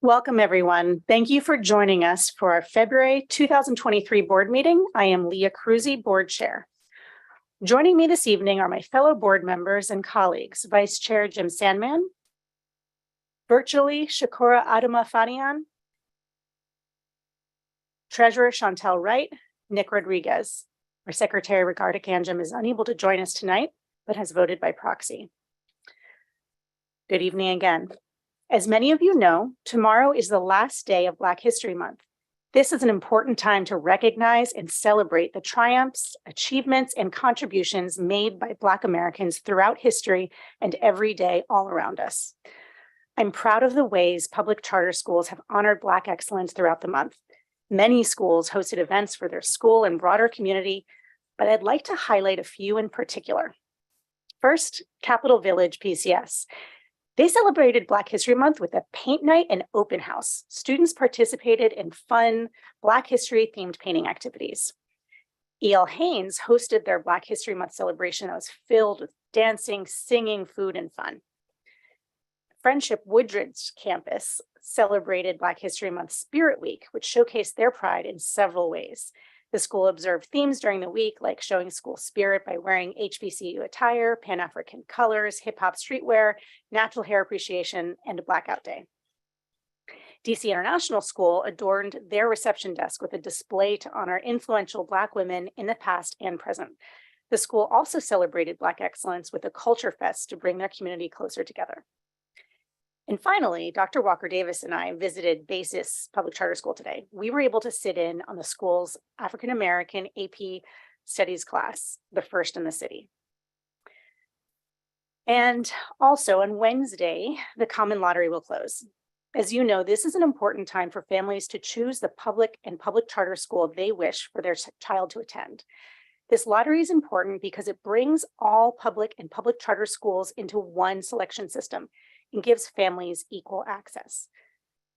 Welcome, everyone. Thank you for joining us for our February 2023 board meeting. I am Leah Cruzy, board chair. Joining me this evening are my fellow board members and colleagues, Vice Chair Jim Sandman, virtually Shakura Adama-Fadian, Treasurer Chantel Wright, Nick Rodriguez. Our Secretary Ricardo Kanjum is unable to join us tonight, but has voted by proxy. Good evening again. As many of you know, tomorrow is the last day of Black History Month. This is an important time to recognize and celebrate the triumphs, achievements, and contributions made by Black Americans throughout history and every day all around us. I'm proud of the ways public charter schools have honored Black excellence throughout the month. Many schools hosted events for their school and broader community, but I'd like to highlight a few in particular. First, Capitol Village PCS. They celebrated Black History Month with a paint night and open house. Students participated in fun Black History themed painting activities. E.L. Haynes hosted their Black History Month celebration that was filled with dancing, singing, food, and fun. Friendship Woodridge campus celebrated Black History Month Spirit Week, which showcased their pride in several ways. The school observed themes during the week, like showing school spirit by wearing HBCU attire, Pan-African colors, hip-hop streetwear, natural hair appreciation, and a blackout day. DC International School adorned their reception desk with a display to honor influential Black women in the past and present. The school also celebrated Black excellence with a culture fest to bring their community closer together. And finally, Dr. Walker Davis and I visited Basis Public Charter School today. We were able to sit in on the school's African American AP Studies class, the first in the city. And also on Wednesday, the Common Lottery will close. As you know, this is an important time for families to choose the public and public charter school they wish for their child to attend. This lottery is important because it brings all public and public charter schools into one selection system and gives families equal access.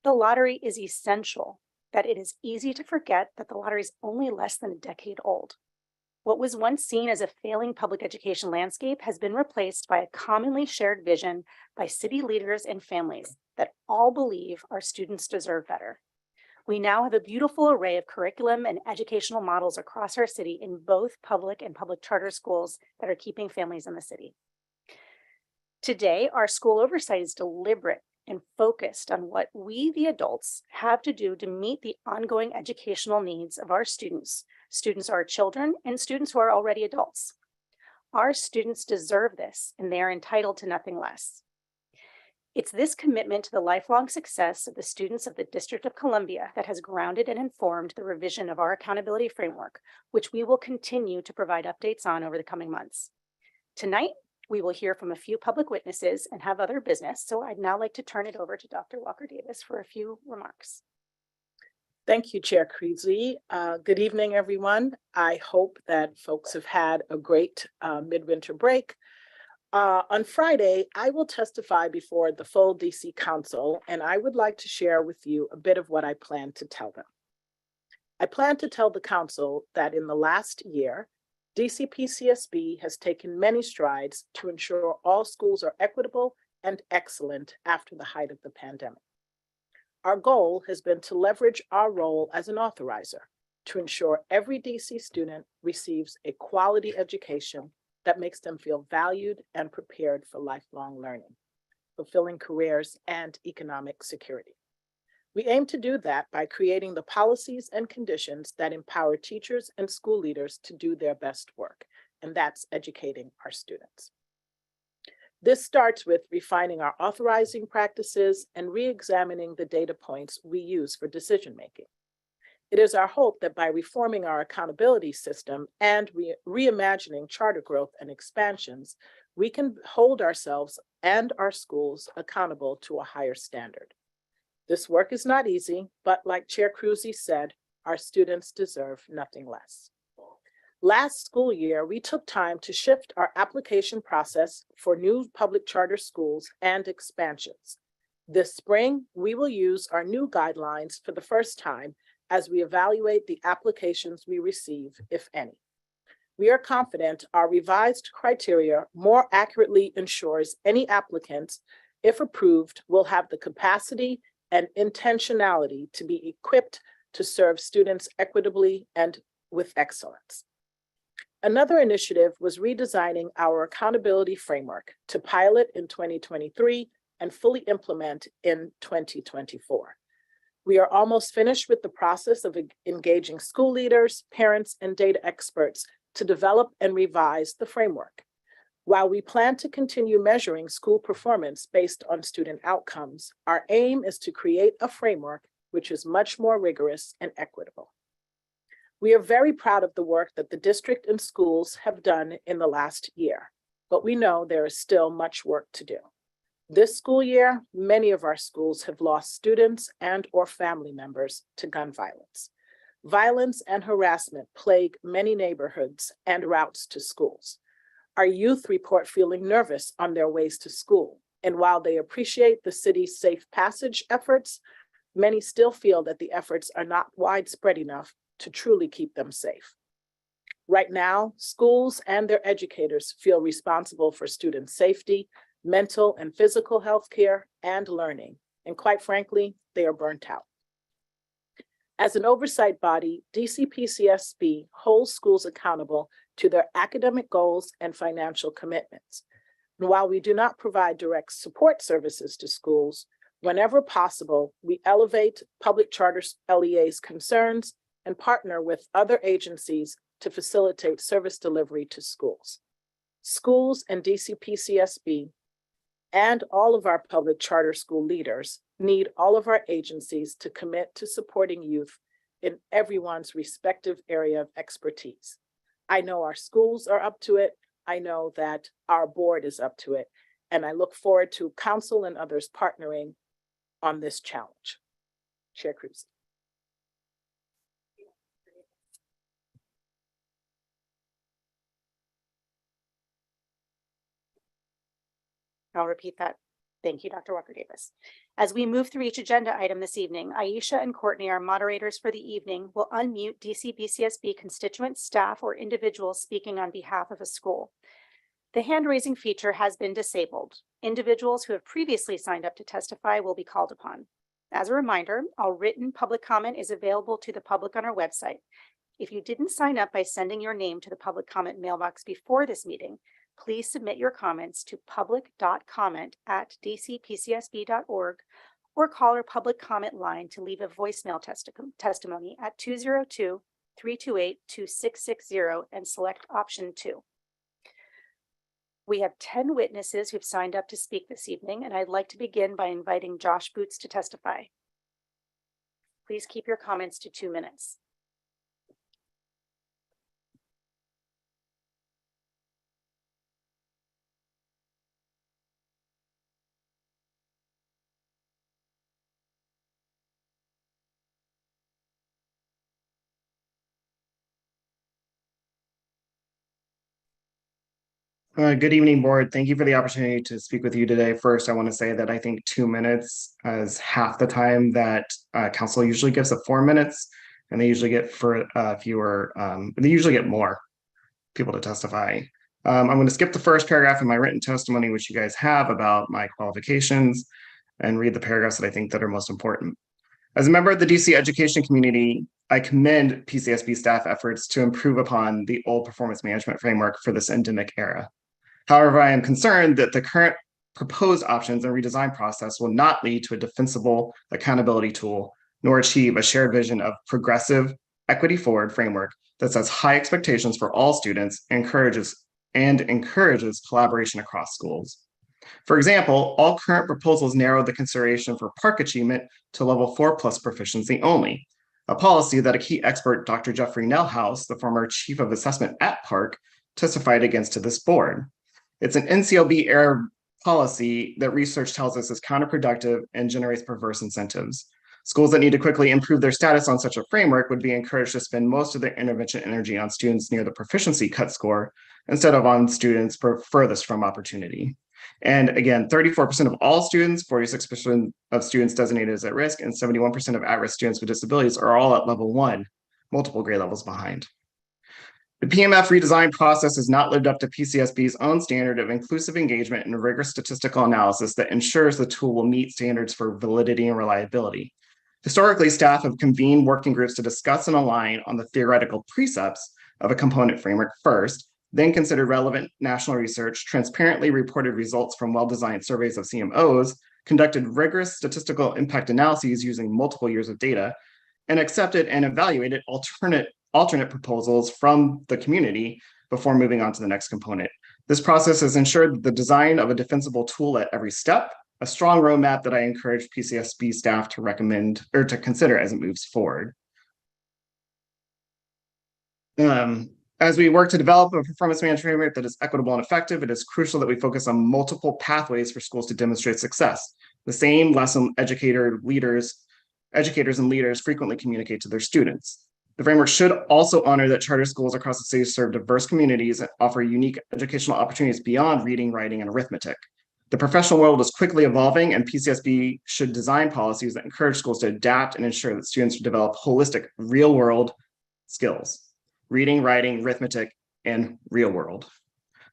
The lottery is essential, that it is easy to forget that the lottery is only less than a decade old. What was once seen as a failing public education landscape has been replaced by a commonly shared vision by city leaders and families that all believe our students deserve better. We now have a beautiful array of curriculum and educational models across our city in both public and public charter schools that are keeping families in the city. Today, our school oversight is deliberate and focused on what we, the adults, have to do to meet the ongoing educational needs of our students. Students are children and students who are already adults. Our students deserve this, and they are entitled to nothing less. It's this commitment to the lifelong success of the students of the District of Columbia that has grounded and informed the revision of our accountability framework, which we will continue to provide updates on over the coming months. Tonight, we will hear from a few public witnesses and have other business, so I'd now like to turn it over to Dr. Walker Davis for a few remarks. Thank you, Chair Creasley. Good evening, everyone. I hope that folks have had a great midwinter break. On Friday, I will testify before the full DC Council, and I would like to share with you a bit of what I plan to tell them. I plan to tell the Council that in the last year, DC PCSB has taken many strides to ensure all schools are equitable and excellent after the height of the pandemic. Our goal has been to leverage our role as an authorizer to ensure every DC student receives a quality education that makes them feel valued and prepared for lifelong learning, fulfilling careers, and economic security. We aim to do that by creating the policies and conditions that empower teachers and school leaders to do their best work, and that's educating our students. This starts with refining our authorizing practices and re-examining the data points we use for decision-making. It is our hope that by reforming our accountability system and reimagining charter growth and expansions, we can hold ourselves and our schools accountable to a higher standard. This work is not easy, but like Chair Creasley said, our students deserve nothing less. Last school year, we took time to shift our application process for new public charter schools and expansions. This spring, we will use our new guidelines for the first time as we evaluate the applications we receive, if any. We are confident our revised criteria more accurately ensures any applicants, if approved, will have the capacity and intentionality to be equipped to serve students equitably and with excellence. Another initiative was redesigning our accountability framework to pilot in 2023 and fully implement in 2024. We are almost finished with the process of engaging school leaders, parents, and data experts to develop and revise the framework. While we plan to continue measuring school performance based on student outcomes, our aim is to create a framework which is much more rigorous and equitable. We are very proud of the work that the district and schools have done in the last year, but we know there is still much work to do. This school year, many of our schools have lost students and/or family members to gun violence. Violence and harassment plague many neighborhoods and routes to schools. Our youth report feeling nervous on their ways to school, and while they appreciate the city's safe passage efforts, many still feel that the efforts are not widespread enough to truly keep them safe. Right now, schools and their educators feel responsible for student safety, mental and physical health care, and learning, and quite frankly, they are burnt out. As an oversight body, DC-PCSB holds schools accountable to their academic goals and financial commitments. And while we do not provide direct support services to schools, whenever possible, we elevate public charter LEA's concerns and partner with other agencies to facilitate service delivery to schools. Schools and DC-PCSB and all of our public charter school leaders need all of our agencies to commit to supporting youth in everyone's respective area of expertise. I know our schools are up to it. I know that our board is up to it. And I look forward to council and others partnering on this challenge. Chair Cruz. I'll repeat that. Thank you, Dr. Walker Davis. As we move through each agenda item this evening, Aisha and Courtney, our moderators for the evening, will unmute DC-BCSB constituents, staff, or individuals speaking on behalf of a school. The hand-raising feature has been disabled. Individuals who have previously signed up to testify will be called upon. As a reminder, all written public comment is available to the public on our website. If you didn't sign up by sending your name to the public comment mailbox before this meeting, please submit your comments to public.comment@dcpcsb.org or call our public comment line to leave a voicemail testimony at 202-328-2660 and select option 2. We have 10 witnesses who've signed up to speak this evening, and I'd like to begin by inviting Josh Boots to testify. Please keep your comments to 2 minutes. Good evening, board. Thank you for the opportunity to speak with you today. First, I want to say that I think 2 minutes is half the time that council usually gives at 4 minutes, and they usually get they usually get more people to testify. I'm going to skip the first paragraph in my written testimony, which you guys have about my qualifications, and read the paragraphs that I think that are most important. As a member of the DC education community, I commend PCSB staff efforts to improve upon the old performance management framework for this endemic era. However, I am concerned that the current proposed options and redesign process will not lead to a defensible accountability tool, nor achieve a shared vision of progressive, equity-forward framework that sets high expectations for all students and encourages collaboration across schools. For example, all current proposals narrow the consideration for PARCC achievement to level 4+ proficiency only, a policy that a key expert, Dr. Jeffrey Nelhouse, the former chief of assessment at PARCC, testified against to this board. It's an NCLB era policy that research tells us is counterproductive and generates perverse incentives. Schools that need to quickly improve their status on such a framework would be encouraged to spend most of their intervention energy on students near the proficiency cut score instead of on students furthest from opportunity. And again, 34% of all students, 46% of students designated as at risk, and 71% of at-risk students with disabilities are all at level 1, multiple grade levels behind. The PMF redesign process has not lived up to PCSB's own standard of inclusive engagement and rigorous statistical analysis that ensures the tool will meet standards for validity and reliability. Historically, staff have convened working groups to discuss and align on the theoretical precepts of a component framework first, then considered relevant national research, transparently reported results from well-designed surveys of CMOs, conducted rigorous statistical impact analyses using multiple years of data, and accepted and evaluated alternate proposals from the community before moving on to the next component. This process has ensured the design of a defensible tool at every step, a strong roadmap that I encourage PCSB staff to recommend or to consider as it moves forward. As we work to develop a performance management framework that is equitable and effective, it is crucial that we focus on multiple pathways for schools to demonstrate success. The same lesson educators and leaders frequently communicate to their students. The framework should also honor that charter schools across the city serve diverse communities and offer unique educational opportunities beyond reading, writing, and arithmetic. The professional world is quickly evolving, and PCSB should design policies that encourage schools to adapt and ensure that students develop holistic real-world skills: reading, writing, arithmetic, and real world.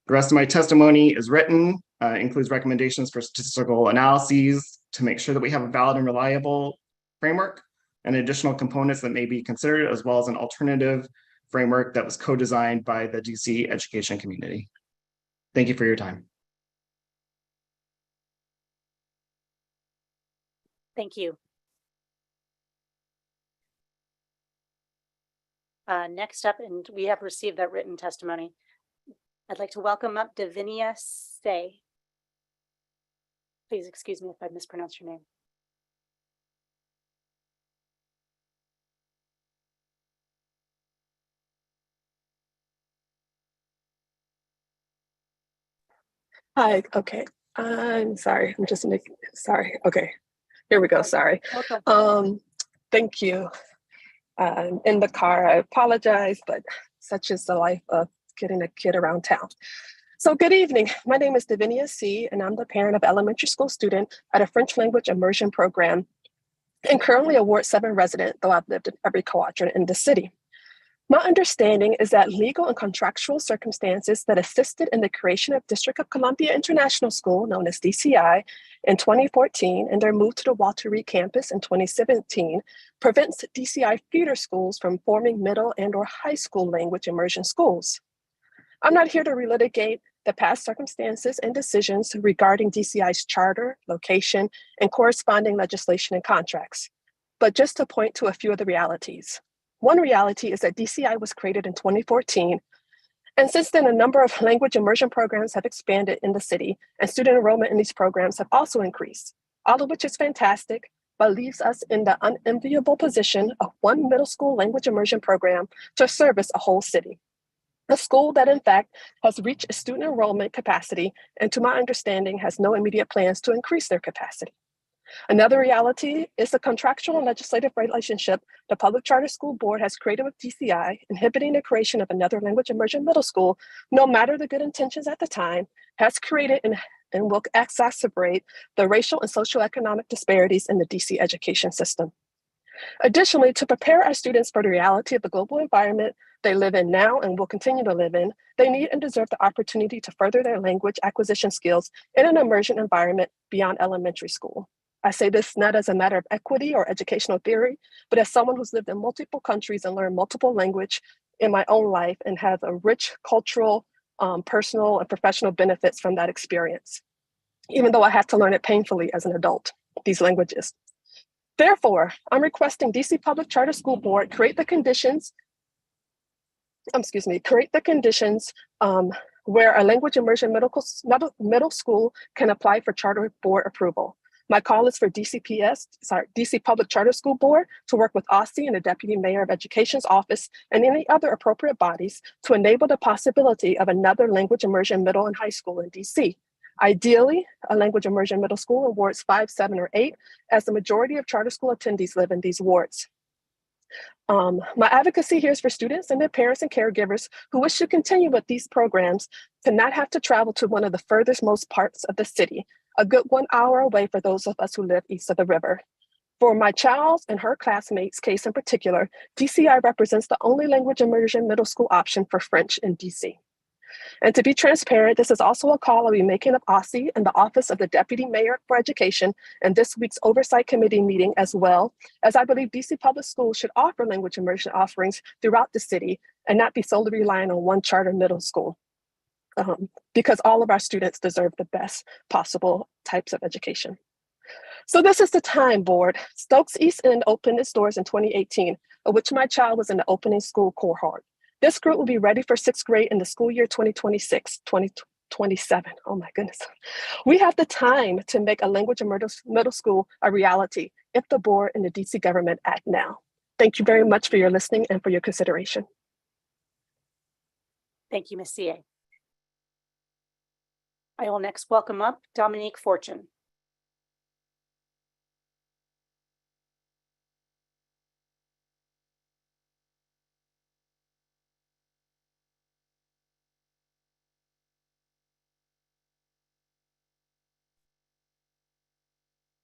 The rest of my testimony is written, includes recommendations for statistical analyses to make sure that we have a valid and reliable framework, and additional components that may be considered, as well as an alternative framework that was co-designed by the DC education community. Thank you for your time. Thank you. Next up, and we have received that written testimony, I'd like to welcome up Davinia Say. Please excuse me if I mispronounced your name. Hi, okay. I'm sorry. I'm just making, sorry. Okay, here we go. Sorry. Welcome. Thank you. I'm in the car. I apologize, but such is the life of getting a kid around town. So good evening. My name is Davinia C, and I'm the parent of an elementary school student at a French language immersion program and currently a Ward 7 resident, though I've lived in every quadrant in the city. My understanding is that legal and contractual circumstances that assisted in the creation of District of Columbia International School, known as DCI, in 2014 and their move to the Walter Reed campus in 2017 prevents DCI feeder schools from forming middle and/or high school language immersion schools. I'm not here to relitigate the past circumstances and decisions regarding DCI's charter, location, and corresponding legislation and contracts, but just to point to a few of the realities. One reality is that DCI was created in 2014, and since then, a number of language immersion programs have expanded in the city, and student enrollment in these programs have also increased, all of which is fantastic, but leaves us in the unenviable position of one middle school language immersion program to service a whole city. A school that, in fact, has reached its student enrollment capacity, and to my understanding, has no immediate plans to increase their capacity. Another reality is the contractual and legislative relationship the Public Charter School Board has created with DCI, inhibiting the creation of another language immersion middle school, no matter the good intentions at the time, has created and will exacerbate the racial and socioeconomic disparities in the DC education system. Additionally, to prepare our students for the reality of the global environment they live in now and will continue to live in, they need and deserve the opportunity to further their language acquisition skills in an immersion environment beyond elementary school. I say this not as a matter of equity or educational theory, but as someone who's lived in multiple countries and learned multiple language in my own life and has a rich cultural, personal, and professional benefits from that experience, even though I had to learn it painfully as an adult, these languages. Therefore, I'm requesting DC Public Charter School Board create the conditions where a language immersion middle school can apply for charter board approval. My call is for DC Public Charter School Board to work with OSCE and the Deputy Mayor of Education's office and any other appropriate bodies to enable the possibility of another language immersion middle and high school in DC. Ideally, a language immersion middle school in wards 5, 7, or 8, as the majority of charter school attendees live in these wards. My advocacy here is for students and their parents and caregivers who wish to continue with these programs to not have to travel to one of the furthest most parts of the city, a good 1 hour away for those of us who live east of the river. For my child's and her classmates' case in particular, DCI represents the only language immersion middle school option for French in DC. And to be transparent, this is also a call I'll be making of OSSI and the Office of the Deputy Mayor for Education and this week's Oversight Committee meeting as well, as I believe DC Public Schools should offer language immersion offerings throughout the city and not be solely relying on one charter middle school. Because all of our students deserve the best possible types of education. So this is the time, board. Stokes East End opened its doors in 2018, of which my child was in the opening school cohort. This group will be ready for 6th grade in the school year 2026, 2027. Oh my goodness. We have the time to make a language in middle school a reality if the board and the DC government act now. Thank you very much for your listening and for your consideration. Thank you, Ms. CA. I will next welcome up Dominique Fortune.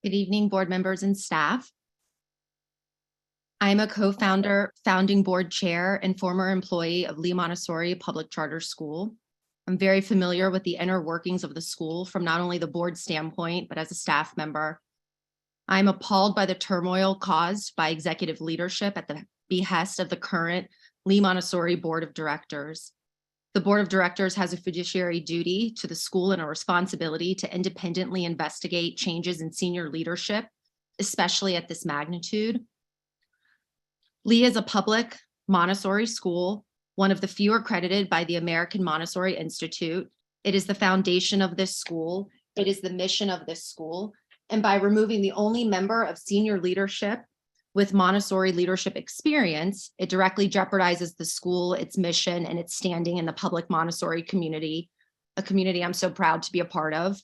Good evening, board members and staff. I'm a co-founder, founding board chair, and former employee of Lee Montessori Public Charter School. I'm very familiar with the inner workings of the school from not only the board standpoint, but as a staff member. I'm appalled by the turmoil caused by executive leadership at the behest of the current Lee Montessori Board of Directors. The Board of Directors has a fiduciary duty to the school and a responsibility to independently investigate changes in senior leadership, especially at this magnitude. Lee is a public Montessori school, one of the few accredited by the American Montessori Institute. It is the foundation of this school. It is the mission of this school. And by removing the only member of senior leadership with Montessori leadership experience, it directly jeopardizes the school, its mission, and its standing in the public Montessori community, a community I'm so proud to be a part of.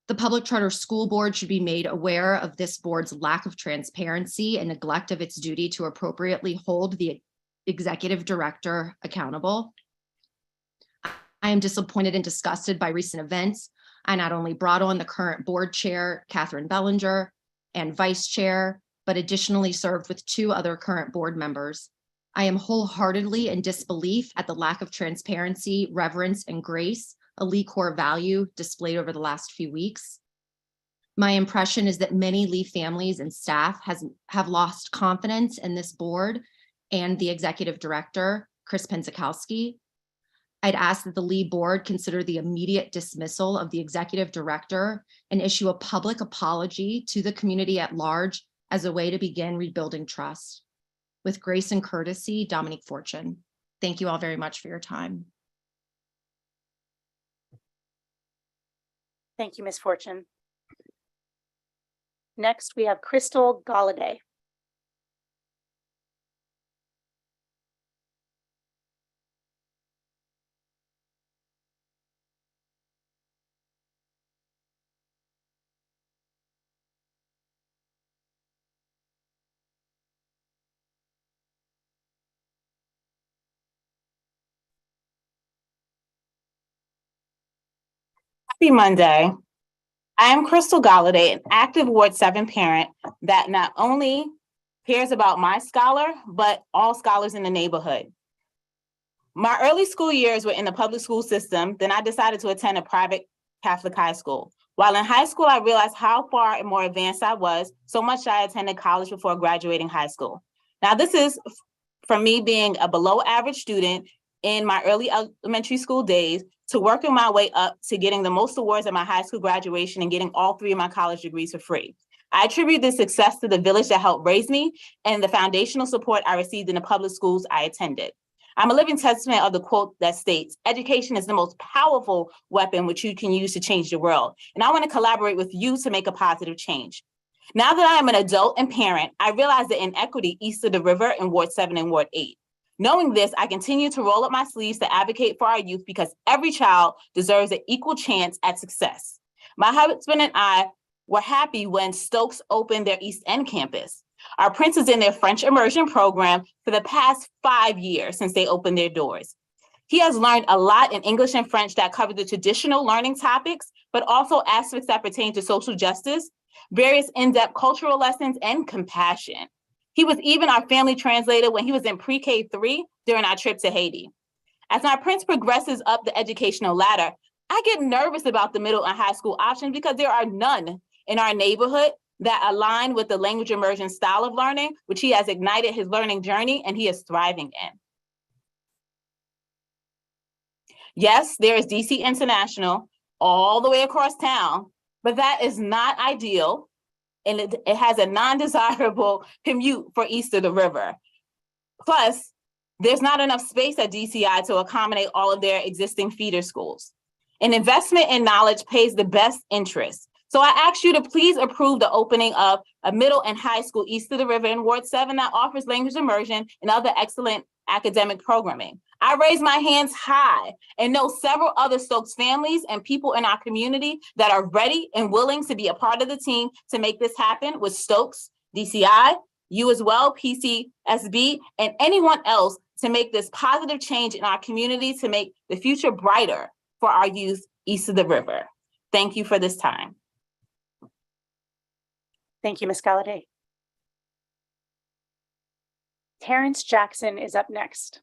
The Public Charter School Board should be made aware of this board's lack of transparency and neglect of its duty to appropriately hold the executive director accountable. I am disappointed and disgusted by recent events. I not only brought on the current board chair, Catherine Bellinger, and vice chair, but additionally served with 2 other current board members. I am wholeheartedly in disbelief at the lack of transparency, reverence, and grace, a Lee core value displayed over the last few weeks. My impression is that many Lee families and staff have lost confidence in this board and the executive director, Chris Penzikowski. I'd ask that the Lee board consider the immediate dismissal of the executive director and issue a public apology to the community at large as a way to begin rebuilding trust. With grace and courtesy, Dominique Fortune. Thank you all very much for your time. Thank you, Ms. Fortune. Next, we have Crystal Galladay. Happy Monday. I am Crystal Galladay, an active Ward 7 parent that not only cares about my scholar, but all scholars in the neighborhood. My early school years were in the public school system, then I decided to attend a private Catholic high school. While in high school, I realized how far and more advanced I was, so much I attended college before graduating high school. Now, this is from me being a below average student in my early elementary school days to working my way up to getting the most awards at my high school graduation and getting all 3 of my college degrees for free. I attribute this success to the village that helped raise me and the foundational support I received in the public schools I attended. I'm a living testament of the quote that states, education is the most powerful weapon which you can use to change the world. And I want to collaborate with you to make a positive change. Now that I am an adult and parent, I realize the inequity east of the river in Ward 7 and Ward 8. Knowing this, I continue to roll up my sleeves to advocate for our youth because every child deserves an equal chance at success. My husband and I were happy when Stokes opened their East End campus. Our Prince is in their French immersion program for the past 5 years since they opened their doors. He has learned a lot in English and French that cover the traditional learning topics, but also aspects that pertain to social justice, various in-depth cultural lessons, and compassion. He was even our family translator when he was in pre-K 3 during our trip to Haiti. As my Prince progresses up the educational ladder, I get nervous about the middle and high school options because there are none in our neighborhood that align with the language immersion style of learning, which he has ignited his learning journey and he is thriving in. Yes, there is DC International all the way across town, but that is not ideal. And it has a non-desirable commute for east of the river. Plus, there's not enough space at DCI to accommodate all of their existing feeder schools. An investment in knowledge pays the best interest. So I ask you to please approve the opening of a middle and high school east of the river in Ward 7 that offers language immersion and other excellent academic programming. I raise my hands high and know several other Stokes families and people in our community that are ready and willing to be a part of the team to make this happen with Stokes, DCI, you as well, PCSB, and anyone else to make this positive change in our community to make the future brighter for our youth east of the river. Thank you for this time. Thank you, Ms. Galladay. Terrence Jackson is up next.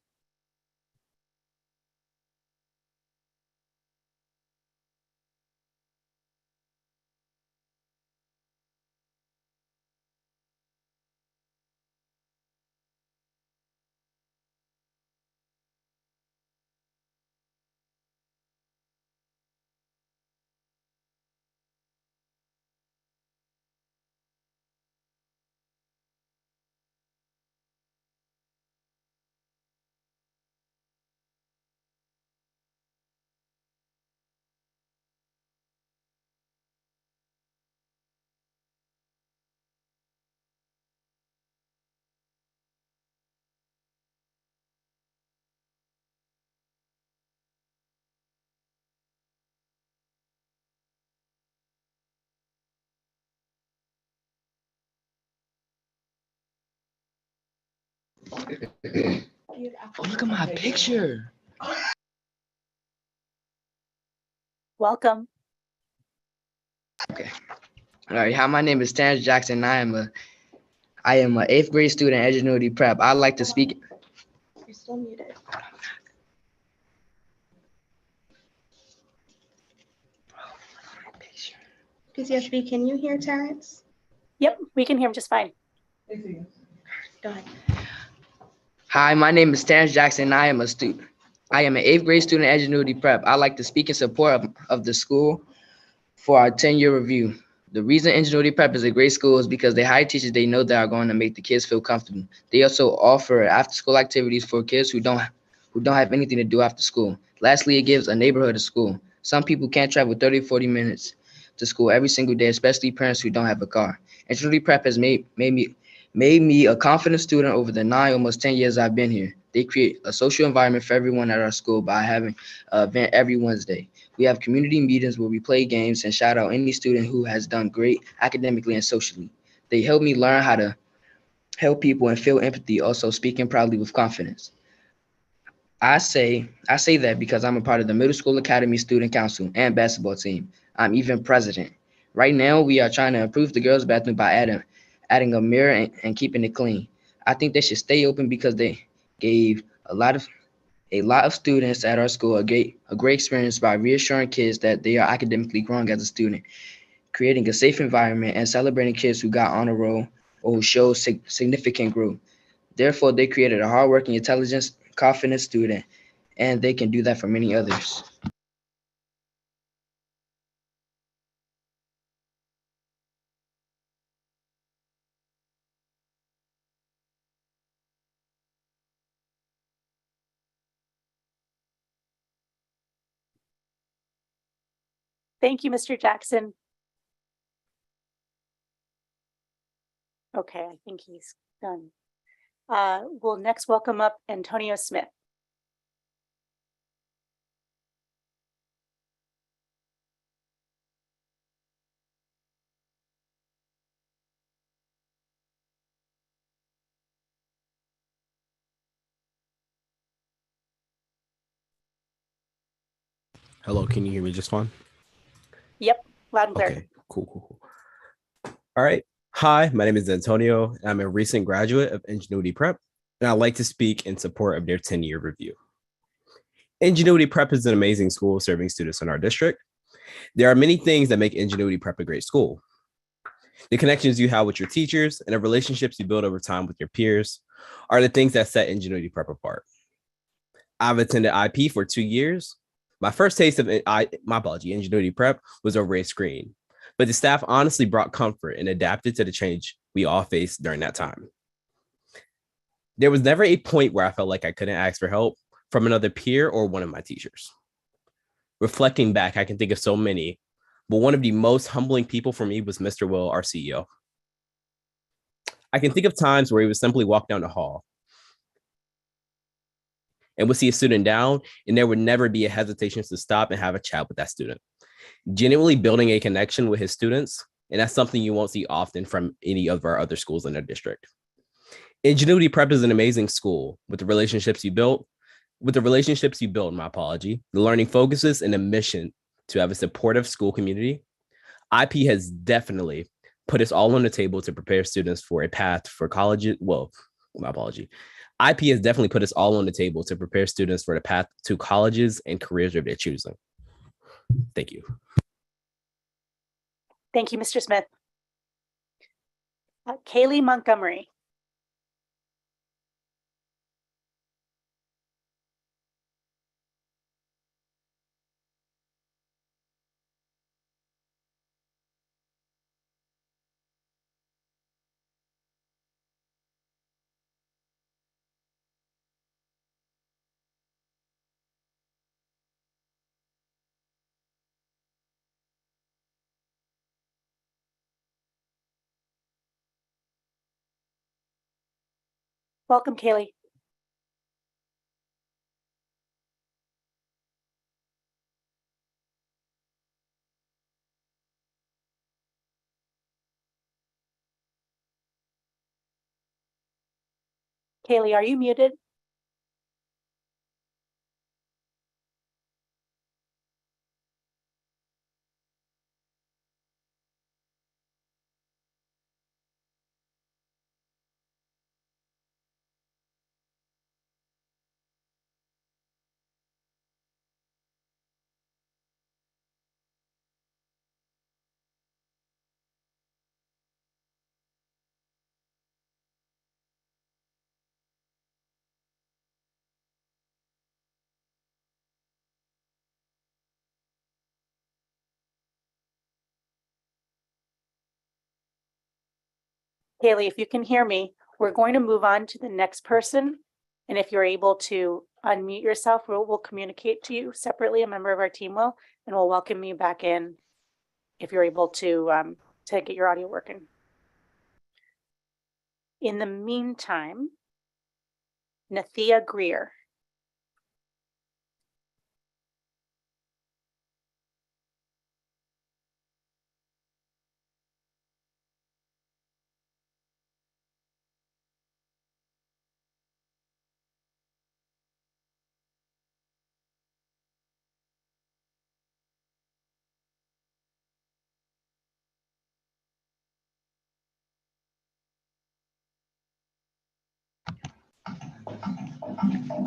Oh, look at my picture. Welcome. Okay. All right. Hi, my name is Terrence Jackson. I am a 8th grade student at Ingenuity Prep. I'd like to speak. You're still muted. PCSB, can you hear Terrence? Yep, we can hear him just fine. Go ahead. Hi, my name is Terrence Jackson. I am an 8th grade student at Ingenuity Prep. I'd like to speak in support of the school for our 10-year review. The reason Ingenuity Prep is a great school is because they hire teachers they know that are going to make the kids feel comfortable. They also offer after-school activities for kids who don't have anything to do after school. Lastly, it gives a neighborhood a school. Some people can't travel 30 or 40 minutes to school every single day, especially parents who don't have a car. Ingenuity Prep has made me a confident student over the 9, almost 10 years I've been here. They create a social environment for everyone at our school by having an event every Wednesday. We have community meetings where we play games and shout out any student who has done great academically and socially. They help me learn how to help people and feel empathy, also speaking proudly with confidence. I say that because I'm a part of the Middle School Academy Student Council and basketball team. I'm even president. Right now, we are trying to improve the girls' bathroom by adding a mirror and keeping it clean. I think they should stay open because they gave a lot of students at our school a great experience by reassuring kids that they are academically growing as a student, creating a safe environment, and celebrating kids who got on a roll or who showed significant growth. Therefore, they created a hardworking, intelligent, confident student, and they can do that for many others. Thank you, Mr. Jackson. Okay, I think he's done. We'll next welcome up Antonio Smith. Hello, can you hear me just fine? Yep, loud and clear. Okay, cool. All right. Hi, my name is Antonio, and I'm a recent graduate of Ingenuity Prep, and I'd like to speak in support of their 10-year review. Ingenuity Prep is an amazing school serving students in our district. There are many things that make Ingenuity Prep a great school. The connections you have with your teachers and the relationships you build over time with your peers are the things that set Ingenuity Prep apart. I've attended IP for 2 years. My first taste of Ingenuity Prep was over a screen, but the staff honestly brought comfort and adapted to the change we all faced during that time. There was never a point where I felt like I couldn't ask for help from another peer or one of my teachers. Reflecting back, I can think of so many, but one of the most humbling people for me was Mr. Will, our CEO. I can think of times where he would simply walk down the hall and would see a student down, and there would never be a hesitation to stop and have a chat with that student, genuinely building a connection with his students. And that's something you won't see often from any of our other schools in our district. Ingenuity Prep is an amazing school with the relationships you built, the learning focuses and the mission to have a supportive school community. IP has definitely put us all on the table to prepare students for a path for college. IP has definitely put us all on the table to prepare students for the path to colleges and careers of their choosing. Thank you. Thank you, Mr. Smith. Kaylee Montgomery. Welcome, Kaylee. Kaylee, are you muted? Kaylee, if you can hear me, we're going to move on to the next person. And if you're able to unmute yourself, we'll communicate to you separately. A member of our team will, and we'll welcome you back in if you're able to get your audio working. In the meantime, Nathia Greer.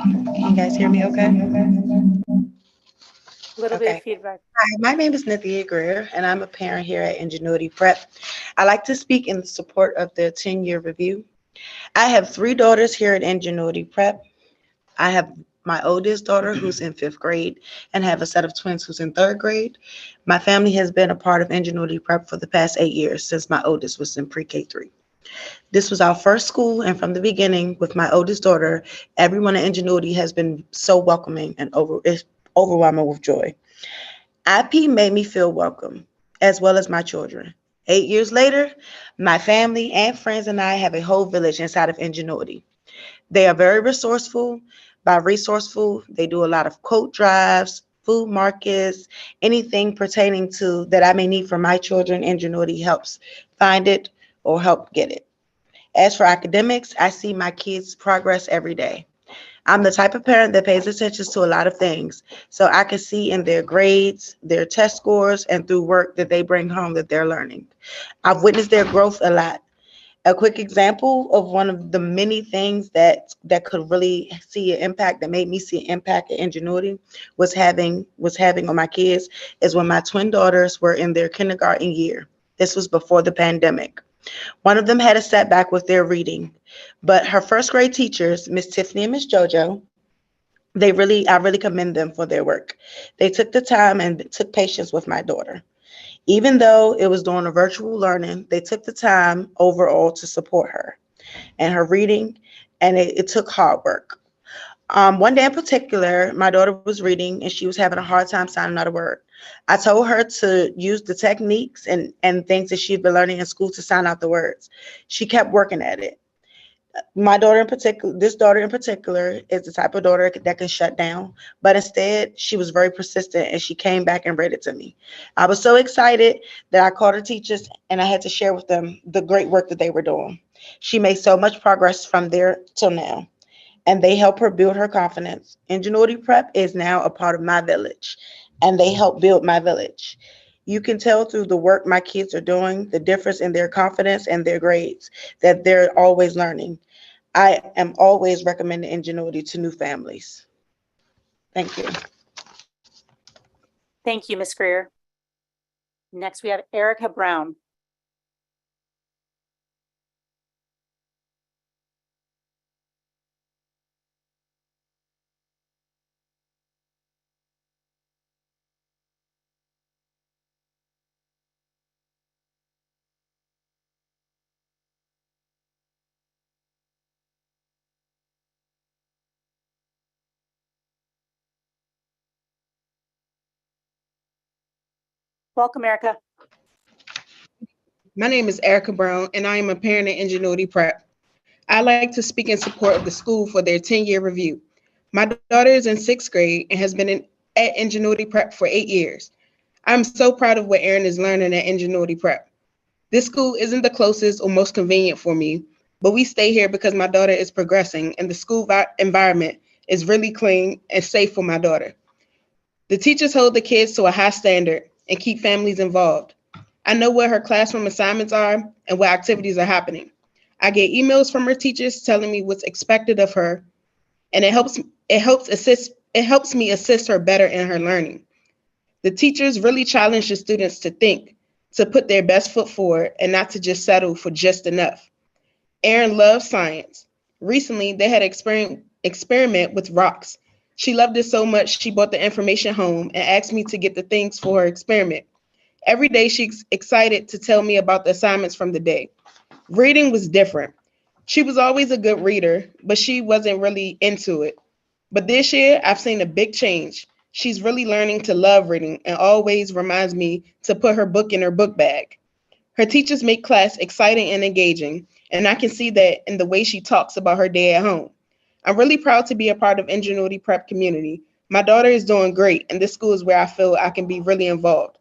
Can you guys hear me okay? A little bit of feedback. Hi, my name is Nathia Greer, and I'm a parent here at Ingenuity Prep. I like to speak in support of the 10-year review. I have 3 daughters here at Ingenuity Prep. I have my oldest daughter who's in 5th grade and have a set of twins who's in 3rd grade. My family has been a part of Ingenuity Prep for the past 8 years since my oldest was in pre-K 3. This was our first school, and from the beginning with my oldest daughter, everyone at Ingenuity has been so welcoming and overwhelming with joy. IP made me feel welcome, as well as my children. 8 years later, my family and friends and I have a whole village inside of Ingenuity. They are very resourceful. By resourceful, they do a lot of coat drives, food markets, anything pertaining to that I may need for my children. Ingenuity helps find it or help get it. As for academics, I see my kids' progress every day. I'm the type of parent that pays attention to a lot of things, so I can see in their grades, their test scores, and through work that they bring home that they're learning. I've witnessed their growth a lot. A quick example of one of the many things that could really see an impact, that made me see an impact at Ingenuity, was having on my kids, is when my twin daughters were in their kindergarten year. This was before the pandemic. One of them had a setback with their reading, but her first grade teachers, Miss Tiffany and Miss JoJo, I really commend them for their work. They took the time and took patience with my daughter. Even though it was during a virtual learning, they took the time overall to support her and her reading, and it took hard work. One day in particular, my daughter was reading and she was having a hard time signing out a word. I told her to use the techniques and things that she'd been learning in school to sign out the words. She kept working at it. This daughter in particular is the type of daughter that can shut down, but instead she was very persistent and she came back and read it to me. I was so excited that I called her teachers and I had to share with them the great work that they were doing. She made so much progress from there till now, and they help her build her confidence. Ingenuity Prep is now a part of my village, and they help build my village. You can tell through the work my kids are doing, the difference in their confidence and their grades, that they're always learning. I am always recommending Ingenuity to new families. Thank you. Thank you, Ms. Greer. Next, we have Erica Brown. Welcome, Erica. My name is Erica Brown, and I am a parent at Ingenuity Prep. I like to speak in support of the school for their 10-year review. My daughter is in 6th grade and has been at Ingenuity Prep for 8 years. I'm so proud of what Erin is learning at Ingenuity Prep. This school isn't the closest or most convenient for me, but we stay here because my daughter is progressing and the school environment is really clean and safe for my daughter. The teachers hold the kids to a high standard and keep families involved. I know where her classroom assignments are and what activities are happening. I get emails from her teachers telling me what's expected of her, and it helps me assist her better in her learning. The teachers really challenge the students to think, to put their best foot forward, and not to just settle for just enough. Erin loves science. Recently, they had experiment with rocks. She loved it so much she brought the information home and asked me to get the things for her experiment. Every day she's excited to tell me about the assignments from the day. Reading was different. She was always a good reader, but she wasn't really into it. But this year, I've seen a big change. She's really learning to love reading and always reminds me to put her book in her book bag. Her teachers make class exciting and engaging, and I can see that in the way she talks about her day at home. I'm really proud to be a part of Ingenuity Prep community. My daughter is doing great, and this school is where I feel I can be really involved.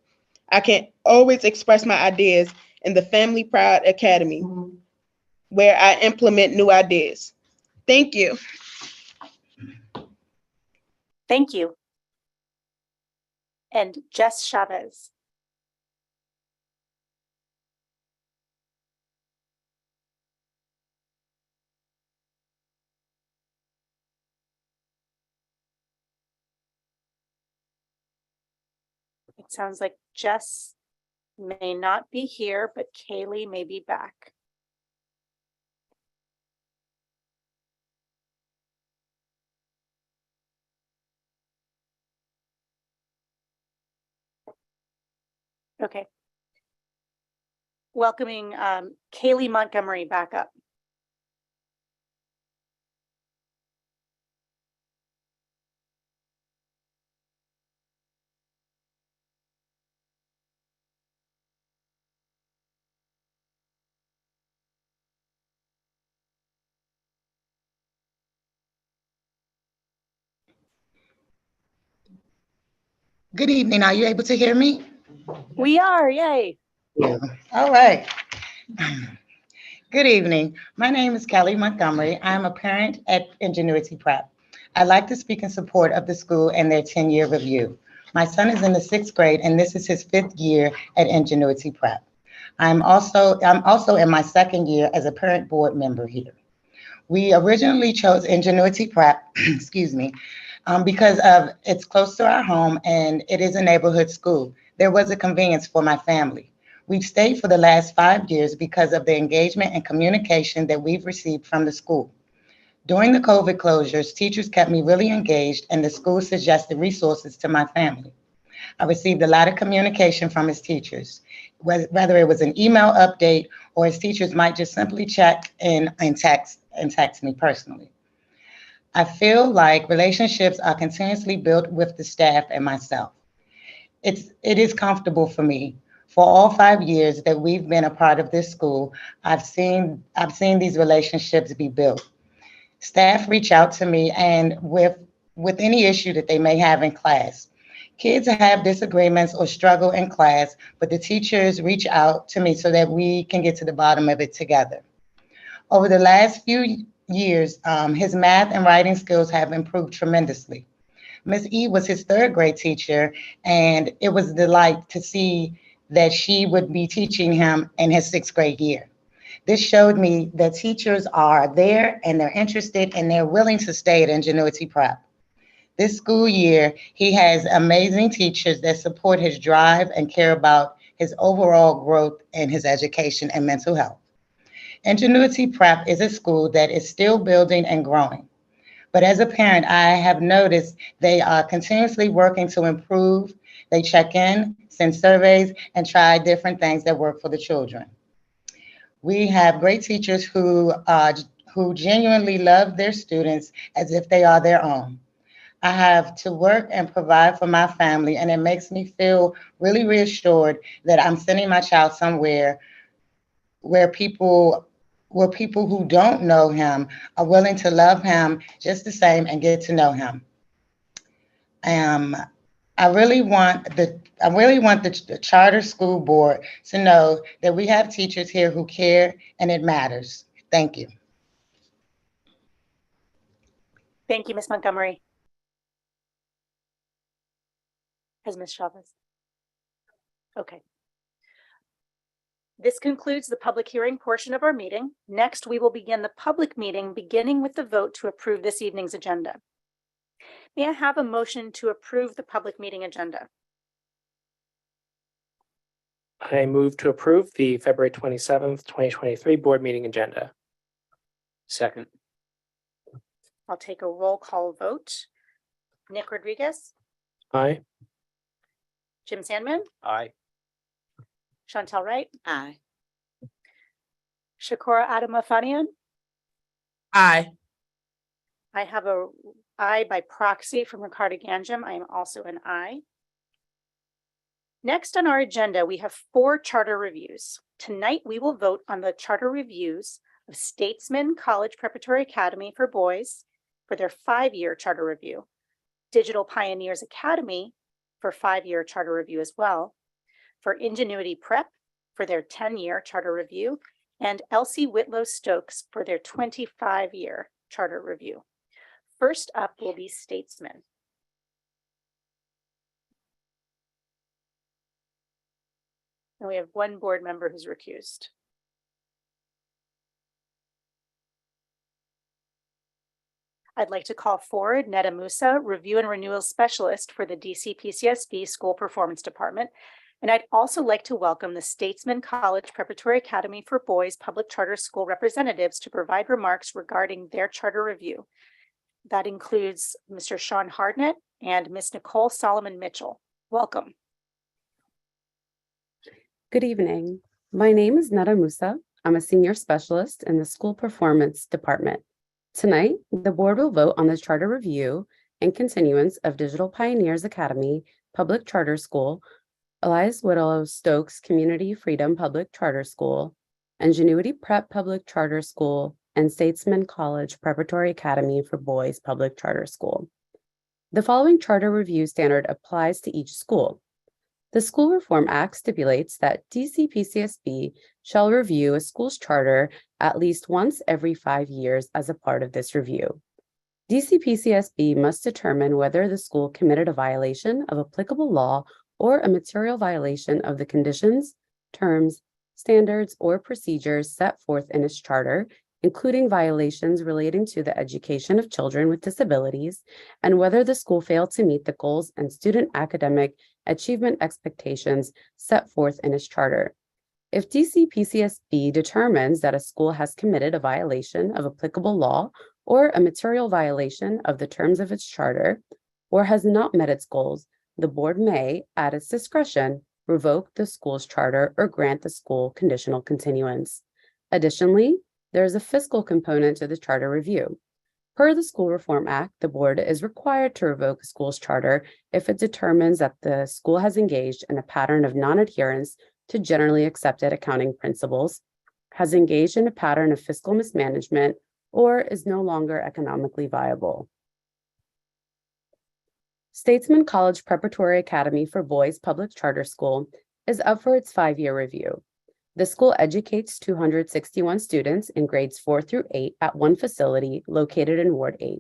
I can always express my ideas in the Family Pride Academy, where I implement new ideas. Thank you. Thank you. And Jess Chavez. It sounds like Jess may not be here, but Kaylee may be back. Okay. Welcoming Kaylee Montgomery back up. Good evening. Are you able to hear me? We are, yay. All right. Good evening. My name is Kelly Montgomery. I'm a parent at Ingenuity Prep. I'd like to speak in support of the school and their 10-year review. My son is in the 6th grade, and this is his 5th year at Ingenuity Prep. I'm also in my 2nd year as a parent board member here. We originally chose Ingenuity Prep, excuse me, because of it's close to our home and it is a neighborhood school. There was a convenience for my family. We've stayed for the last 5 years because of the engagement and communication that we've received from the school. During the COVID closures, teachers kept me really engaged and the school suggested resources to my family. I received a lot of communication from his teachers, whether it was an email update or his teachers might just simply check in and text me personally. I feel like relationships are continuously built with the staff and myself. It is comfortable for me. For all 5 years that we've been a part of this school, I've seen these relationships be built. Staff reach out to me and with any issue that they may have in class. Kids have disagreements or struggle in class, but the teachers reach out to me so that we can get to the bottom of it together. Over the last few years, his math and writing skills have improved tremendously. Miss E was his 3rd grade teacher, and it was a delight to see that she would be teaching him in his 6th grade year. This showed me that teachers are there and they're interested and they're willing to stay at Ingenuity Prep. This school year, he has amazing teachers that support his drive and care about his overall growth in his education and mental health. Ingenuity Prep is a school that is still building and growing. But as a parent, I have noticed they are continuously working to improve. They check in, send surveys, and try different things that work for the children. We have great teachers who genuinely love their students as if they are their own. I have to work and provide for my family, and it makes me feel really reassured that I'm sending my child somewhere where people who don't know him are willing to love him just the same and get to know him. I really want the charter school board to know that we have teachers here who care and it matters. Thank you. Thank you, Ms. Montgomery. Has Ms. Chavez? Okay. This concludes the public hearing portion of our meeting. Next, we will begin the public meeting, beginning with the vote to approve this evening's agenda. May I have a motion to approve the public meeting agenda? I move to approve the February 27th, 2023 board meeting agenda. Second. I'll take a roll call vote. Nick Rodriguez, Aye. Jim Sandman, Aye. Chantel Wright, Aye. Shakura Adamafanian. Aye. I have a aye by proxy from Ricardo Ganjam. I am also an aye. Next on our agenda, we have 4 charter reviews. Tonight, we will vote on the charter reviews of Statesman College Preparatory Academy for boys for their 5-year charter review, Digital Pioneers Academy for 5-year charter review as well, for Ingenuity Prep for their 10-year charter review, and Elsie Whitlow Stokes for their 25-year charter review. First up will be Statesman. And we have 1 board member who's recused. I'd like to call forward Netta Musa, Review and Renewal Specialist for the DC PCSB School Performance Department. And I'd also like to welcome the Statesman College Preparatory Academy for Boys Public Charter School representatives to provide remarks regarding their charter review. That includes Mr. Sean Hardnett and Ms. Nicole Solomon Mitchell. Welcome. Good evening. My name is Netta Musa. I'm a senior specialist in the School Performance Department. Tonight, the board will vote on the charter review and continuance of Digital Pioneers Academy Public Charter School, Elias Whitlow Stokes Community Freedom Public Charter School, Ingenuity Prep Public Charter School, and Statesman College Preparatory Academy for Boys Public Charter School. The following charter review standard applies to each school. The School Reform Act stipulates that DC-PCSB shall review a school's charter at least once every 5 years as a part of this review. DC-PCSB must determine whether the school committed a violation of applicable law or a material violation of the conditions, terms, standards, or procedures set forth in its charter, including violations relating to the education of children with disabilities, and whether the school failed to meet the goals and student academic achievement expectations set forth in its charter. If DC-PCSB determines that a school has committed a violation of applicable law or a material violation of the terms of its charter, or has not met its goals, the board may, at its discretion, revoke the school's charter or grant the school conditional continuance. Additionally, there is a fiscal component to the charter review. Per the School Reform Act, the board is required to revoke a school's charter if it determines that the school has engaged in a pattern of non-adherence to generally accepted accounting principles, has engaged in a pattern of fiscal mismanagement, or is no longer economically viable. Statesman College Preparatory Academy for Boys Public Charter School is up for its 5-year review. The school educates 261 students in grades 4 through 8 at one facility located in Ward 8.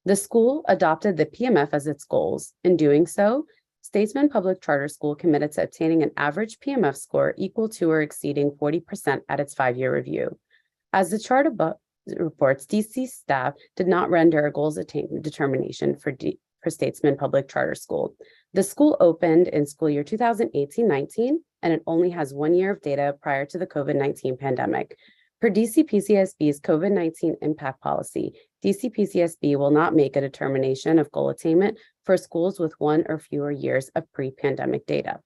The school adopted the PMF as its goals. In doing so, Statesman Public Charter School committed to obtaining an average PMF score equal to or exceeding 40% at its 5-year review. As the chart above reports, DC staff did not render a goals attainment determination for Statesman Public Charter School. The school opened in school year 2018-19, and it only has 1 year of data prior to the COVID-19 pandemic. Per DC-PCSB's COVID-19 impact policy, DC-PCSB will not make a determination of goal attainment for schools with 1 or fewer years of pre-pandemic data.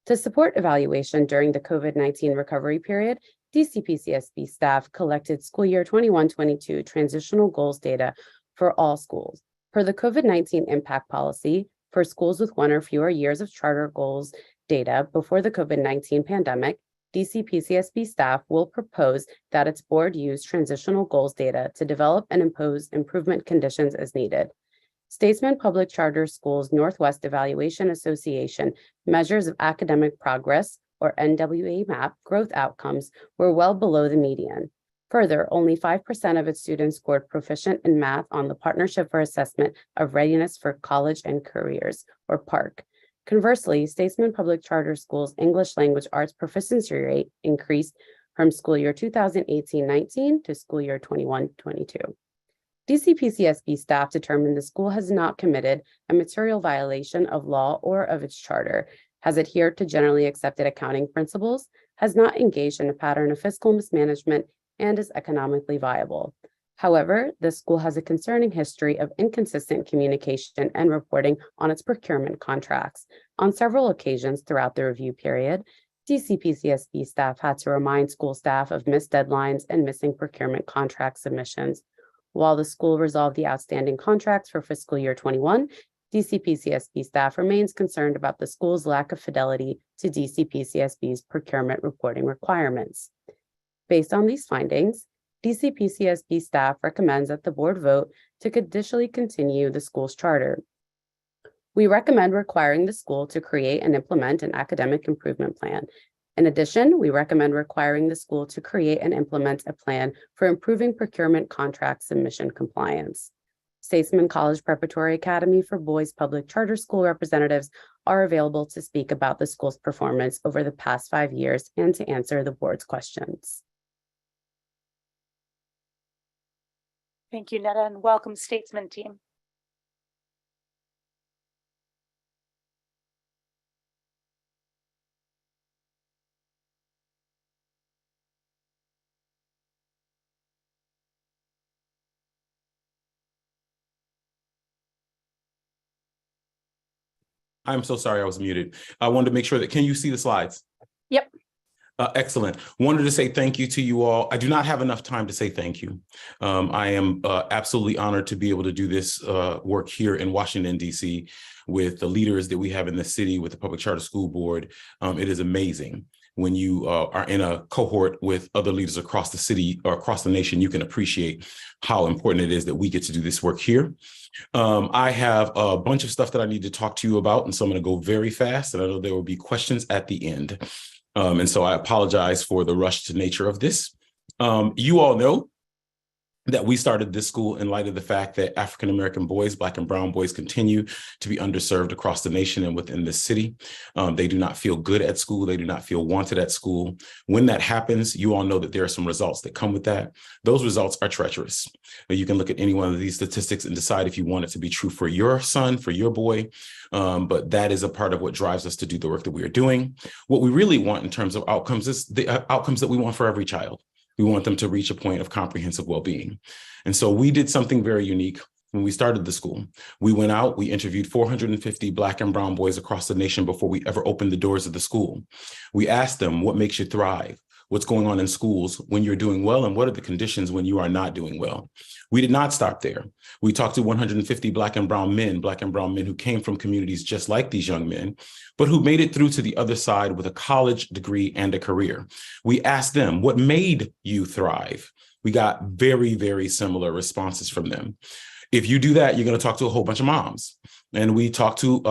To support evaluation during the COVID-19 recovery period, DC-PCSB staff collected school year 21-22 transitional goals data for all schools. Per the COVID-19 impact policy, for schools with 1 or fewer years of charter goals data before the COVID-19 pandemic, DC-PCSB staff will propose that its board use transitional goals data to develop and impose improvement conditions as needed. Statesman Public Charter Schools Northwest Evaluation Association measures of academic progress, or NWA MAP, growth outcomes were well below the median. Further, only 5% of its students scored proficient in math on the Partnership for Assessment of Readiness for College and Careers, or PARC. Conversely, Statesman Public Charter Schools English Language Arts proficiency rate increased from school year 2018-19 to school year 21-22. DC-PCSB staff determined the school has not committed a material violation of law or of its charter, has adhered to generally accepted accounting principles, has not engaged in a pattern of fiscal mismanagement, and is economically viable. However, the school has a concerning history of inconsistent communication and reporting on its procurement contracts. On several occasions throughout the review period, DC-PCSB staff had to remind school staff of missed deadlines and missing procurement contract submissions. While the school resolved the outstanding contracts for fiscal year 21, DC-PCSB staff remains concerned about the school's lack of fidelity to DC-PCSB's procurement reporting requirements. Based on these findings, DC-PCSB staff recommends that the board vote to conditionally continue the school's charter. We recommend requiring the school to create and implement an academic improvement plan. In addition, we recommend requiring the school to create and implement a plan for improving procurement contract submission compliance. Statesman College Preparatory Academy for Boys Public Charter School representatives are available to speak about the school's performance over the past 5 years and to answer the board's questions. Thank you, Netta, and welcome, Statesman team. I'm so sorry I was muted. I wanted to make sure that, can you see the slides? Yep. Excellent. Wanted to say thank you to you all. I do not have enough time to say thank you. I am absolutely honored to be able to do this work here in Washington, D.C. with the leaders that we have in the city, with the Public Charter School Board. It is amazing. when you are in a cohort with other leaders across the city or across the nation, you can appreciate how important it is that we get to do this work here. I have a bunch of stuff that I need to talk to you about, and so I'm going to go very fast, and I know there will be questions at the end. And so I apologize for the rushed nature of this. You all know that we started this school in light of the fact that African-American boys, Black and brown boys, continue to be underserved across the nation and within this city. They do not feel good at school. They do not feel wanted at school. When that happens, you all know that there are some results that come with that. Those results are treacherous. You can look at any one of these statistics and decide if you want it to be true for your son, for your boy, but that is a part of what drives us to do the work that we are doing. What we really want in terms of outcomes is the outcomes that we want for every child. We want them to reach a point of comprehensive well-being. And so we did something very unique when we started the school. We went out, we interviewed 450 Black and brown boys across the nation before we ever opened the doors of the school. We asked them, what makes you thrive? What's going on in schools when you're doing well, and what are the conditions when you are not doing well? We did not stop there. We talked to 150 Black and brown men who came from communities just like these young men, but who made it through to the other side with a college degree and a career. We asked them, what made you thrive? We got very, very similar responses from them. If you do that, you're going to talk to a whole bunch of moms. And we talked to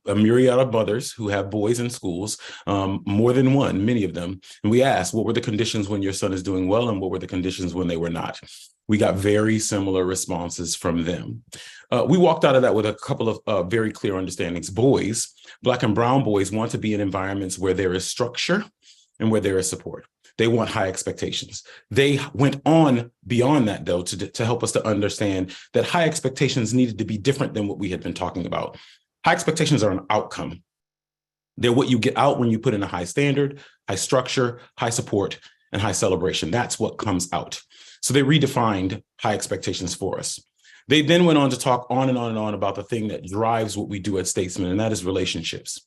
a myriad of mothers who have boys in schools, more than one, many of them. And we asked, what were the conditions when your son is doing well, and what were the conditions when they were not? We got very similar responses from them. We walked out of that with a couple of very clear understandings. Boys, Black and brown boys, want to be in environments where there is structure and where there is support. They want high expectations. They went on beyond that, though, to help us to understand that high expectations needed to be different than what we had been talking about. High expectations are an outcome. They're what you get out when you put in a high standard, high structure, high support, and high celebration. That's what comes out. So they redefined high expectations for us. They then went on to talk on and on and on about the thing that drives what we do at Statesman, and that is relationships.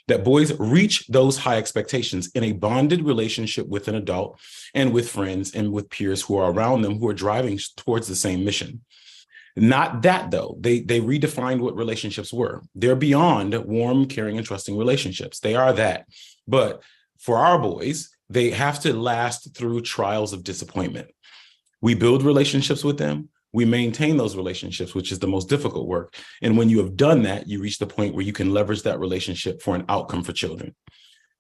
That boys reach those high expectations in a bonded relationship with an adult and with friends and with peers who are around them who are driving towards the same mission. Not that, though. They redefined what relationships were. They're beyond warm, caring, and trusting relationships. They are that. But for our boys, they have to last through trials of disappointment. We build relationships with them. We maintain those relationships, which is the most difficult work. And when you have done that, you reach the point where you can leverage that relationship for an outcome for children.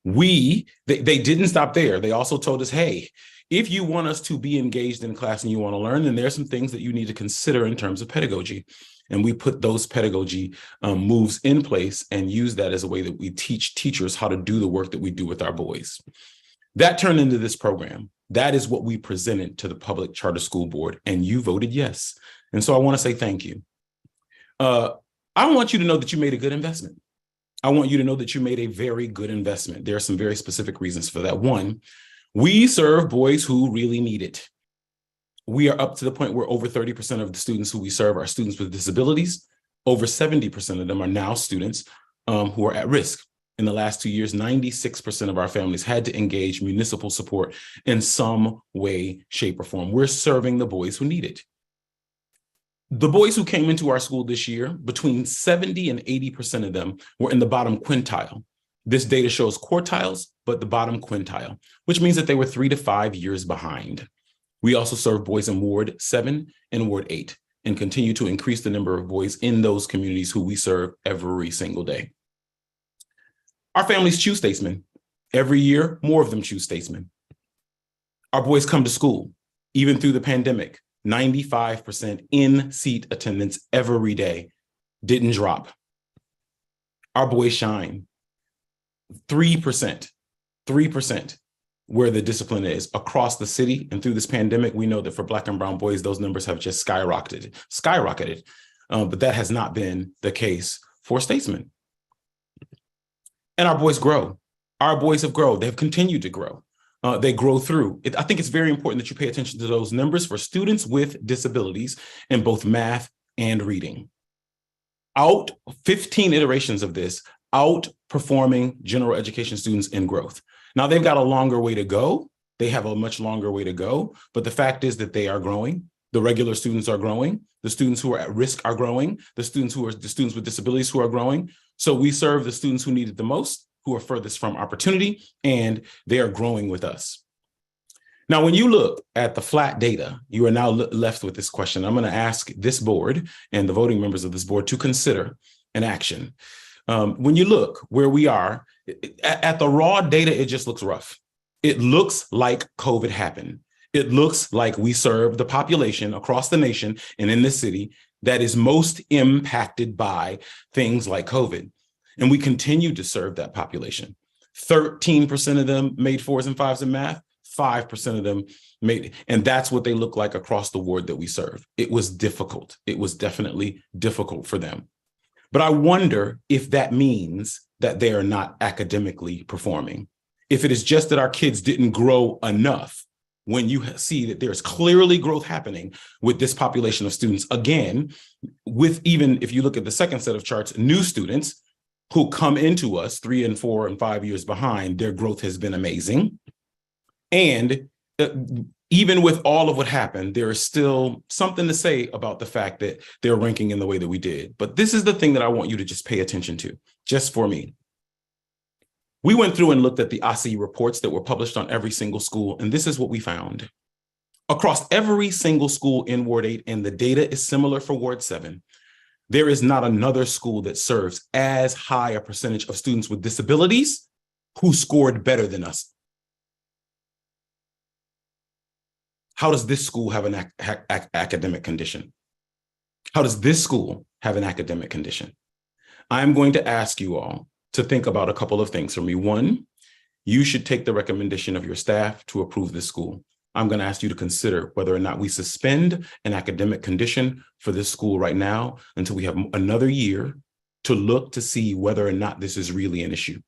They didn't stop there. They also told us, hey, if you want us to be engaged in class and you want to learn, then there's some things that you need to consider in terms of pedagogy. And we put those pedagogy moves in place and use that as a way that we teach teachers how to do the work that we do with our boys. That turned into this program. That is what we presented to the Public Charter School Board, and you voted yes. And so I want to say thank you. I want you to know that you made a good investment. I want you to know that you made a very good investment. There are some very specific reasons for that. One, we serve boys who really need it. We are up to the point where over 30% of the students who we serve are students with disabilities. Over 70% of them are now students who are at risk. In the last 2 years, 96% of our families had to engage municipal support in some way, shape, or form. We're serving the boys who need it. The boys who came into our school this year, between 70 and 80% of them were in the bottom quintile. This data shows quartiles, but the bottom quintile, which means that they were 3 to 5 years behind. We also serve boys in Ward 7 and Ward 8 and continue to increase the number of boys in those communities who we serve every single day. Our families choose Statesman. Every year, more of them choose Statesman. Our boys come to school, even through the pandemic. 95% in-seat attendance every day, didn't drop. Our boys shine. 3% where the discipline is across the city. And through this pandemic, we know that for Black and brown boys, those numbers have just skyrocketed. But that has not been the case for Statesman. And our boys grow. Our boys have grown. They have continued to grow. They grow through. I think it's very important that you pay attention to those numbers for students with disabilities in both math and reading. 15 iterations of this, outperforming general education students in growth. Now, they've got a longer way to go. They have a much longer way to go. But the fact is that they are growing. The regular students are growing. The students who are at risk are growing. The students with disabilities who are growing. So we serve the students who need it the most, who are furthest from opportunity, and they are growing with us. Now, when you look at the flat data, you are now left with this question. I'm going to ask this board and the voting members of this board to consider an action. When you look where we are, at the raw data, it just looks rough. It looks like COVID happened. It looks like we serve the population across the nation and in this city that is most impacted by things like COVID. And we continue to serve that population. 13% of them made 4s and 5s in math, 5% of them made, and that's what they look like across the ward that we serve. It was difficult. It was definitely difficult for them. But I wonder if that means that they are not academically performing. If it is just that our kids didn't grow enough, when you see that there's clearly growth happening with this population of students, again, with even if you look at the second set of charts, new students who come into us 3 and 4 and 5 years behind, their growth has been amazing. And even with all of what happened, there is still something to say about the fact that they're ranking in the way that we did. But this is the thing that I want you to just pay attention to, just for me. We went through and looked at the OSCE reports that were published on every single school, and this is what we found. Across every single school in Ward 8, and the data is similar for Ward 7, there is not another school that serves as high a percentage of students with disabilities who scored better than us. How does this school have an academic condition? How does this school have an academic condition? I'm going to ask you all to think about a couple of things for me. One, you should take the recommendation of your staff to approve this school. I'm going to ask you to consider whether or not we suspend an academic condition for this school right now until we have another year to look to see whether or not this is really an issue.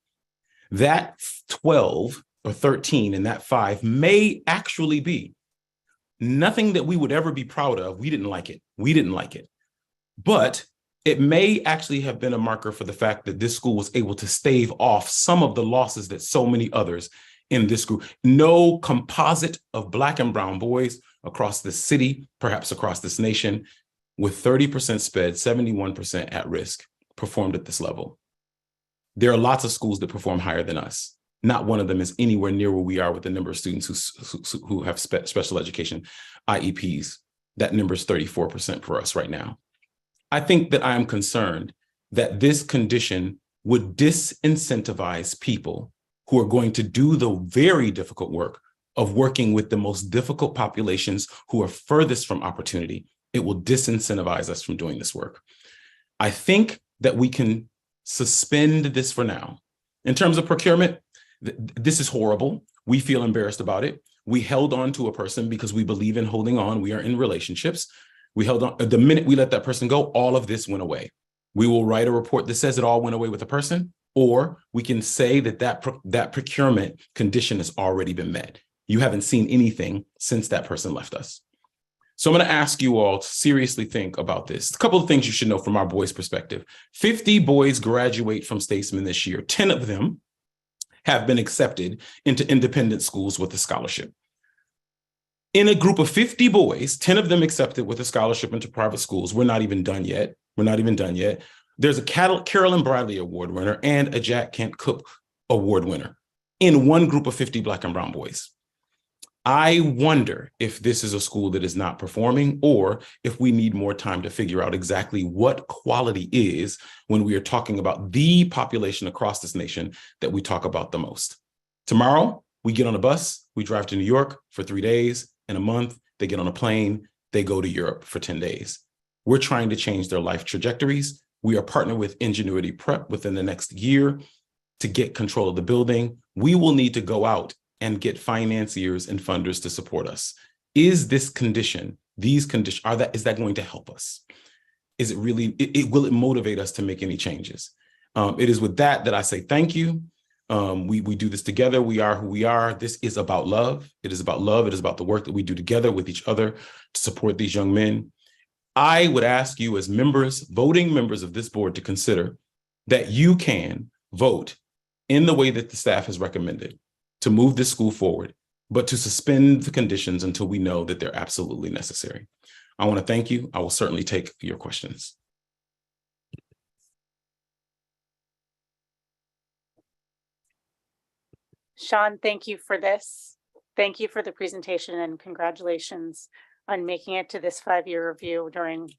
That 12 or 13 and that 5 may actually be nothing that we would ever be proud of. We didn't like it. We didn't like it. But it may actually have been a marker for the fact that this school was able to stave off some of the losses that so many others in this group. No composite of Black and brown boys across the city, perhaps across this nation, with 30% SPED, 71% at risk, performed at this level. There are lots of schools that perform higher than us. Not one of them is anywhere near where we are with the number of students who have special education IEPs. That number is 34% for us right now. I think that I am concerned that this condition would disincentivize people who are going to do the very difficult work of working with the most difficult populations who are furthest from opportunity. It will disincentivize us from doing this work. I think that we can suspend this for now. In terms of procurement, this is horrible. We feel embarrassed about it. We held on to a person because we believe in holding on. We are in relationships. We held on. The minute we let that person go, all of this went away. We will write a report that says it all went away with the person, or we can say that that procurement condition has already been met. You haven't seen anything since that person left us. So I'm going to ask you all to seriously think about this. A couple of things you should know from our boys' perspective. 50 boys graduate from Statesman this year. 10 of them have been accepted into independent schools with a scholarship. In a group of 50 boys, 10 of them accepted with a scholarship into private schools. We're not even done yet. We're not even done yet. There's a Carolyn Bradley Award winner and a Jack Kent Cook Award winner in one group of 50 Black and brown boys. I wonder if this is a school that is not performing, or if we need more time to figure out exactly what quality is when we are talking about the population across this nation that we talk about the most. Tomorrow, we get on a bus, we drive to New York for 3 days. In a month, they get on a plane, they go to Europe for 10 days. We're trying to change their life trajectories. We are partnered with Ingenuity Prep within the next year to get control of the building. We will need to go out and get financiers and funders to support us. Is this condition, these conditions, is that going to help us? Is it really, will it motivate us to make any changes? It is with that I say thank you. We do this together. We are who we are. This is about love. It is about love. It is about the work that we do together with each other to support these young men. I would ask you as members, voting members of this board, to consider that you can vote in the way that the staff has recommended to move this school forward, but to suspend the conditions until we know that they're absolutely necessary. I want to thank you. I will certainly take your questions. Sean, thank you for this. Thank you for the presentation and congratulations on making it to this 5-year review during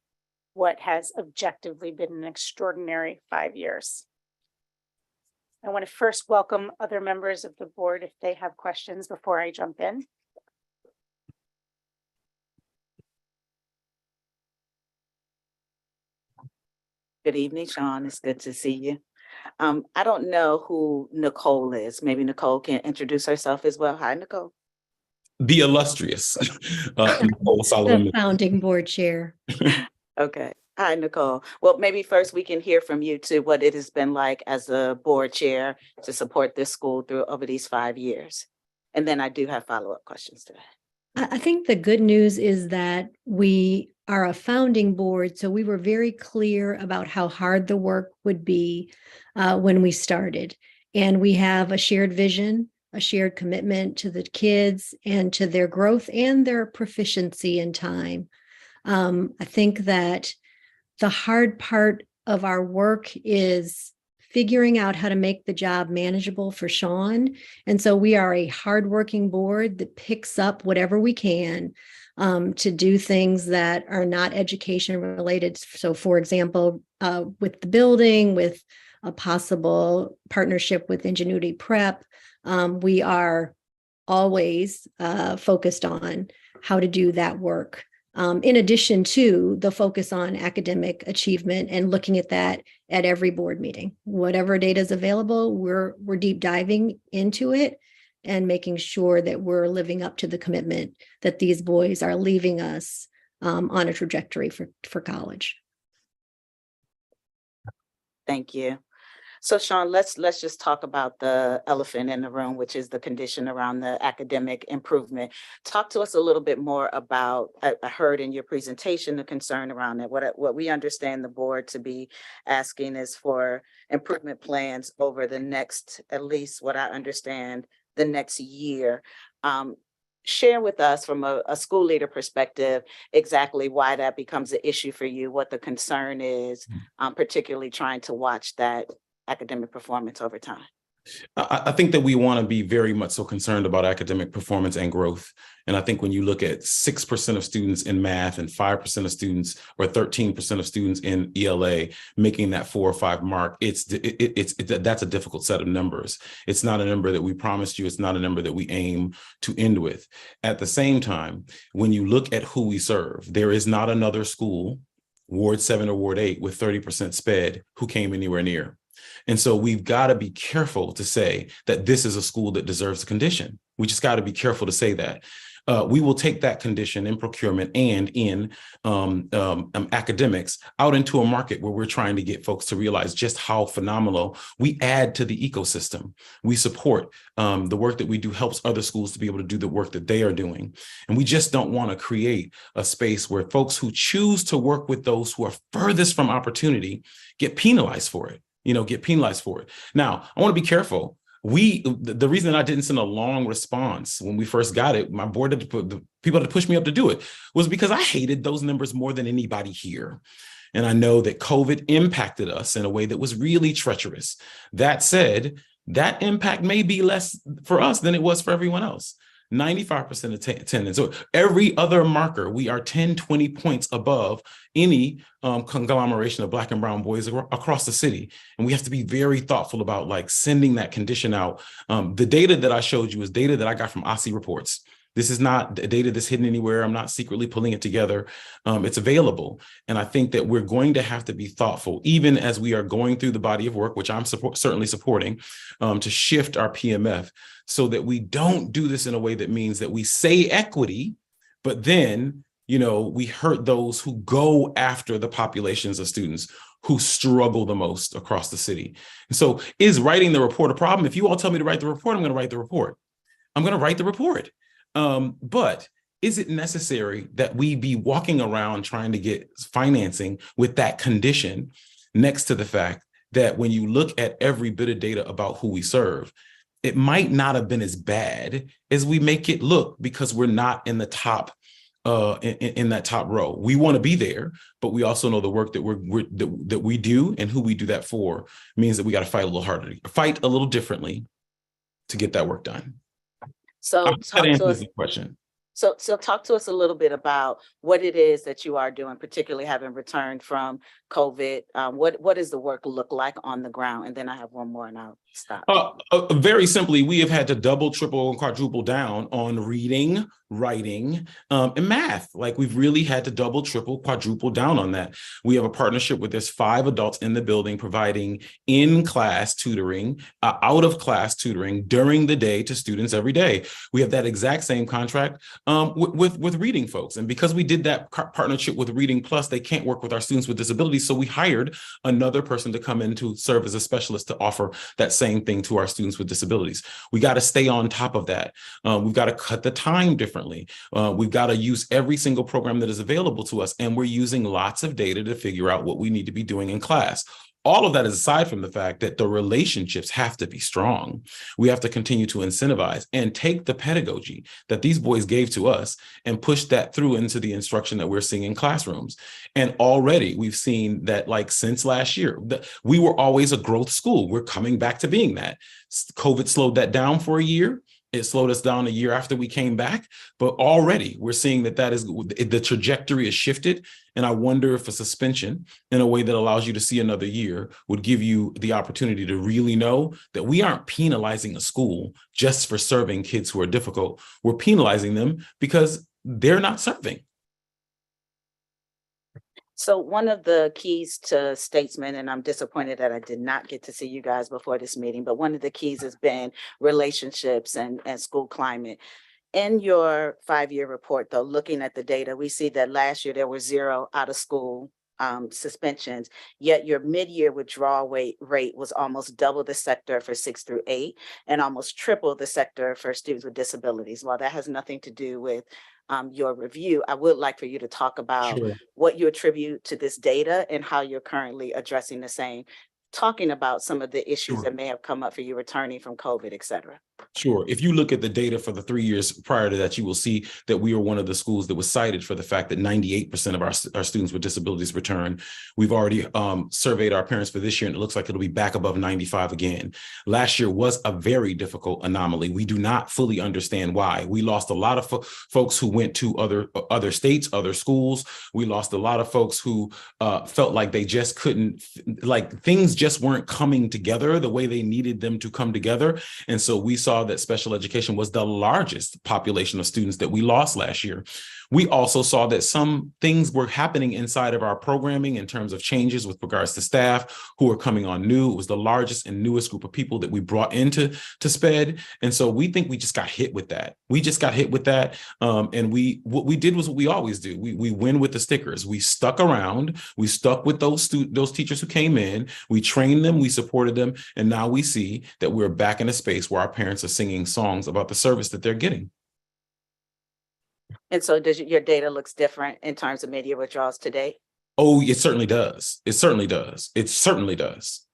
what has objectively been an extraordinary 5 years. I want to first welcome other members of the board if they have questions before I jump in. Good evening, Sean. It's good to see you. I don't know who Nicole is. Maybe Nicole can introduce herself as well. Hi, Nicole. The illustrious Nicole Solomon. The founding board chair. Okay. Hi, Nicole. Well, maybe first we can hear from you too, what it has been like as a board chair to support this school through over these 5 years. And then I do have follow-up questions to that. I think the good news is that we are a founding board, so we were very clear about how hard the work would be when we started. And we have a shared vision, a shared commitment to the kids and to their growth and their proficiency in time. I think that the hard part of our work is figuring out how to make the job manageable for Sean. And so we are a hardworking board that picks up whatever we can to do things that are not education related. So for example, with the building, with a possible partnership with Ingenuity Prep, we are always focused on how to do that work. In addition to the focus on academic achievement and looking at that at every board meeting. Whatever data is available, we're deep diving into it and making sure that we're living up to the commitment that these boys are leaving us on a trajectory for college. Thank you. So Sean, let's just talk about the elephant in the room, which is the condition around the academic improvement. Talk to us a little bit more about, I heard in your presentation, the concern around it. What we understand the board to be asking is for improvement plans over the next, at least what I understand, the next year. Share with us from a school leader perspective exactly why that becomes an issue for you, what the concern is, particularly trying to watch that academic performance over time. I think that we want to be very much so concerned about academic performance and growth. And I think when you look at 6% of students in math and 5% of students or 13% of students in ELA making that 4 or 5 mark, that's a difficult set of numbers. It's not a number that we promised you. It's not a number that we aim to end with. At the same time, when you look at who we serve, there is not another school, Ward 7 or Ward 8, with 30% SPED who came anywhere near. And so we've got to be careful to say that this is a school that deserves a condition. We just got to be careful to say that. We will take that condition in procurement and in academics out into a market where we're trying to get folks to realize just how phenomenal we add to the ecosystem. We support the work that we do helps other schools to be able to do the work that they are doing. And we just don't want to create a space where folks who choose to work with those who are furthest from opportunity get penalized for it. Now, I want to be careful. The reason that I didn't send a long response when we first got it, my board the people had to push me up to do it, was because I hated those numbers more than anybody here. And I know that COVID impacted us in a way that was really treacherous. That said, that impact may be less for us than it was for everyone else. 95% attendance. So every other marker, we are 10, 20 points above any conglomeration of Black and brown boys across the city. And we have to be very thoughtful about like sending that condition out. The data that I showed you is data that I got from OSSE reports. This is not data that's hidden anywhere. I'm not secretly pulling it together. It's available. And I think that we're going to have to be thoughtful, even as we are going through the body of work, which I'm certainly supporting, to shift our PMF so that we don't do this in a way that means that we say equity, but then, we hurt those who go after the populations of students who struggle the most across the city. And so is writing the report a problem? If you all tell me to write the report, I'm going to write the report. But is it necessary that we be walking around trying to get financing with that condition next to the fact that when you look at every bit of data about who we serve, it might not have been as bad as we make it look because we're not in the top in that top row. We want to be there, but we also know the work that that we do and who we do that for means that we got to fight a little harder, fight a little differently, to get that work done. So I hope that talk to answers us. the question. So talk to us a little bit about what it is that you are doing, particularly having returned from COVID. What does the work look like on the ground? And then I have one more and I'll stop. Very simply, we have had to double, triple, and quadruple down on reading, writing, and math. Like we've really had to double, triple, quadruple down on that. We have a partnership with there's 5 adults in the building providing in-class tutoring, out-of-class tutoring during the day to students every day. We have that exact same contract with reading folks. And because we did that partnership with Reading Plus, they can't work with our students with disabilities. So we hired another person to come in to serve as a specialist to offer that same thing to our students with disabilities. We got to stay on top of that. We've got to cut the time differently. We've got to use every single program that is available to us. And we're using lots of data to figure out what we need to be doing in class. All of that is aside from the fact that the relationships have to be strong. We have to continue to incentivize and take the pedagogy that these boys gave to us and push that through into the instruction that we're seeing in classrooms. And already we've seen that, like, since last year, we were always a growth school. We're coming back to being that. COVID slowed that down for a year. It slowed us down a year after we came back, but already we're seeing that is the trajectory is shifted. And I wonder if a suspension in a way that allows you to see another year would give you the opportunity to really know that we aren't penalizing a school just for serving kids who are difficult. We're penalizing them because they're not serving. So one of the keys to Statesman, and I'm disappointed that I did not get to see you guys before this meeting, but one of the keys has been relationships and school climate. In your 5-year report, though, looking at the data, we see that last year there were 0 out of school suspensions, yet your mid-year withdrawal rate was almost double the sector for 6 through 8 and almost triple the sector for students with disabilities. While that has nothing to do with your review, I would like for you to talk about what you attribute to this data and how you're currently addressing the same, talking about some of the issues that may have come up for you returning from COVID, et cetera. Sure. If you look at the data for the 3 years prior to that, you will see that we are one of the schools that was cited for the fact that 98% of our students with disabilities return. We've already surveyed our parents for this year, and it looks like it'll be back above 95 again. Last year was a very difficult anomaly. We do not fully understand why. We lost a lot of folks who went to other states, other schools. We lost a lot of folks who felt like they just couldn't, like things just weren't coming together the way they needed them to come together. And so we saw that special education was the largest population of students that we lost last year. We also saw that some things were happening inside of our programming in terms of changes with regards to staff who are coming on new. It was the largest and newest group of people that we brought into SPED. And so we think we just got hit with that. We just got hit with that. And what we did was what we always do. We win with the stickers. We stuck around. We stuck with those teachers who came in. We trained them. We supported them. And now we see that we're back in a space where our parents are singing songs about the service that they're getting. And so does your data looks different in terms of media withdrawals today? Oh, it certainly does. It certainly does. It certainly does.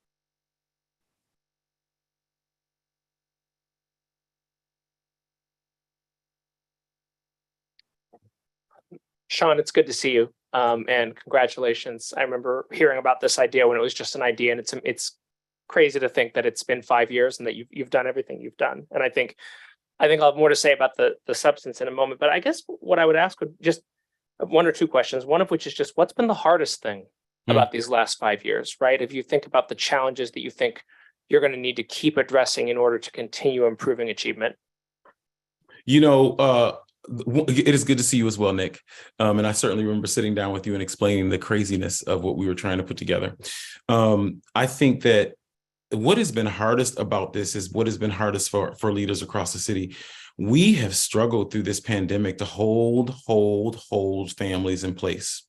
Sean, it's good to see you. And congratulations. I remember hearing about this idea when it was just an idea, and it's crazy to think that it's been 5 years and that you've done everything you've done. And I think I'll have more to say about the substance in a moment, but I guess what I would ask would just one or two questions, one of which is just what's been the hardest thing about these last 5 years, right? If you think about the challenges that you think you're going to need to keep addressing in order to continue improving achievement. You know, it is good to see you as well, Nick. And I certainly remember sitting down with you and explaining the craziness of what we were trying to put together. I think that what has been hardest about this is what has been hardest for leaders across the city. We have struggled through this pandemic to hold families in place,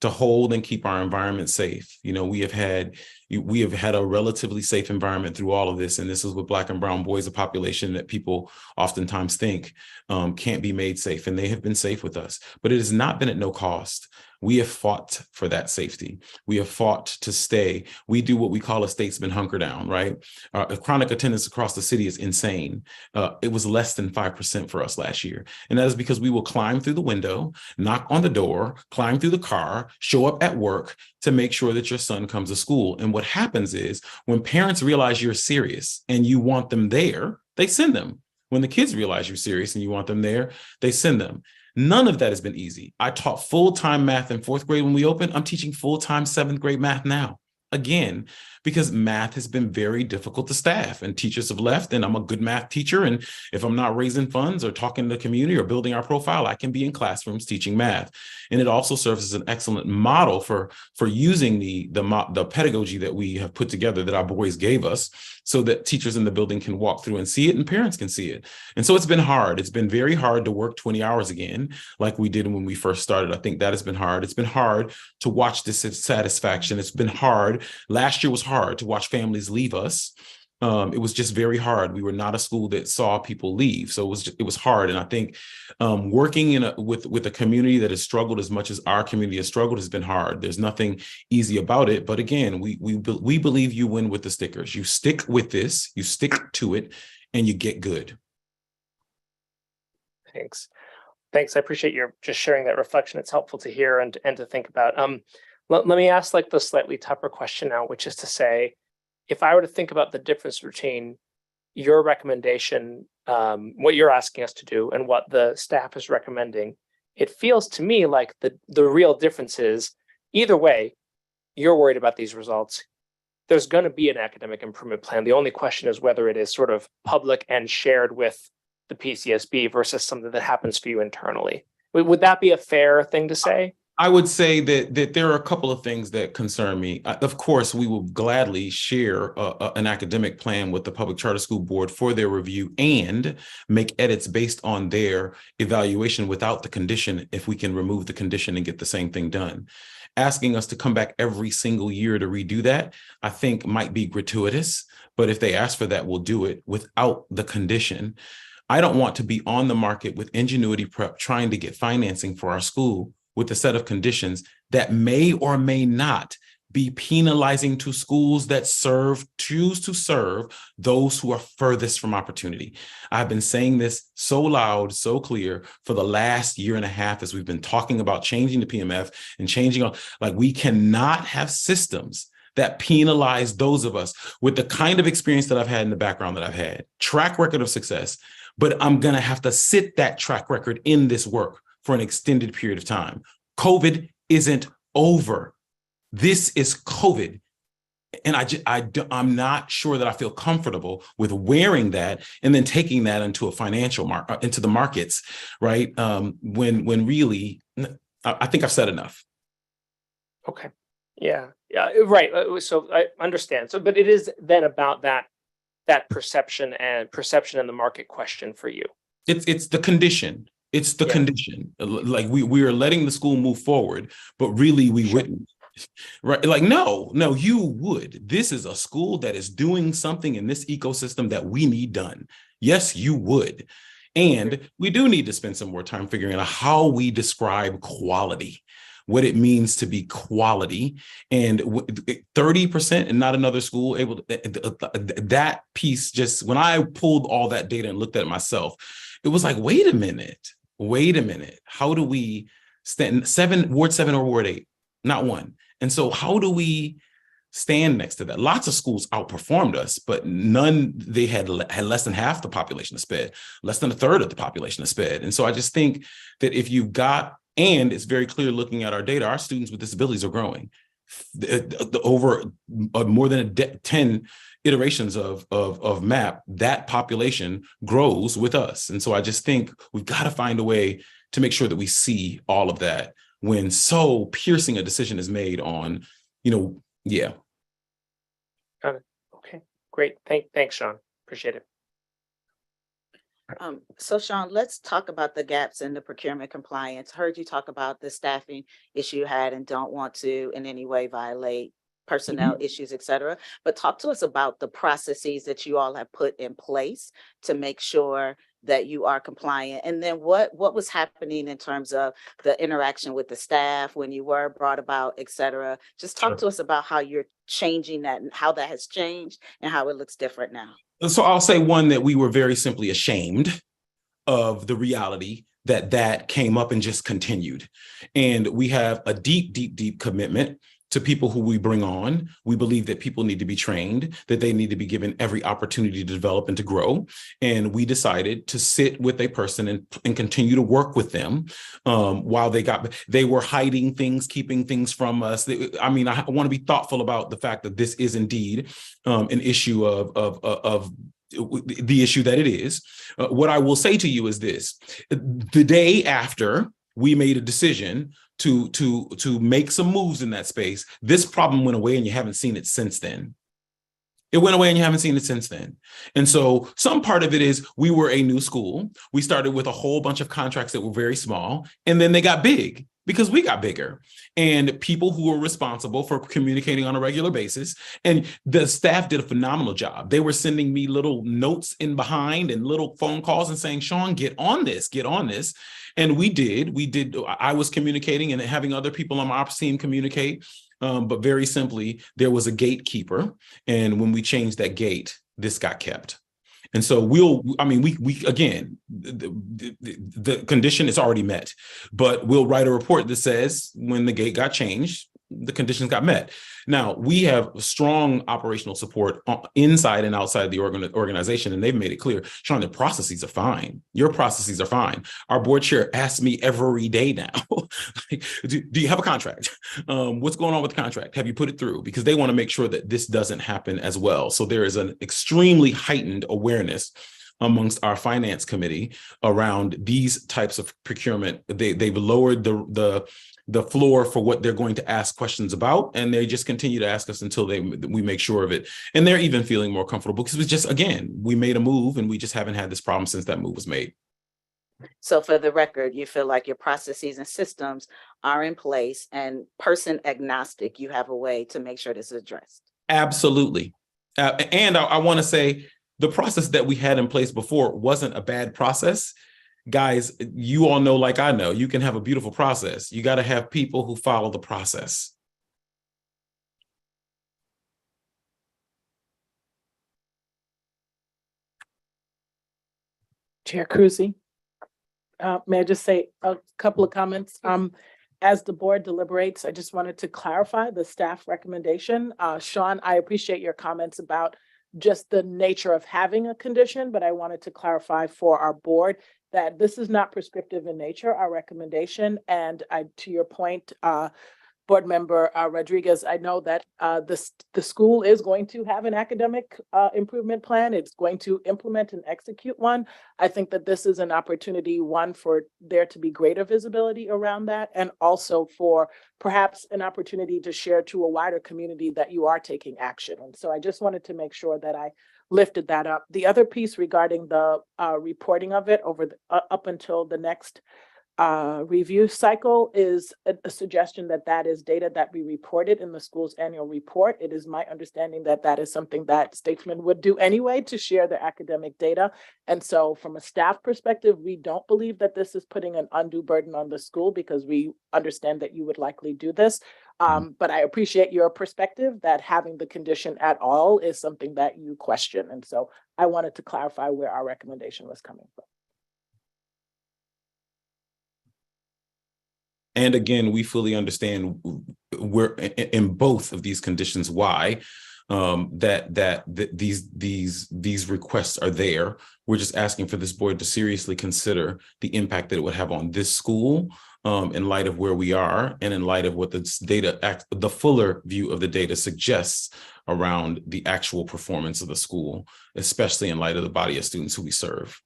to hold and keep our environment safe. You know, we have had a relatively safe environment through all of this. And this is with Black and brown boys, a population that people oftentimes think can't be made safe. And they have been safe with us, but it has not been at no cost. We have fought for that safety. We have fought to stay. We do what we call a statesman hunker down, right? Chronic attendance across the city is insane. It was less than 5% for us last year. And that is because we will climb through the window, knock on the door, climb through the car, show up at work to make sure that your son comes to school. And what happens is when parents realize you're serious and you want them there, They send them. When the kids realize you're serious and you want them there, they send them. None of that has been easy. I taught full-time math in 4th grade when we opened. I'm teaching full-time 7th grade math now. Again, because math has been very difficult to staff and teachers have left, and I'm a good math teacher. And if I'm not raising funds or talking to the community or building our profile, I can be in classrooms teaching math. And it also serves as an excellent model for using the pedagogy that we have put together that our boys gave us, so that teachers in the building can walk through and see it and parents can see it. And so it's been hard. It's been very hard to work 20 hours again, like we did when we first started. I think that has been hard. It's been hard to watch dissatisfaction. It's been hard. Last year was hard to watch families leave us. It was just very hard. We were not a school that saw people leave. So it was hard. And I think working with a community that has struggled as much as our community has struggled has been hard. There's nothing easy about it. But again, we believe you win with the stickers. You stick with this, you stick to it, and you get good. Thanks. I appreciate your just sharing that reflection. It's helpful to hear and to think about. Let me ask like the slightly tougher question now, which is to say, if I were to think about the difference between your recommendation, what you're asking us to do, and what the staff is recommending, it feels to me like the real difference is either way, you're worried about these results. There's going to be an academic improvement plan. The only question is whether it is sort of public and shared with the PCSB versus something that happens for you internally. Would that be a fair thing to say? I would say that there are a couple of things that concern me. Of course, we will gladly share an academic plan with the Public Charter School Board for their review and make edits based on their evaluation without the condition, if we can remove the condition and get the same thing done. Asking us to come back every single year to redo that, I think might be gratuitous, but if they ask for that, we'll do it without the condition. I don't want to be on the market with Ingenuity Prep trying to get financing for our school with a set of conditions that may or may not be penalizing to schools that choose to serve those who are furthest from opportunity. I've been saying this so loud, so clear for the last year and a half as we've been talking about changing the PMF and changing, like we cannot have systems that penalize those of us with the kind of experience that I've had in the background that I've had, track record of success, but I'm gonna have to sit that track record in this work for an extended period of time. COVID isn't over. This is COVID. And I'm not sure that I feel comfortable with wearing that and then taking that into a financial into the markets, right? When really, I think I've said enough. Okay. Yeah. Right. So I understand. So, but it is then about that perception and in the market question for you. It's the condition. It's the condition. Like we are letting the school move forward, but really we wouldn't. Right? Like, no, you would. This is a school that is doing something in this ecosystem that we need done. Yes, you would. And we do need to spend some more time figuring out how we describe quality, what it means to be quality, and 30% and not another school able to, that piece, just when I pulled all that data and looked at it myself, it was like, wait a minute, how do we stand Ward 7 or Ward 8? Not one. And so how do we stand next to that? Lots of schools outperformed us, but none, they had less than half the population of SPED, less than a third of the population of SPED. And so I just think that if you've got, and it's very clear looking at our data, our students with disabilities are growing. Over more than 10 iterations of MAP, that population grows with us. And so I just think we've got to find a way to make sure that we see all of that when so piercing a decision is made on, yeah. Got it. Okay, great. Thanks, Sean. Appreciate it. So Sean, let's talk about the gaps in the procurement compliance. Heard you talk about the staffing issue you had and don't want to in any way violate personnel issues, et cetera. But talk to us about the processes that you all have put in place to make sure that you are compliant. And then what was happening in terms of the interaction with the staff when you were brought about, et cetera. Just talk to us about how you're changing that and how that has changed and how it looks different now. So I'll say one, that we were very simply ashamed of the reality that came up and just continued. And we have a deep commitment to people who we bring on. We believe that people need to be trained, that they need to be given every opportunity to develop and to grow. And we decided to sit with a person and continue to work with them while they were hiding things, keeping things from us. I mean, I want to be thoughtful about the fact that this is indeed an issue of the issue that it is. What I will say to you is this: the day after we made a decision to make some moves in that space, this problem went away, and you haven't seen it since then. It went away and you haven't seen it since then. And so some part of it is we were a new school. We started with a whole bunch of contracts that were very small, and then they got big because we got bigger. And people who were responsible for communicating on a regular basis, and the staff did a phenomenal job. They were sending me little notes in behind and little phone calls and saying, Sean, get on this, get on this. And we did. I was communicating and having other people on my ops team communicate. But very simply, there was a gatekeeper. And when we changed that gate, this got kept. And so again, the condition is already met, but we'll write a report that says when the gate got changed, the conditions got met. Now, we have strong operational support inside and outside the organization, and they've made it clear, Sean, the processes are fine. Your processes are fine. Our board chair asks me every day now, like, do you have a contract? What's going on with the contract? Have you put it through? Because they want to make sure that this doesn't happen as well. So there is an extremely heightened awareness amongst our finance committee around these types of procurement. They've lowered the floor for what they're going to ask questions about, and they just continue to ask us until we make sure of it. And they're even feeling more comfortable because we made a move, and we just haven't had this problem since that move was made. So for the record, you feel like your processes and systems are in place, and person agnostic, you have a way to make sure this is addressed. Absolutely. And I want to say the process that we had in place before wasn't a bad process. Guys, you all know, like I know, you can have a beautiful process. You got to have people who follow the process. Chair Cruzy, may I just say a couple of comments? As the board deliberates, I just wanted to clarify the staff recommendation. Sean, I appreciate your comments about just the nature of having a condition, but I wanted to clarify for our board that this is not prescriptive in nature, our recommendation. And to your point, Board Member Rodriguez, I know that the school is going to have an academic improvement plan. It's going to implement and execute one. I think that this is an opportunity, one, for there to be greater visibility around that, and also for perhaps an opportunity to share to a wider community that you are taking action. And so I just wanted to make sure that I lifted that up. The other piece regarding the reporting of it over up until the next review cycle is a suggestion that is data that be reported in the school's annual report. It is my understanding that that is something that statesmen would do anyway to share their academic data. And so from a staff perspective, we don't believe that this is putting an undue burden on the school, because we understand that you would likely do this. But I appreciate your perspective that having the condition at all is something that you question. And so I wanted to clarify where our recommendation was coming from. And again, we fully understand we're in both of these conditions why these requests are there. We're just asking for this board to seriously consider the impact that it would have on this school in light of where we are, and in light of what the fuller view of the data suggests around the actual performance of the school, especially in light of the body of students who we serve.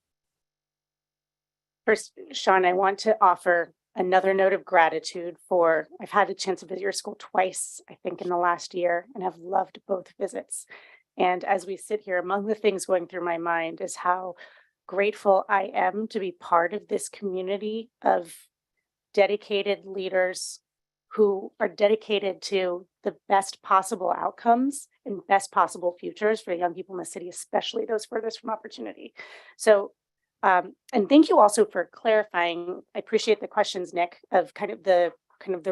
First, Sean, I want to offer another note of gratitude for, I've had a chance to visit your school twice, I think, in the last year, and have loved both visits. And as we sit here, among the things going through my mind is how grateful I am to be part of this community of dedicated leaders who are dedicated to the best possible outcomes and best possible futures for young people in the city, especially those furthest from opportunity. So and thank you also for clarifying. I appreciate the questions, Nick, of kind of the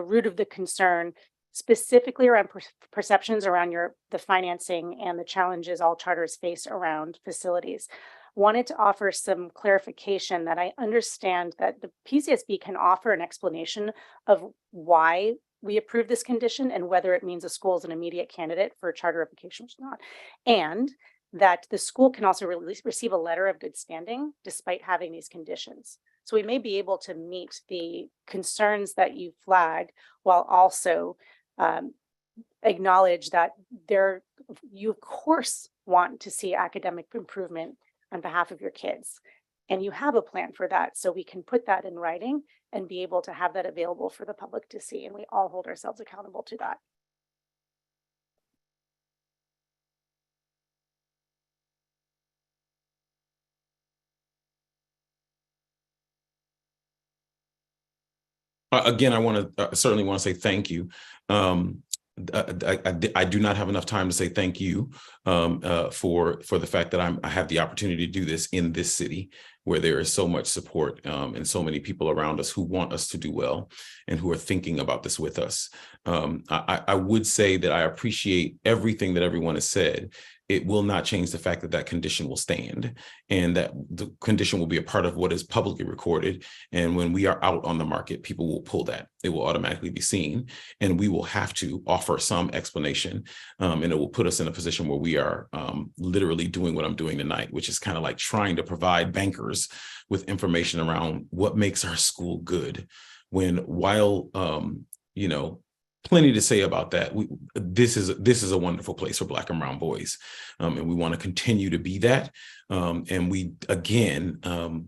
root of the concern, specifically around perceptions around the financing and the challenges all charters face around facilities. Wanted to offer some clarification that I understand that the PCSB can offer an explanation of why we approve this condition and whether it means a school is an immediate candidate for a charter application or not. And that the school can also receive a letter of good standing despite having these conditions. So we may be able to meet the concerns that you flagged while also acknowledge that you of course want to see academic improvement on behalf of your kids. And you have a plan for that. So we can put that in writing and be able to have that available for the public to see. And we all hold ourselves accountable to that. Again, I want to certainly want to say thank you. I do not have enough time to say thank you for the fact that I have the opportunity to do this in this city where there is so much support and so many people around us who want us to do well and who are thinking about this with us. I would say that I appreciate everything that everyone has said. It will not change the fact that that condition will stand and that the condition will be a part of what is publicly recorded. And when we are out on the market, people will pull that. It will automatically be seen and we will have to offer some explanation. And it will put us in a position where we are literally doing what I'm doing tonight, which is kind of like trying to provide bankers with information around what makes our school good. When while, you know, plenty to say about that. This is a wonderful place for Black and brown boys. And we want to continue to be that. And we, again,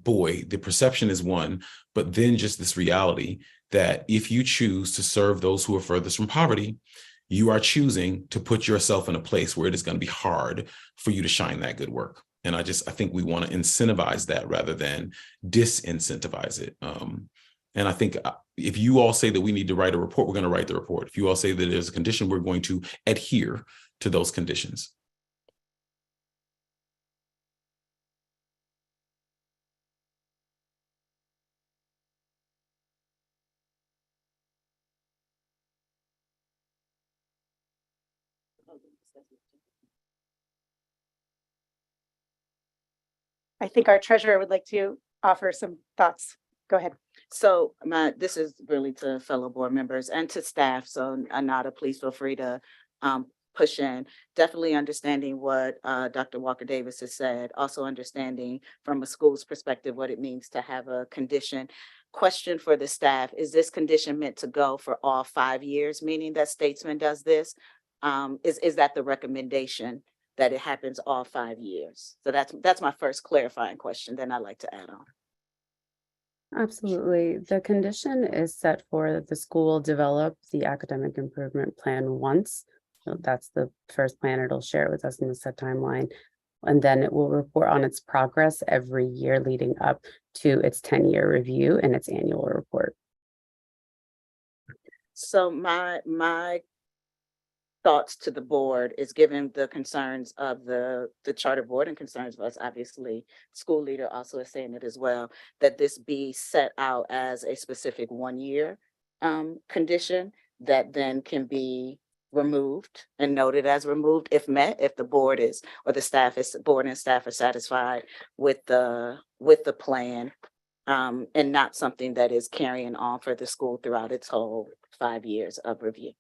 boy, the perception is one, but then just this reality that if you choose to serve those who are furthest from poverty, you are choosing to put yourself in a place where it is going to be hard for you to shine that good work. And I think we want to incentivize that rather than disincentivize it. And I think if you all say that we need to write a report, we're going to write the report. If you all say that there's a condition, we're going to adhere to those conditions. I think our treasurer would like to offer some thoughts. Go ahead. So this is really to fellow board members and to staff. So Anada, please feel free to push in. Definitely understanding what Dr. Walker Davis has said, also understanding from a school's perspective what it means to have a condition. Question for the staff, is this condition meant to go for all 5 years, meaning that Statesman does this? Is that the recommendation, that it happens all 5 years? So that's my first clarifying question, then I'd like to add on. Absolutely. The condition is set for that the school develop the academic improvement plan once. So that's the first plan. It'll share it with us in the set timeline. And then it will report on its progress every year leading up to its 10-year review and its annual report. So my thoughts to the board is, given the concerns of the charter board and concerns of us, obviously, school leader also is saying it as well, that this be set out as a specific 1-year condition that then can be removed and noted as removed if met, if the board is, or the board and staff are satisfied with the plan, and not something that is carrying on for the school throughout its whole 5 years of review.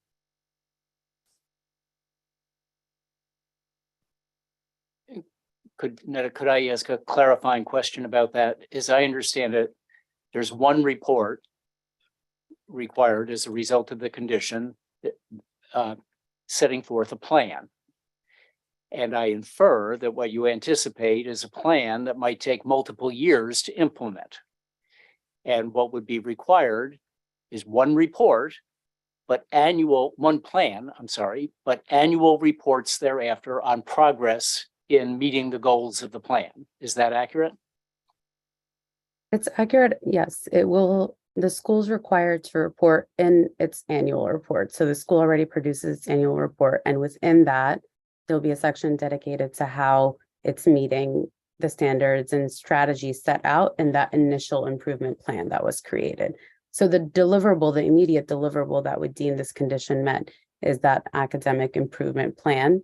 Could I ask a clarifying question about that? As I understand it, there's one report required as a result of the condition setting forth a plan. And I infer that what you anticipate is a plan that might take multiple years to implement. And what would be required is one report, but annual reports thereafter on progress in meeting the goals of the plan. Is that accurate? It's accurate. Yes, it will. The school's required to report in its annual report. So the school already produces its annual report. And within that, there'll be a section dedicated to how it's meeting the standards and strategies set out in that initial improvement plan that was created. So the deliverable, the immediate deliverable that would deem this condition met is that academic improvement plan,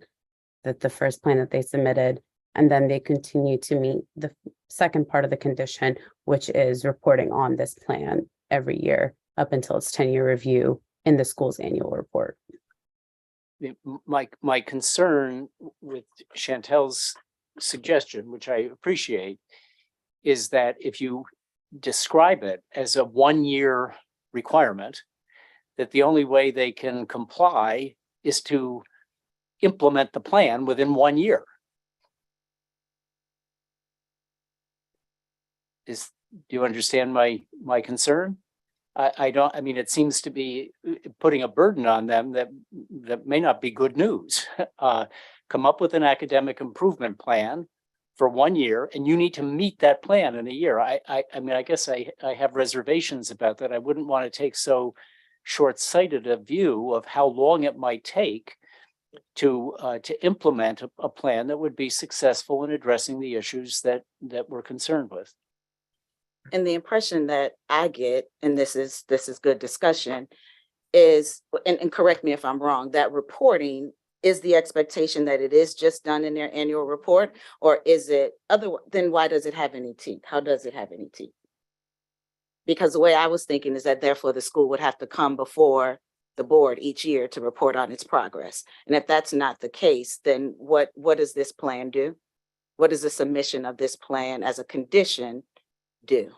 that the first plan that they submitted, and then they continue to meet the second part of the condition, which is reporting on this plan every year up until its 10-year review in the school's annual report. My concern with Chantel's suggestion, which I appreciate, is that if you describe it as a 1-year requirement, that the only way they can comply is to implement the plan within 1 year. Do you understand my concern? I don't, I mean, it seems to be putting a burden on them that may not be good news. Come up with an academic improvement plan for 1 year, and you need to meet that plan in a year. I mean, I guess I have reservations about that. I wouldn't want to take so short-sighted a view of how long it might take to implement a plan that would be successful in addressing the issues that we're concerned with. And the impression that I get, and this is good discussion, is, and correct me if I'm wrong, that reporting is the expectation that it is just done in their annual report, or is it other? Then why does it have any teeth? How does it have any teeth? Because the way I was thinking is that therefore the school would have to come before the board each year to report on its progress. And if that's not the case, then what does this plan do? What does the submission of this plan as a condition do?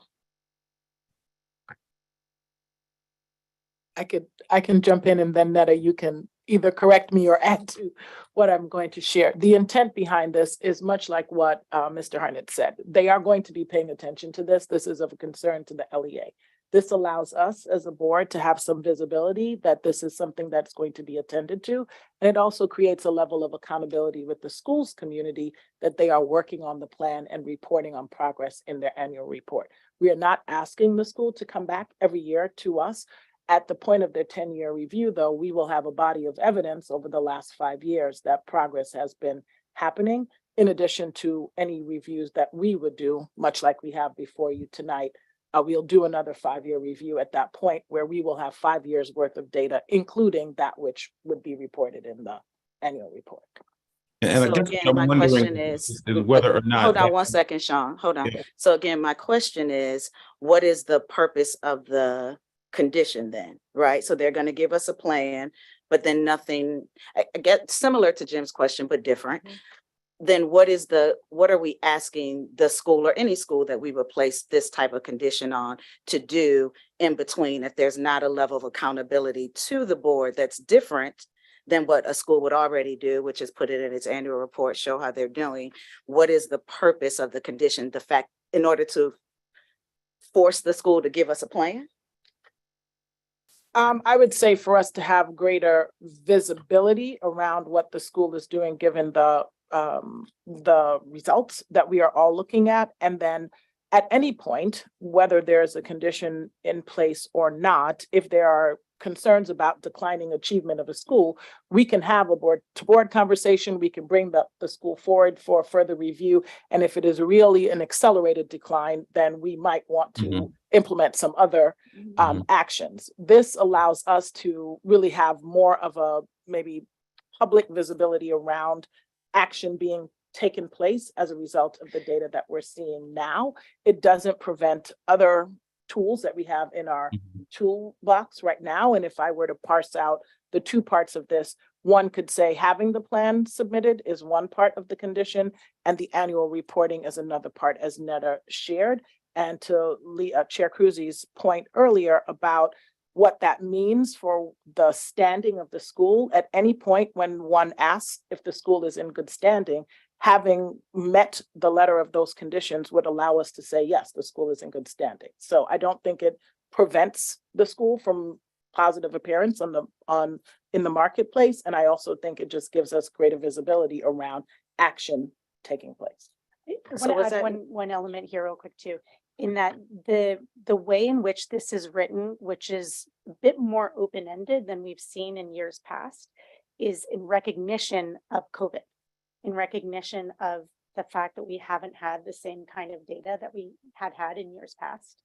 I can jump in, and then Netta, you can either correct me or add to what I'm going to share. The intent behind this is much like what Mr. Harnett said. They are going to be paying attention to this. This is of concern to the LEA. This allows us as a board to have some visibility that this is something that's going to be attended to. And it also creates a level of accountability with the schools community that they are working on the plan and reporting on progress in their annual report. We are not asking the school to come back every year to us. At the point of their 10-year review, though, we will have a body of evidence over the last 5 years that progress has been happening, in addition to any reviews that we would do, much like we have before you tonight. We'll do another 5-year review at that point where we will have 5 years worth of data, including that which would be reported in the annual report. And I So guess again, I'm my wondering question is whether or not. hold on one second, Sean, hold on. Yeah. So again, my question is, what is the purpose of the condition then, right? So they're going to give us a plan, but then nothing, I get similar to Jim's question, but different. Then what are we asking the school or any school that we would place this type of condition on to do in between, if there's not a level of accountability to the board that's different than what a school would already do, which is put it in its annual report, show how they're doing? What is the purpose of the condition? The fact, in order to force the school to give us a plan? I would say for us to have greater visibility around what the school is doing, given the results that we are all looking at. And then at any point, whether there's a condition in place or not, if there are concerns about declining achievement of a school, we can have a board-to-board conversation. We can bring the school forward for further review. And if it is really an accelerated decline, then we might want to implement some other actions. This allows us to really have more of a maybe public visibility around action being taken place as a result of the data that we're seeing now. It doesn't prevent other tools that we have in our toolbox right now. And if I were to parse out the two parts of this, one could say having the plan submitted is one part of the condition, and the annual reporting is another part, as Netta shared. And to Chair Cruzy's point earlier about what that means for the standing of the school, at any point when one asks if the school is in good standing, having met the letter of those conditions would allow us to say, yes, the school is in good standing. So I don't think it prevents the school from positive appearance in the marketplace. And I also think it just gives us greater visibility around action taking place. I want to add one element here real quick too, in that the way in which this is written, which is a bit more open-ended than we've seen in years past, is in recognition of COVID, in recognition of the fact that we haven't had the same kind of data that we had in years past,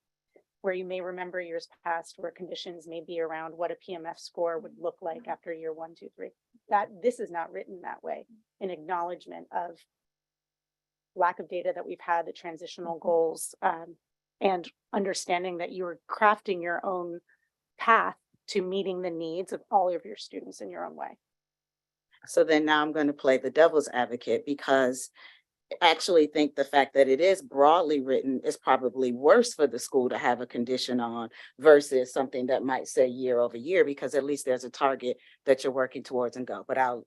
where you may remember years past where conditions may be around what a PMF score would look like after year 1, 2, 3. That this is not written that way, in acknowledgement of lack of data that we've had, the transitional goals, and understanding that you are crafting your own path to meeting the needs of all of your students in your own way. So then now I'm going to play the devil's advocate, because I actually think the fact that it is broadly written is probably worse for the school to have a condition on versus something that might say year over year, because at least there's a target that you're working towards and go. But I'll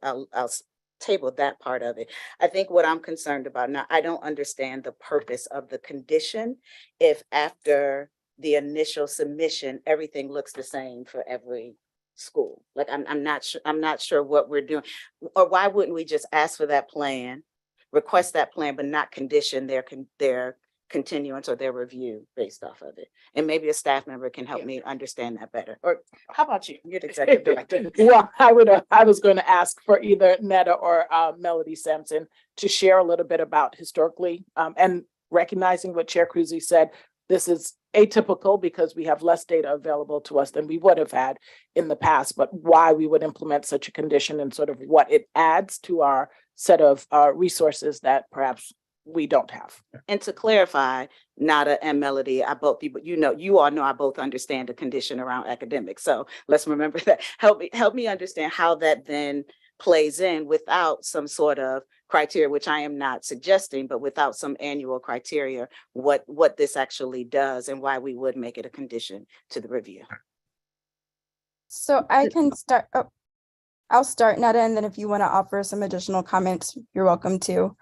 table that part of it. I think what I'm concerned about now, I don't understand the purpose of the condition if after the initial submission, everything looks the same for every school. Like I'm not sure what we're doing. Or why wouldn't we just ask for that plan, request that plan, but not condition their continuance or their review based off of it? And maybe a staff member can help me understand that better. Or how about you? You're the executive director. Well, I was going to ask for either Netta or Melody Sampson to share a little bit about historically, and recognizing what Chair Cruzy said, this is atypical because we have less data available to us than we would have had in the past, but why we would implement such a condition and sort of what it adds to our set of resources that perhaps we don't have. And to clarify, Nada and Melody, you all know I both understand the condition around academics. So let's remember that. Help me understand how that then plays in without some sort of criteria, which I am not suggesting, but without some annual criteria, what this actually does and why we would make it a condition to the review. So I can start. Oh, I'll start, Netta, and then if you want to offer some additional comments, you're welcome to.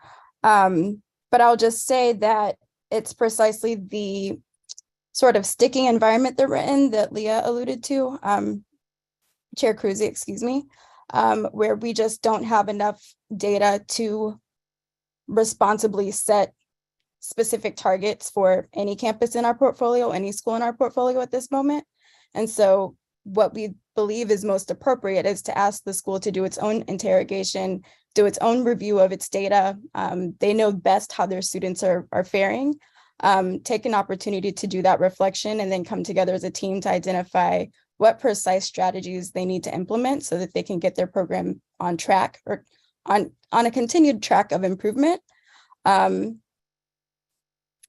But I'll just say that it's precisely the sort of sticking environment that we're in that Leah alluded to, Chair Cruzy, excuse me, where we just don't have enough data to responsibly set specific targets for any campus in our portfolio, any school in our portfolio at this moment. And so what we believe is most appropriate is to ask the school to do its own interrogation, do its own review of its data. They know best how their students are faring. Take an opportunity to do that reflection and then come together as a team to identify what precise strategies they need to implement so that they can get their program on track or on a continued track of improvement. And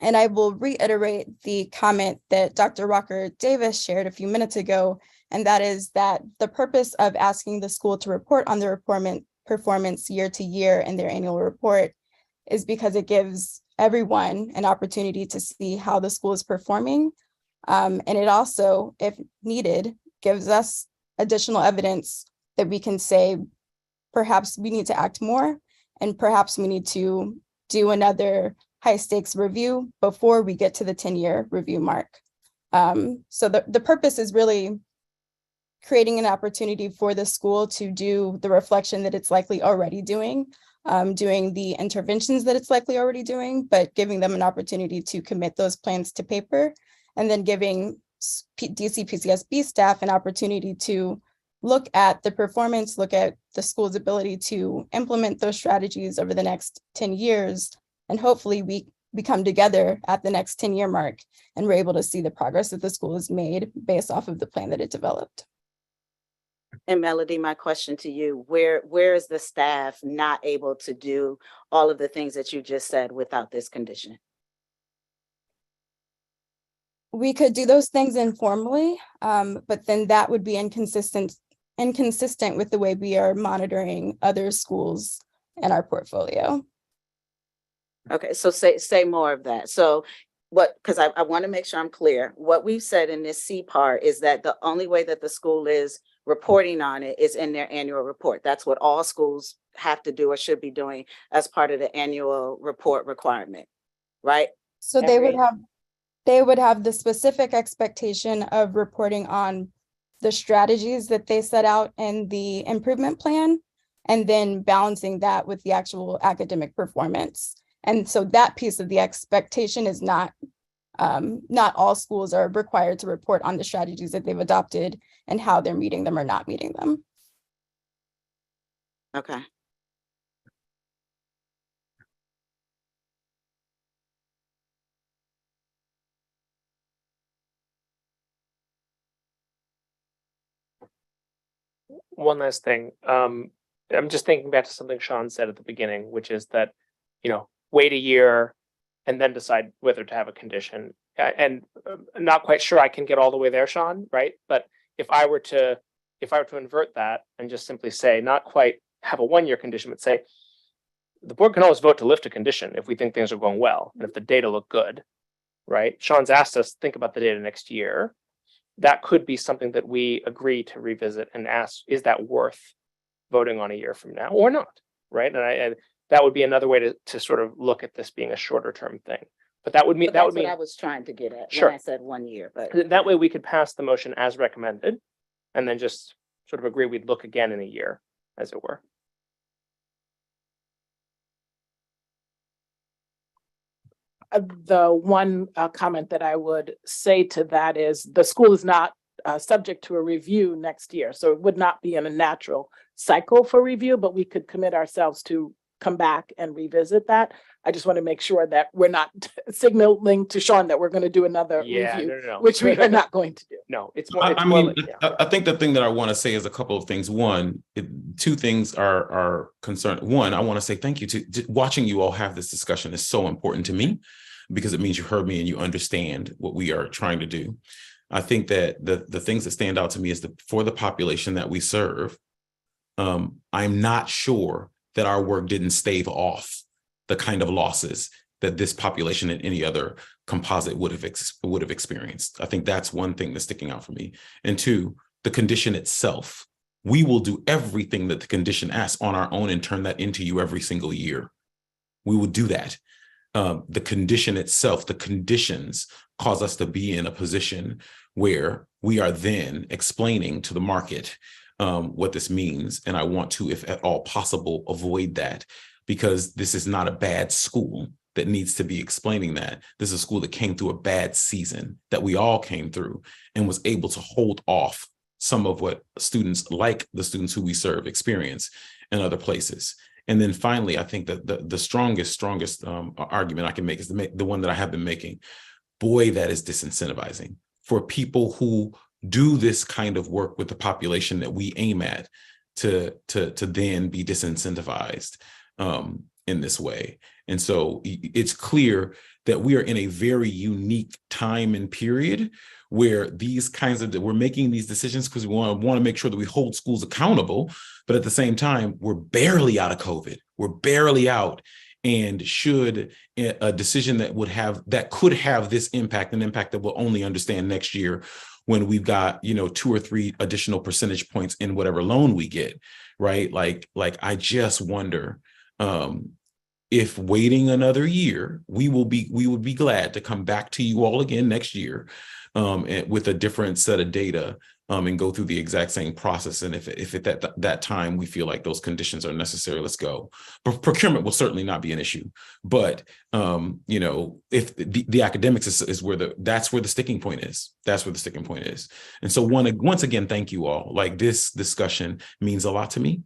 I will reiterate the comment that Dr. Walker Davis shared a few minutes ago, and that is that the purpose of asking the school to report on their performance year to year in their annual report is because it gives everyone an opportunity to see how the school is performing. And it also, if needed, gives us additional evidence that we can say, perhaps we need to act more, and perhaps we need to do another high stakes review before we get to the 10-year review mark. So the purpose is really creating an opportunity for the school to do the reflection that it's likely already doing the interventions that it's likely already doing, but giving them an opportunity to commit those plans to paper, and then giving DC PCSB staff an opportunity to look at the performance, look at the school's ability to implement those strategies over the next 10 years. And hopefully we come together at the next 10-year mark and we're able to see the progress that the school has made based off of the plan that it developed. And Melody, my question to you, where is the staff not able to do all of the things that you just said without this condition? We could do those things informally, but then that would be inconsistent with the way we are monitoring other schools in our portfolio. Okay, so say more of that. So because I want to make sure I'm clear, what we've said in this C part is that the only way that the school is reporting on it is in their annual report. That's what all schools have to do or should be doing as part of the annual report requirement, right? So they would have the specific expectation of reporting on the strategies that they set out in the improvement plan, and then balancing that with the actual academic performance. And so that piece of the expectation is not all schools are required to report on the strategies that they've adopted and how they're meeting them or not meeting them. Okay. One last thing. I'm just thinking back to something Sean said at the beginning, which is that, wait a year and then decide whether to have a condition. And I'm not quite sure I can get all the way there, Sean, right? But if I were to invert that and just simply say, not quite have a 1-year condition, but say, the board can always vote to lift a condition if we think things are going well and if the data look good, right? Sean's asked us to think about the data next year. That could be something that we agree to revisit and ask, is that worth voting on a year from now or not, right? And that would be another way to sort of look at this being a shorter term thing. But that would mean, That's what I was trying to get at Sure. when I said 1 year, but. That way we could pass the motion as recommended and then just sort of agree we'd look again in a year, as it were. The one comment that I would say to that is the school is not subject to a review next year. So it would not be in a natural cycle for review, but we could commit ourselves to come back and revisit that. I just want to make sure that we're not signaling to Sean that we're going to do another review, No. which we are not going to do. No, it's I more mean, like, yeah. I think the thing that I want to say is a couple of things. One, two things are concerned. One, I want to say thank you to watching you all have this discussion is so important to me because it means you heard me and you understand what we are trying to do. I think that the things that stand out to me is for the population that we serve, I'm not sure that our work didn't stave off the kind of losses that this population and any other composite would have experienced. I think that's one thing that's sticking out for me. And two, the condition itself. We will do everything that the condition asks on our own and turn that into you every single year. We will do that. The condition itself, the conditions cause us to be in a position where we are then explaining to the market what this means. And I want to, if at all possible, avoid that because this is not a bad school that needs to be explaining that. This is a school that came through a bad season that we all came through and was able to hold off some of what students like the students who we serve experience in other places. And then finally, I think that the strongest argument I can make is the one that I have been making. Boy, that is disincentivizing for people who do this kind of work with the population that we aim at to then be disincentivized in this way. And so it's clear that we are in a very unique time and period where these kinds of, we're making these decisions because we want to make sure that we hold schools accountable. But at the same time, we're barely out of COVID. We're barely out. And should a decision that could have this impact, an impact that we'll only understand next year when we've got, 2 or 3 additional percentage points in whatever loan we get, right? Like I just wonder, if waiting another year, we would be glad to come back to you all again next year with a different set of data and go through the exact same process. And if at that time we feel like those conditions are necessary, let's go. But procurement will certainly not be an issue. But if the academics is that's where the sticking point is. That's where the sticking point is. And so once again, thank you all. Like this discussion means a lot to me.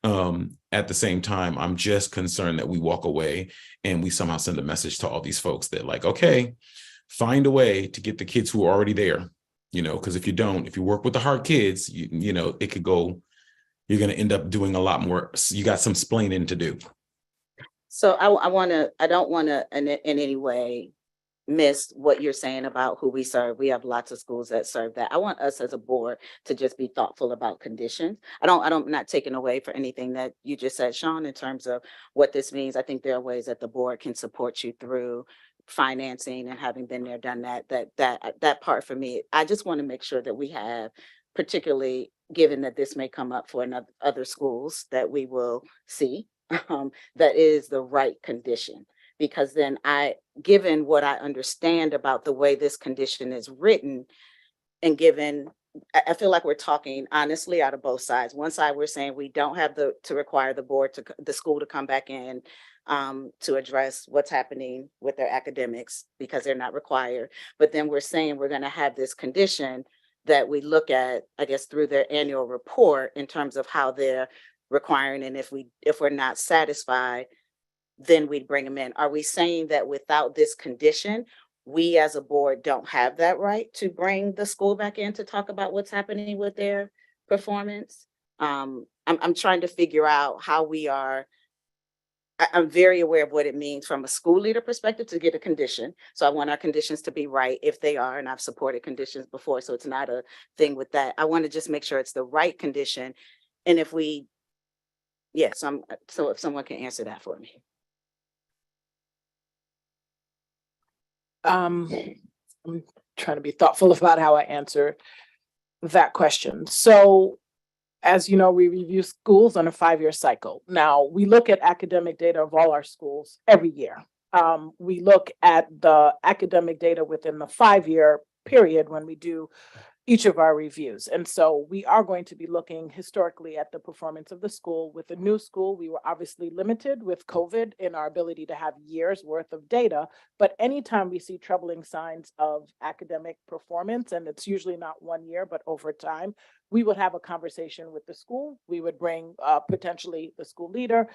At the same time, I'm just concerned that we walk away and we somehow send a message to all these folks that like, okay, find a way to get the kids who are already there, because if you work with the hard kids, it could go, you're going to end up doing a lot more. You got some splaining to do. So I don't want to in any way miss what you're saying about who we serve. We have lots of schools that serve that. I want us as a board to just be thoughtful about conditions. I'm not taking away for anything that you just said, Sean, in terms of what this means. I think there are ways that the board can support you through financing and having been there, done that part for me. I just want to make sure that we have, particularly given that this may come up for other schools that we will see, that is the right condition. Because then given what I understand about the way this condition is written, and given, I feel like we're talking honestly out of both sides. One side, we're saying we don't have to require the school to come back in to address what's happening with their academics because they're not required. But then we're saying we're going to have this condition that we look at, I guess, through their annual report in terms of how they're requiring, and if we're not satisfied, then we'd bring them in. Are we saying that without this condition, we as a board don't have that right to bring the school back in to talk about what's happening with their performance? I'm trying to figure out how we are I'm very aware of what it means from a school leader perspective to get a condition. So I want our conditions to be right if they are, and I've supported conditions before, so it's not a thing with that. I want to just make sure it's the right condition. And if we, yes, so if someone can answer that for me. I'm trying to be thoughtful about how I answer that question. So, as you know, we review schools on a 5-year cycle. Now, we look at academic data of all our schools every year. We look at the academic data within the 5-year period when we do each of our reviews. And so we are going to be looking historically at the performance of the school. With the new school, we were obviously limited with COVID in our ability to have years worth of data. But anytime we see troubling signs of academic performance, and it's usually not 1 year, but over time, we would have a conversation with the school. We would bring potentially the school leader.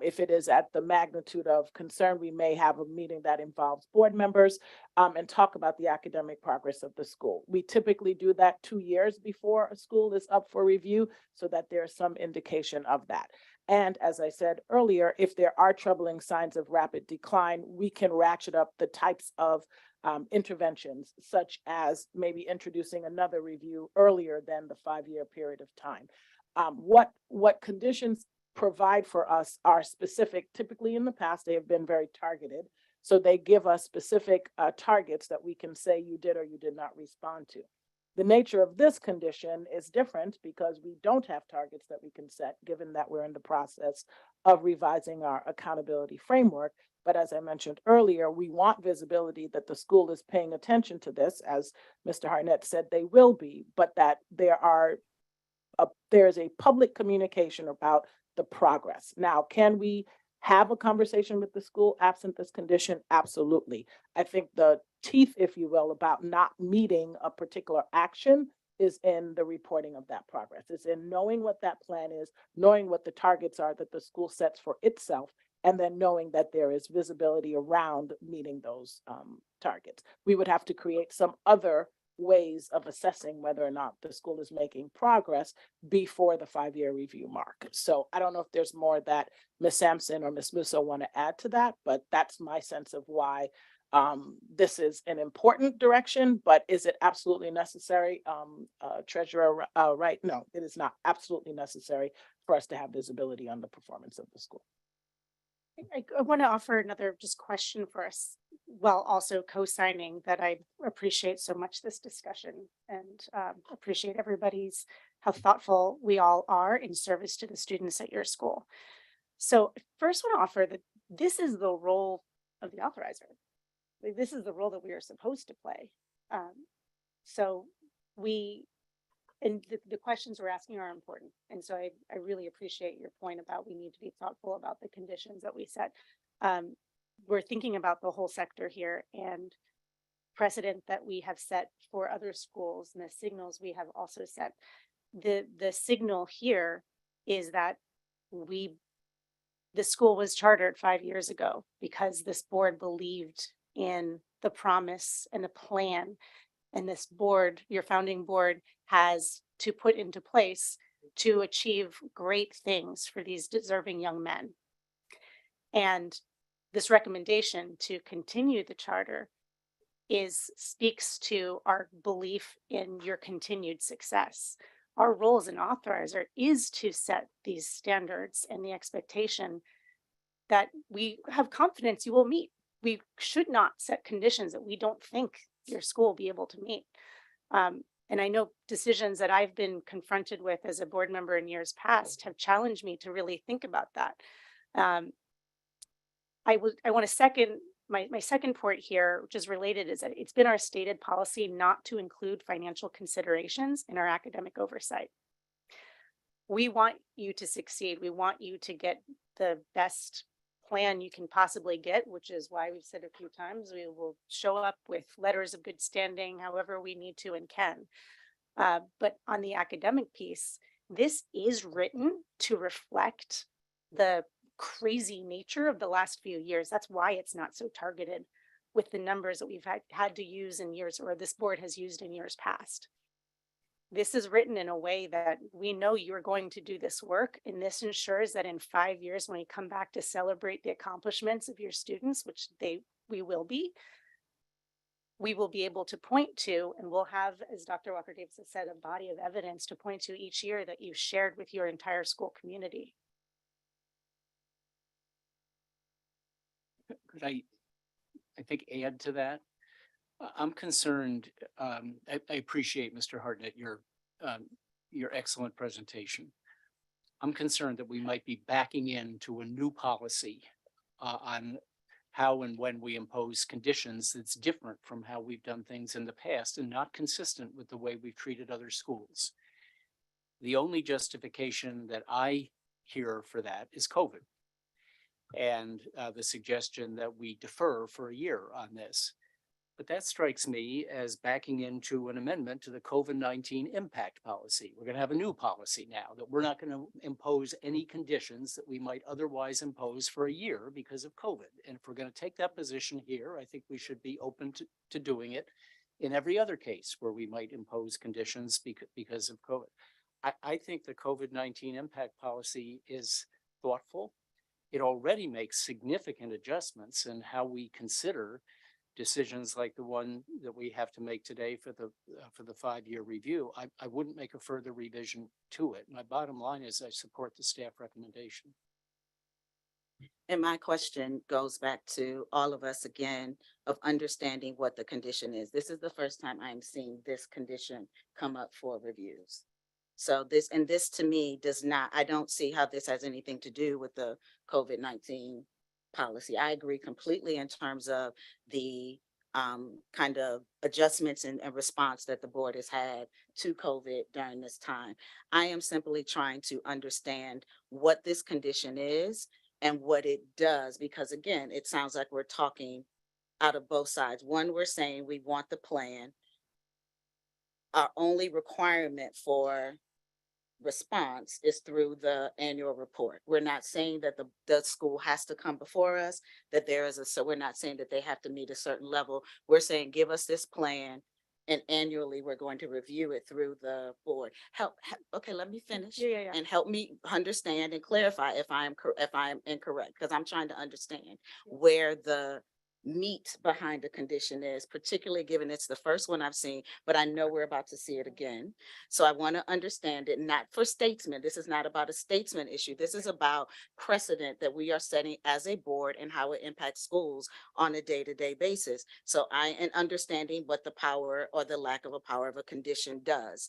If it is at the magnitude of concern, we may have a meeting that involves board members and talk about the academic progress of the school. We typically do that 2 years before a school is up for review so that there's some indication of that. And as I said earlier, if there are troubling signs of rapid decline, we can ratchet up the types of interventions, such as maybe introducing another review earlier than the 5-year period of time. What conditions provide for us are specific. Typically in the past, they have been very targeted. So they give us specific targets that we can say you did or you did not respond to. The nature of this condition is different because we don't have targets that we can set, given that we're in the process of revising our accountability framework. But as I mentioned earlier, we want visibility that the school is paying attention to this, as Mr. Harnett said they will be, but that there's a public communication about the progress. Now, can we have a conversation with the school absent this condition? Absolutely. I think the teeth, if you will, about not meeting a particular action is in the reporting of that progress. It's in knowing what that plan is, knowing what the targets are that the school sets for itself, and then knowing that there is visibility around meeting those targets. We would have to create some other ways of assessing whether or not the school is making progress before the 5-year review mark. So I don't know if there's more that Ms. Sampson or Ms. Musso want to add to that, but that's my sense of why this is an important direction. But is it absolutely necessary? Treasurer Wright, no, it is not absolutely necessary for us to have visibility on the performance of the school. I want to offer another just question for us, while also co-signing that I appreciate so much this discussion and appreciate everybody's, how thoughtful we all are in service to the students at your school. So first I want to offer that this is the role of the authorizer. Like, this is the role that we are supposed to play. And the questions we're asking are important. And so I really appreciate your point about we need to be thoughtful about the conditions that we set. We're thinking about the whole sector here and precedent that we have set for other schools and the signals we have also set. The signal here is that the school was chartered 5 years ago because this board believed in the promise and the plan. And this board, your founding board, has to put into place to achieve great things for these deserving young men. And this recommendation to continue the charter speaks to our belief in your continued success. Our role as an authorizer is to set these standards and the expectation that we have confidence you will meet. We should not set conditions that we don't think your school will be able to meet. And I know decisions that I've been confronted with as a board member in years past have challenged me to really think about that. I want to second my second point here, which is related, is that it's been our stated policy not to include financial considerations in our academic oversight. We want you to succeed. We want you to get the best plan you can possibly get, which is why we've said a few times we will show up with letters of good standing however we need to and can. But on the academic piece, this is written to reflect the crazy nature of the last few years. That's why it's not so targeted with the numbers that we've had to use in years, or this board has used in years past. this is written in a way that we know you're going to do this work. And this ensures that in 5 years, when you come back to celebrate the accomplishments of your students, which we will be able to point to, and we'll have, as Dr. Walker Davis has said, a body of evidence to point to each year that you've shared with your entire school community. Could I think add to that? I'm concerned, I appreciate, Mr. Hartnett, your excellent presentation. I'm concerned that we might be backing into a new policy on how and when we impose conditions that's different from how we've done things in the past and not consistent with the way we've treated other schools. The only justification that I hear for that is COVID and the suggestion that we defer for a year on this. But that strikes me as backing into an amendment to the COVID-19 impact policy. We're going to have a new policy now that we're not going to impose any conditions that we might otherwise impose for a year because of COVID. And if we're going to take that position here, I think we should be open to doing it in every other case where we might impose conditions because of COVID. I think the COVID-19 impact policy is thoughtful. It already makes significant adjustments in how we consider decisions like the one that we have to make today for the 5-year review. I wouldn't make a further revision to it. My bottom line is I support the staff recommendation. And my question goes back to all of us again of understanding what the condition is. This is the first time I'm seeing this condition come up for reviews. So this to me does not, I don't see how this has anything to do with the COVID-19 policy. I agree completely in terms of the kind of adjustments and response that the board has had to COVID during this time. I am simply trying to understand what this condition is and what it does, because again, it sounds like we're talking out of both sides. One, we're saying we want the plan. Our only requirement for response is through the annual report. We're not saying that the school has to come before us, that so we're not saying that they have to meet a certain level. We're saying, give us this plan and annually we're going to review it through the board. Okay, let me finish. Yeah. And help me understand and clarify if I am incorrect, because I'm trying to understand where the meat behind the condition is, particularly given it's the first one I've seen, but I know we're about to see it again. So I want to understand it, not for statesman. This is not about a statesman issue. This is about precedent that we are setting as a board and how it impacts schools on a day-to-day basis. So and understanding what the power or the lack of a power of a condition does.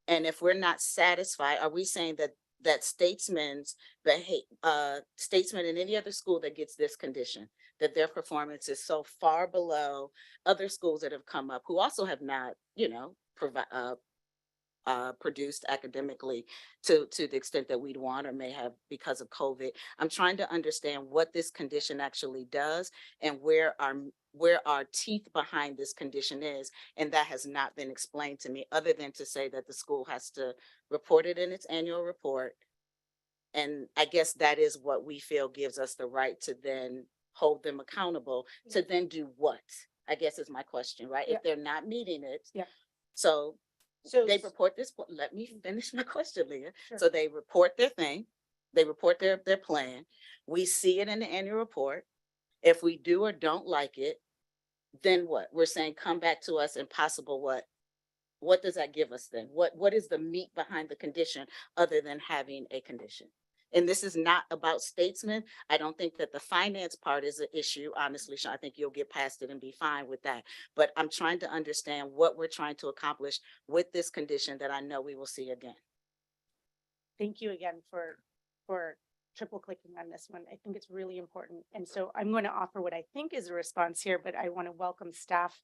And if we're not satisfied, are we saying that statesmen in any other school that gets this condition, that their performance is so far below other schools that have come up who also have not, produced academically to the extent that we'd want or may have because of COVID. I'm trying to understand what this condition actually does and where our teeth behind this condition is. And that has not been explained to me, other than to say that the school has to report it in its annual report. And I guess that is what we feel gives us the right to then hold them accountable to then do what, I guess is my question, right? Yeah. If they're not meeting it. Yeah. So they report this, let me finish my question, Leah. Sure. So they report their thing, they report their plan. We see it in the annual report. If we do or don't like it, then what? We're saying come back to us and possible what? What does that give us then? What is the meat behind the condition other than having a condition? And this is not about statesmen. I don't think that the finance part is an issue, honestly, Sean. I think you'll get past it and be fine with that. But I'm trying to understand what we're trying to accomplish with this condition that I know we will see again. Thank you again for triple clicking on this one. I think it's really important. And so I'm going to offer what I think is a response here, but I want to welcome staff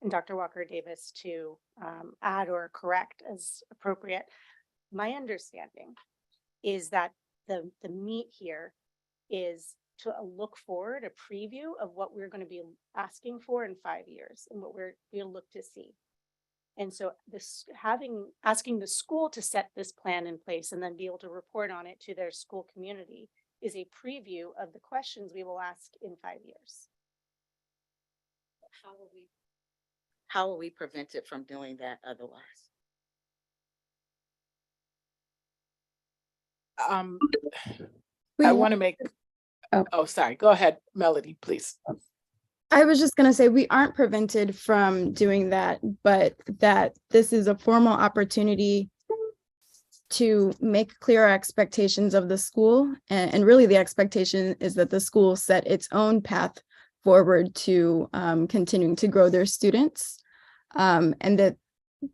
and Dr. Walker Davis to add or correct as appropriate. My understanding is that the meat here is to look forward, a preview of what we're going to be asking for in 5 years and what we'll look to see. And so asking the school to set this plan in place and then be able to report on it to their school community is a preview of the questions we will ask in 5 years. How will we prevent it from doing that otherwise? I want to make, oh, sorry, go ahead, Melody, please. I was just going to say, we aren't prevented from doing that, but that this is a formal opportunity to make clearer expectations of the school. And really the expectation is that the school set its own path forward to continuing to grow their students. And that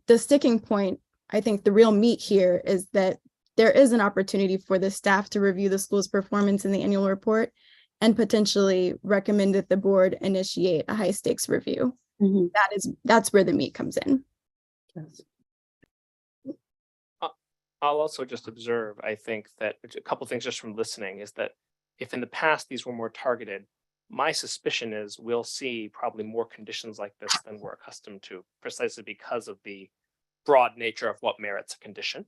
the sticking point, I think the real meat here is that there is an opportunity for the staff to review the school's performance in the annual report and potentially recommend that the board initiate a high stakes review. That's where the meat comes in. I'll also just observe, I think that a couple things just from listening is that if in the past these were more targeted, my suspicion is we'll see probably more conditions like this than we're accustomed to, precisely because of the broad nature of what merits a condition,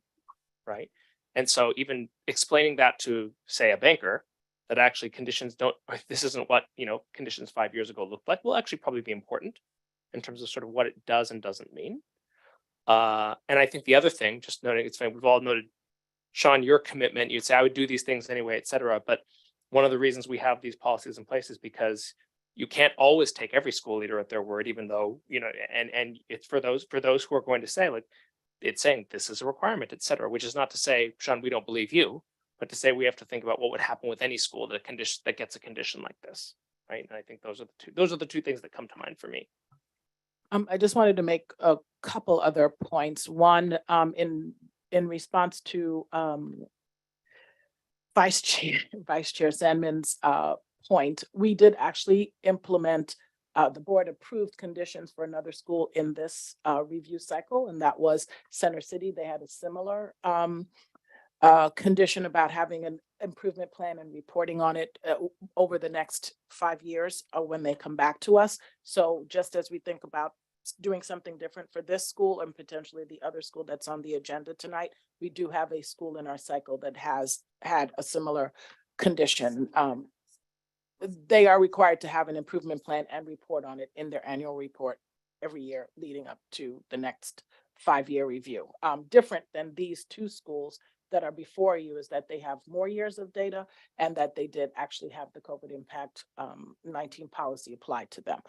right? And so even explaining that to, say, a banker, that actually conditions don't, this isn't what, conditions 5 years ago looked like, will actually probably be important in terms of sort of what it does and doesn't mean. And I think the other thing, just noting, it's funny, we've all noted, Sean, your commitment, you'd say, I would do these things anyway, et cetera. But one of the reasons we have these policies in place is because you can't always take every school leader at their word, even though, and it's for those who are going to say, like, it's saying this is a requirement, et cetera, which is not to say, Sean, we don't believe you, but to say we have to think about what would happen with any school that gets a condition like this, right? And I think those are the two things that come to mind for me. I just wanted to make a couple other points. One, in response to Vice Chair Sandman's point, we did actually implement the board approved conditions for another school in this review cycle, and that was Center City. They had a similar condition about having an improvement plan and reporting on it over the next 5 years when they come back to us. So just as we think about doing something different for this school and potentially the other school that's on the agenda tonight, we do have a school in our cycle that has had a similar condition. They are required to have an improvement plan and report on it in their annual report every year leading up to the next 5-year review. Different than these two schools that are before you is that they have more years of data and that they did actually have the COVID impact 19 policy applied to them.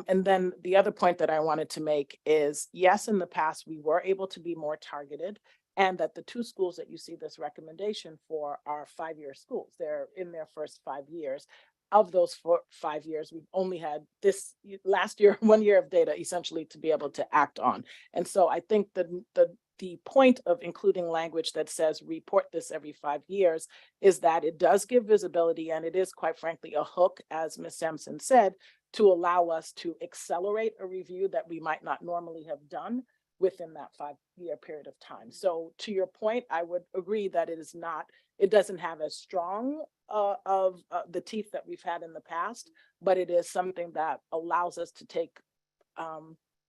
And then the other point that I wanted to make is, yes, in the past, we were able to be more targeted, and that the two schools that you see this recommendation for are 5-year schools. They're in their first 5 years. Of those 5 years, we've only had this last year, 1 year of data essentially to be able to act on. And so I think the point of including language that says report this every 5 years is that it does give visibility, and it is, quite frankly, a hook, as Ms. Sampson said, to allow us to accelerate a review that we might not normally have done within that 5-year period of time. So to your point, I would agree that it doesn't have as strong of the teeth that we've had in the past, but it is something that allows us to take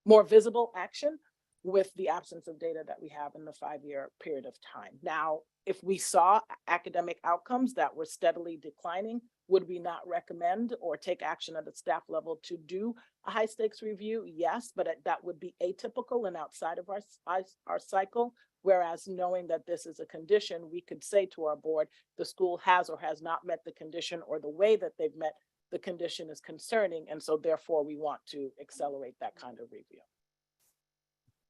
more visible action with the absence of data that we have in the 5-year period of time. Now, if we saw academic outcomes that were steadily declining, would we not recommend or take action at the staff level to do a high stakes review? Yes, but that would be atypical and outside of our cycle. Whereas knowing that this is a condition, we could say to our board, the school has or has not met the condition, or the way that they've met the condition is concerning. And so therefore we want to accelerate that kind of review.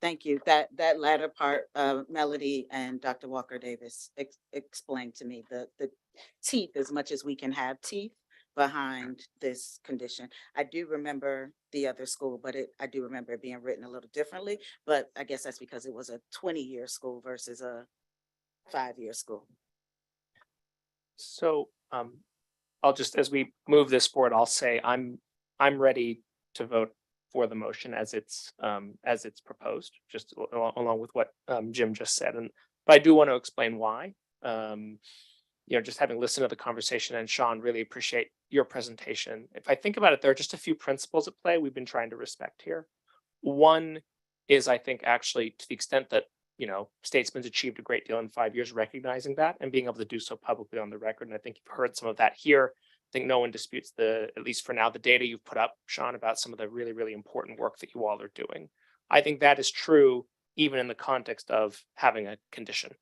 Thank you. That latter part, Melody and Dr. Walker Davis explained to me the teeth, as much as we can have teeth behind this condition. I do remember the other school, but I do remember it being written a little differently, but I guess that's because it was a 20-year school versus a 5-year school. So I'll just, as we move this forward, I'll say I'm ready to vote for the motion as it's proposed, just along with what Jim just said. But I do want to explain why. Just having listened to the conversation, and Sean, really appreciate your presentation. If I think about it, there are just a few principles at play we've been trying to respect here. One is, I think, actually, to the extent that Statesman's achieved a great deal in 5 years, recognizing that and being able to do so publicly on the record. And I think you've heard some of that here. I think no one disputes at least for now, the data you've put up, Sean, about some of the really, really important work that you all are doing. I think that is true even in the context of having a condition,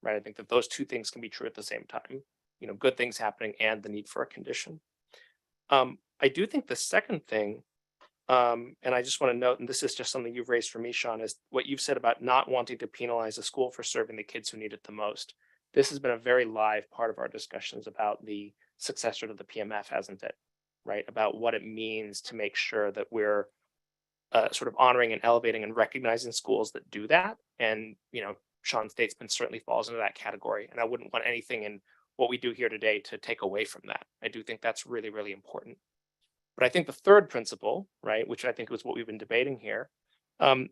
right? I think that those two things can be true at the same time, you know, good things happening and the need for a condition. I do think the second thing, and I just want to note, and this is just something you've raised for me, Sean, is what you've said about not wanting to penalize a school for serving the kids who need it the most. This has been a very live part of our discussions about the successor to the PMF, hasn't it? Right? About what it means to make sure that we're sort of honoring and elevating and recognizing schools that do that. And, you know, Sean Statesman certainly falls into that category. And I wouldn't want anything in what we do here today to take away from that. I do think that's really, really important. But I think the third principle, right, which I think was what we've been debating here,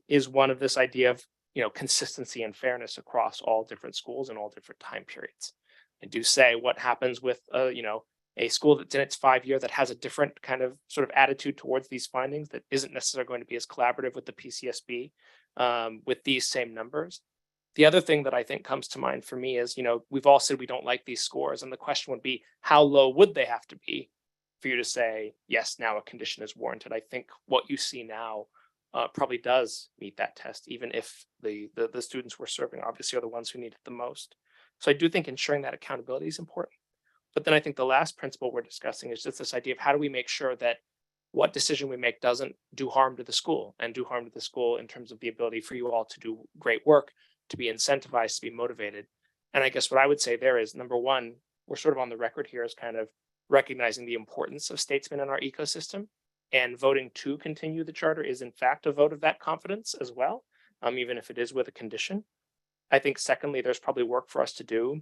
is one of this idea of, you know, consistency and fairness across all different schools and all different time periods. I do say what happens with, you know, a school that's in its 5-year that has a different kind of sort of attitude towards these findings that isn't necessarily going to be as collaborative with the PCSB with these same numbers. The other thing that I think comes to mind for me is, you know, we've all said we don't like these scores, and the question would be, how low would they have to be for you to say, yes, now a condition is warranted? I think what you see now probably does meet that test, even if the students we're serving obviously are the ones who need it the most. So I do think ensuring that accountability is important. But then I think the last principle we're discussing is just this idea of how do we make sure that what decision we make doesn't do harm to the school, and do harm to the school in terms of the ability for you all to do great work, to be incentivized, to be motivated. And I guess what I would say there is, number one, we're sort of on the record here as kind of recognizing the importance of statesmen in our ecosystem, and voting to continue the charter is in fact a vote of that confidence as well, even if it is with a condition. I think secondly, there's probably work for us to do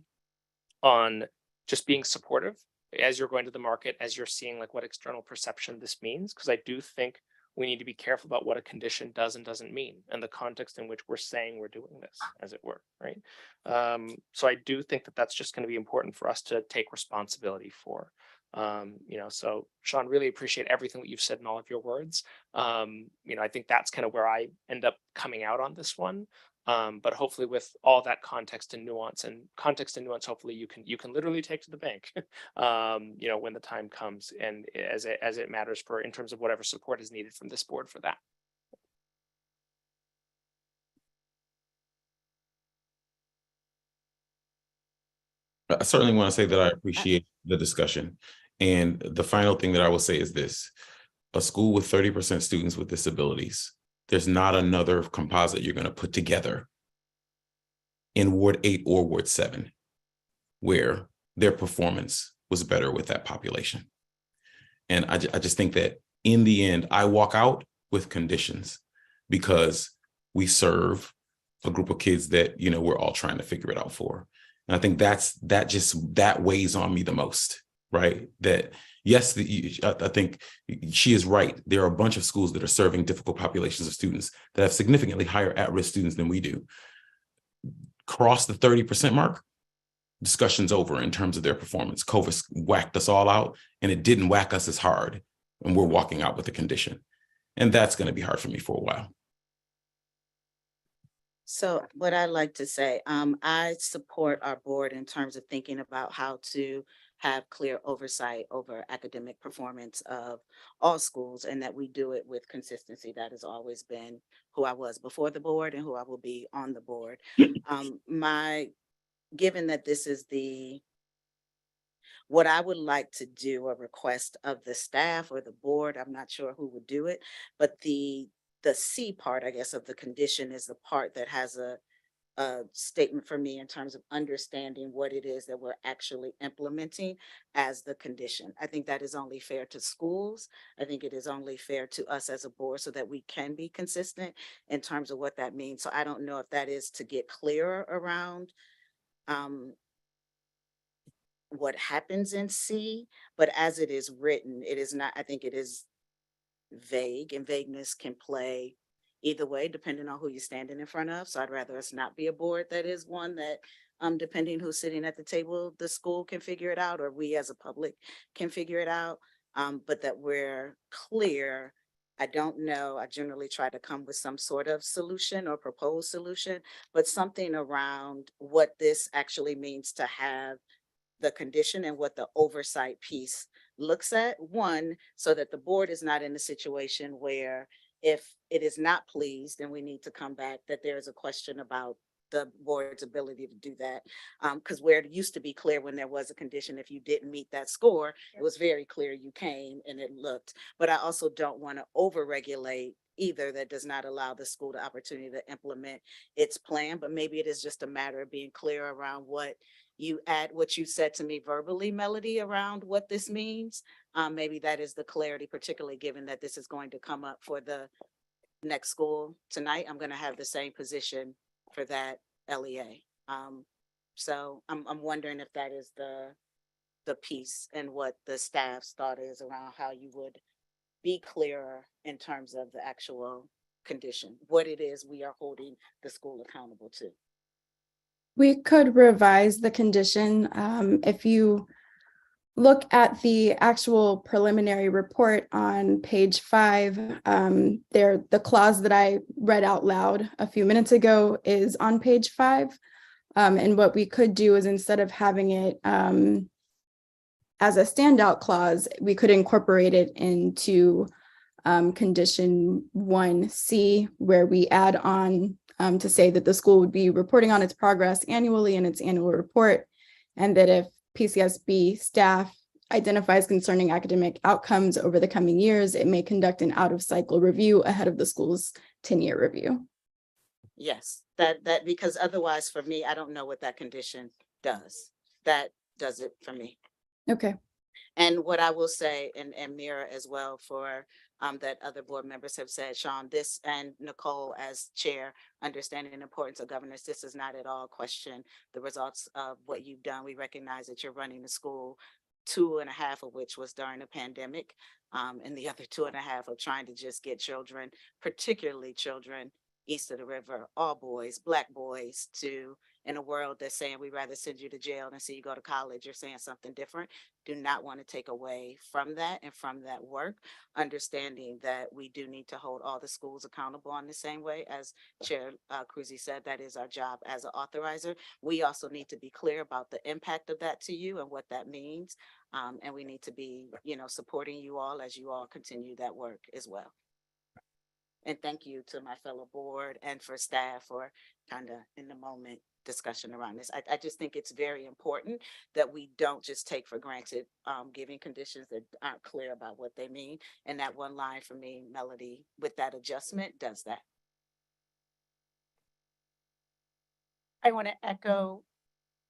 on just being supportive as you're going to the market, as you're seeing like what external perception this means, because I do think we need to be careful about what a condition does and doesn't mean, and the context in which we're saying we're doing this, as it were, right? So I do think that that's just going to be important for us to take responsibility for. You know, so Sean, really appreciate everything that you've said in all of your words. You know, I think that's kind of where I end up coming out on this one. But hopefully with all that context and nuance, hopefully you can literally take to the bank, you know, when the time comes, and as it matters for in terms of whatever support is needed from this board for that. I certainly want to say that I appreciate the discussion. And the final thing that I will say is this: a school with 30% students with disabilities, there's not another composite you're going to put together in Ward 8 or Ward 7 where their performance was better with that population. And I just think that in the end, I walk out with conditions because we serve a group of kids that, you know, we're all trying to figure it out for. And I think that weighs on me the most, right? That yes, I think she is right. There are a bunch of schools that are serving difficult populations of students that have significantly higher at-risk students than we do. Cross the 30% mark, discussion's over in terms of their performance. COVID whacked us all out, and it didn't whack us as hard, and we're walking out with a condition. And that's going to be hard for me for a while. So what I like to say, I support our board in terms of thinking about how to have clear oversight over academic performance of all schools, and that we do it with consistency. That has always been who I was before the board and who I will be on the board. Given that this is what I would like to do, a request of the staff or the board, I'm not sure who would do it, but the C part, I guess, of the condition is the part that has a statement for me in terms of understanding what it is that we're actually implementing as the condition. I think that is only fair to schools. I think it is only fair to us as a board so that we can be consistent in terms of what that means. So I don't know if that is to get clearer around what happens in C, but as it is written, it is not, I think it is vague, and vagueness can play either way depending on who you're standing in front of. So I'd rather us not be a board that is one that depending who's sitting at the table, the school can figure it out, or we as a public can figure it out, but that we're clear. I don't know, I generally try to come with some sort of solution or proposed solution, but something around what this actually means to have the condition and what the oversight piece looks at. One, so that the board is not in a situation where if it is not pleased and we need to come back, that there is a question about the board's ability to do that. Because where it used to be clear when there was a condition, if you didn't meet that score, it was very clear you came and it looked. But I also don't want to overregulate either. That does not allow the school the opportunity to implement its plan. But maybe it is just a matter of being clear around what you said to me verbally, Melody, around what this means. Maybe that is the clarity, particularly given that this is going to come up for the next school tonight. I'm going to have the same position for that LEA. So I'm wondering if that is the piece and what the staff's thought is around how you would be clearer in terms of the actual condition, what it is we are holding the school accountable to. We could revise the condition. If you look at the actual preliminary report on page 5, the clause that I read out loud a few minutes ago is on page 5. And what we could do is, instead of having it as a standout clause, we could incorporate it into condition 1C, where we add on to say that the school would be reporting on its progress annually in its annual report, and that if PCSB staff identifies concerning academic outcomes over the coming years, it may conduct an out-of-cycle review ahead of the school's 10-year review. Yes, that because otherwise for me, I don't know what that condition does. That does it for me. Okay. And what I will say, and Mira as well, for that other board members have said, Sean, this, and Nicole as chair, understanding the importance of governance, this is not at all question the results of what you've done. We recognize that you're running the school, 2.5 of which was during the pandemic, and the other 2.5 of trying to just get children, particularly children east of the river, all boys, Black boys, to, in a world that's saying we'd rather send you to jail than see you go to college, you're saying something different. Do not want to take away from that and from that work, understanding that we do need to hold all the schools accountable on the same way. As Chair Cruzy said, that is our job as an authorizer. We also need to be clear about the impact of that to you and what that means. And we need to be, supporting you all as you all continue that work as well. And thank you to my fellow board and for staff for kind of in the moment discussion around this. I just think it's very important that we don't just take for granted giving conditions that aren't clear about what they mean. And that one line for me, Melody, with that adjustment does that. I want to echo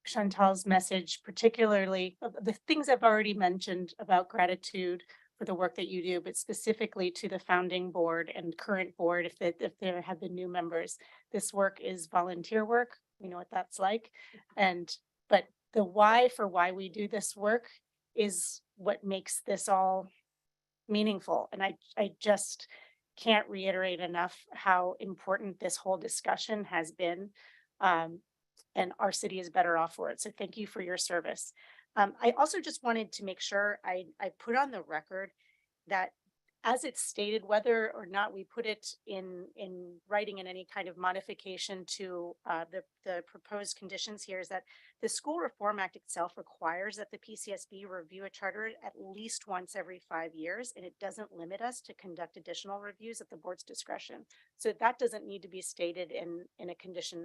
Chantal's message, particularly the things I've already mentioned about gratitude for the work that you do, but specifically to the founding board and current board, if there have been new members. This work is volunteer work. We know what that's like. But the why for why we do this work is what makes this all meaningful. And I just can't reiterate enough how important this whole discussion has been. And our city is better off for it. So thank you for your service. I also just wanted to make sure I put on the record that, as it's stated, whether or not we put it in writing in any kind of modification to the proposed conditions here, is that the School Reform Act itself requires that the PCSB review a charter at least once every 5 years, and it doesn't limit us to conduct additional reviews at the board's discretion. So that doesn't need to be stated in a condition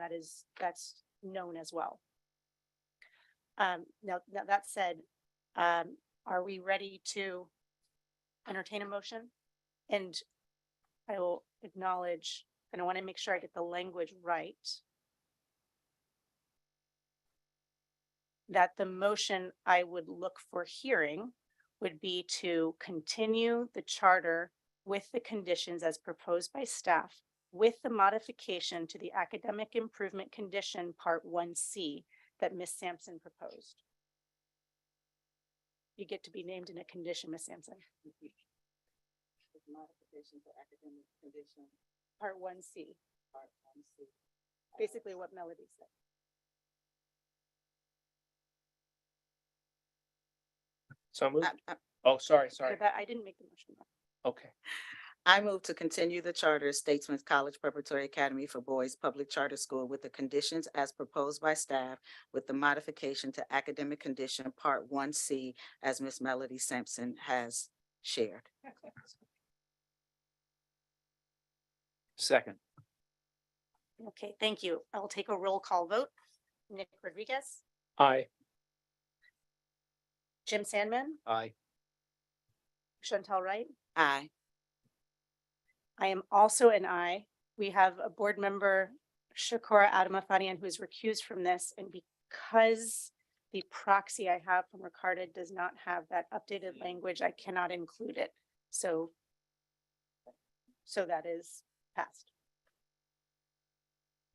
that's known as well. Now that said, are we ready to entertain a motion? And I will acknowledge, and I want to make sure I get the language right, that the motion I would look for hearing would be to continue the charter with the conditions as proposed by staff, with the modification to the academic improvement condition part 1C that Ms. Sampson proposed. You get to be named in a condition, Ms. Sampson. Modification to academic condition. Part 1C. Part 1C. Basically what Melody said. So moved. Oh, sorry. I didn't make the motion. Okay. I move to continue the charter of Statesman's College Preparatory Academy for Boys Public Charter School with the conditions as proposed by staff, with the modification to academic condition part 1C as Ms. Melody Sampson has shared. Second. Okay, thank you. I will take a roll call vote. Nick Rodriguez, Aye. Jim Sandman, Aye. Chantel Wright. Aye. I am also an aye. We have a board member, Shakura Adamafanian, who is recused from this, and because the proxy I have from Ricardo does not have that updated language, I cannot include it. So that is passed.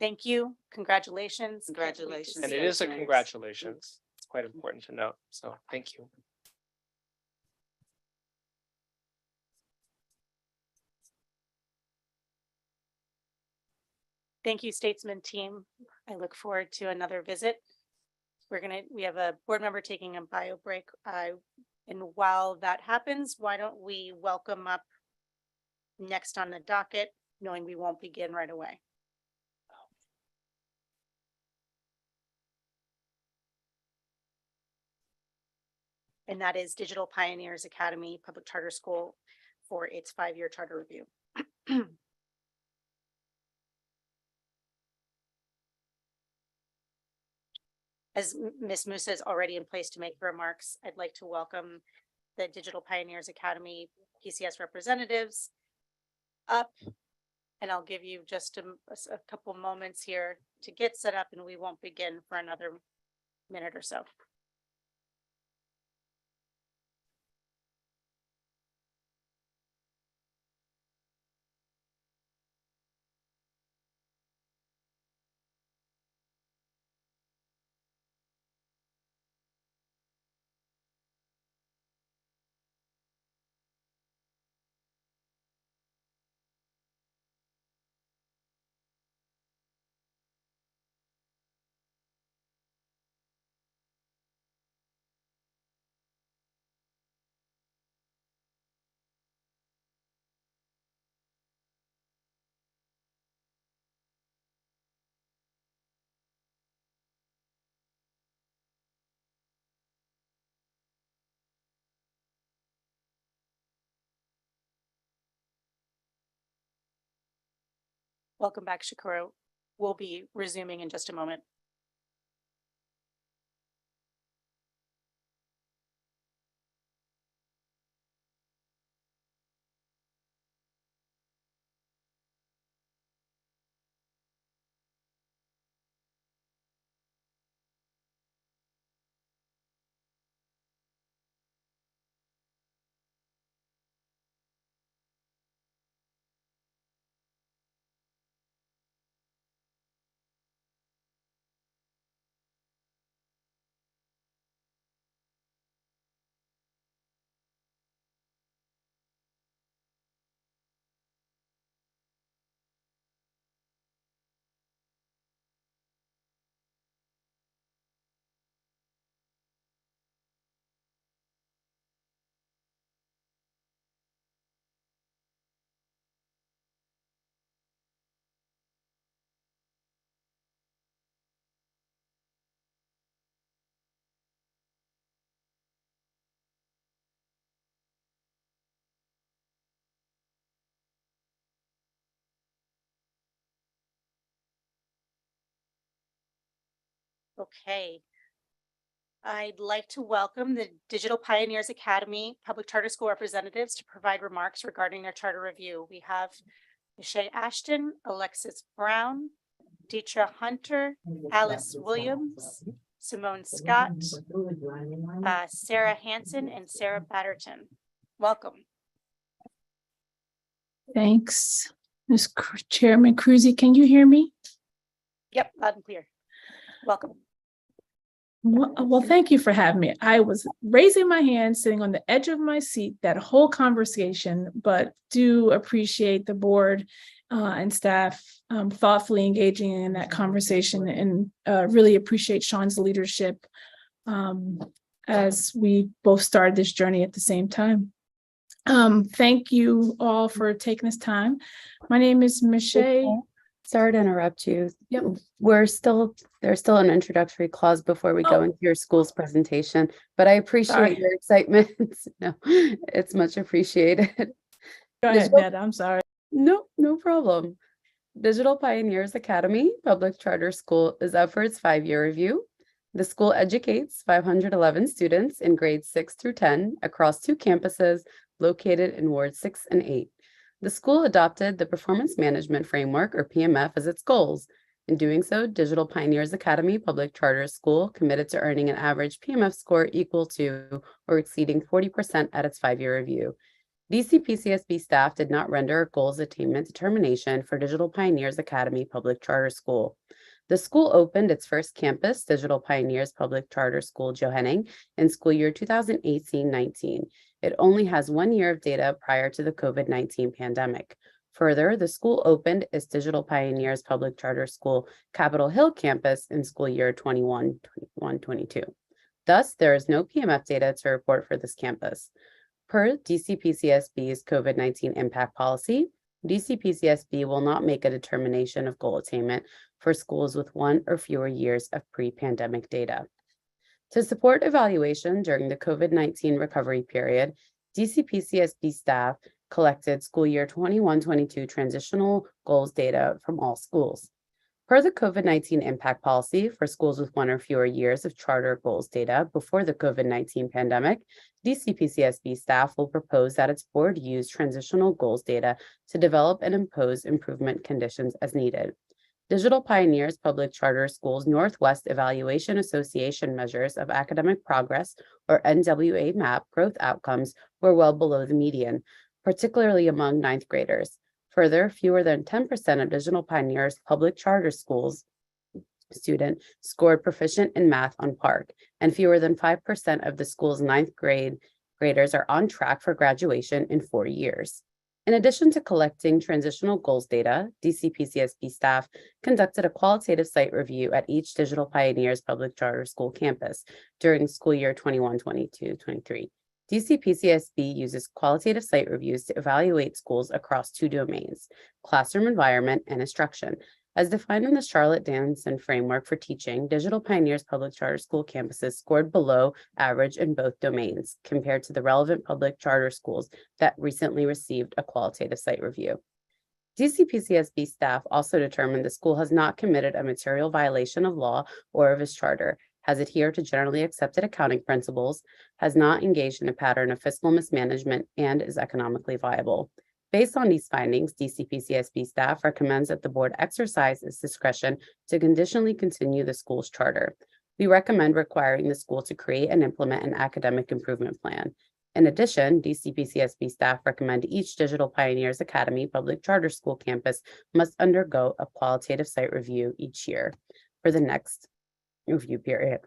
Thank you. Congratulations. Can't wait to Congratulations. see And it it. is a congratulations. It's quite important to note. So thank you. Thank you, Statesman team. I look forward to another visit. We have a board member taking a bio break. And while that happens, why don't we welcome up next on the docket, knowing we won't begin right away. And that is Digital Pioneers Academy Public Charter School for its 5-year charter review. As Ms. Musa is already in place to make remarks, I'd like to welcome the Digital Pioneers Academy PCS representatives up. And I'll give you just a couple moments here to get set up, and we won't begin for another minute or so. Welcome back, Shakura. We'll be resuming in just a moment. Okay. I'd like to welcome the Digital Pioneers Academy Public Charter School representatives to provide remarks regarding their charter review. We have Michelle Ashton, Alexis Brown, Deetra Hunter, Alice Williams, Simone Scott, Sarah Hansen, and Sarah Batterton. Welcome. Thanks. Chairman Cruzy, can you hear me? Yep, loud and clear. Welcome. Well, thank you for having me. I was raising my hand, sitting on the edge of my seat, that whole conversation, but do appreciate the board and staff thoughtfully engaging in that conversation, and really appreciate Sean's leadership as we both started this journey at the same time. Thank you all for taking this time. My name is Michelle. Sorry to interrupt you. Yep. There's still an introductory clause before we go into your school's presentation, but I appreciate Sorry. your excitement. No, it's much appreciated. Go ahead, Ned. I'm sorry. No problem. Digital Pioneers Academy Public Charter School is up for its 5-year review. The school educates 511 students in grades 6 through 10 across 2 campuses located in Wards 6 and 8. The school adopted the Performance Management Framework, or PMF, as its goals. In doing so, Digital Pioneers Academy Public Charter School committed to earning an average PMF score equal to or exceeding 40% at its 5-year review. DCPCSB staff did not render a goals attainment determination for Digital Pioneers Academy Public Charter School. The school opened its first campus, Digital Pioneers Public Charter School Johanning, in school year 2018-19. It only has 1 year of data prior to the COVID-19 pandemic. Further, the school opened its Digital Pioneers Public Charter School Capitol Hill campus in school year 21-22. Thus, there is no PMF data to report for this campus. Per DCPCSB's COVID-19 impact policy, DCPCSB will not make a determination of goal attainment for schools with 1 or fewer years of pre-pandemic data. To support evaluation during the COVID-19 recovery period, DCPCSB staff collected school year 21-22 transitional goals data from all schools. Per the COVID-19 impact policy for schools with 1 or fewer years of charter goals data before the COVID-19 pandemic, DCPCSB staff will propose that its board use transitional goals data to develop and impose improvement conditions as needed. Digital Pioneers Public Charter Schools Northwest Evaluation Association measures of academic progress, or NWA MAP, growth outcomes were well below the median, particularly among 9th graders. Further, fewer than 10% of Digital Pioneers Public Charter Schools student scored proficient in math on PARCC, and fewer than 5% of the school's 9th grade graders are on track for graduation in 4 years. In addition to collecting transitional goals data, DCPCSB staff conducted a qualitative site review at each Digital Pioneers Public Charter School campus during school year 21-22-23. DCPCSB uses qualitative site reviews to evaluate schools across 2 domains, classroom environment and instruction. As defined in the Charlotte-Danson framework for teaching, Digital Pioneers Public Charter School campuses scored below average in both domains compared to the relevant public charter schools that recently received a qualitative site review. DCPCSB staff also determined the school has not committed a material violation of law or of its charter, has adhered to generally accepted accounting principles, has not engaged in a pattern of fiscal mismanagement, and is economically viable. Based on these findings, DCPCSB staff recommends that the board exercise its discretion to conditionally continue the school's charter. We recommend requiring the school to create and implement an academic improvement plan. In addition, DCPCSB staff recommend each Digital Pioneers Academy Public Charter School campus must undergo a qualitative site review each year for the next review period.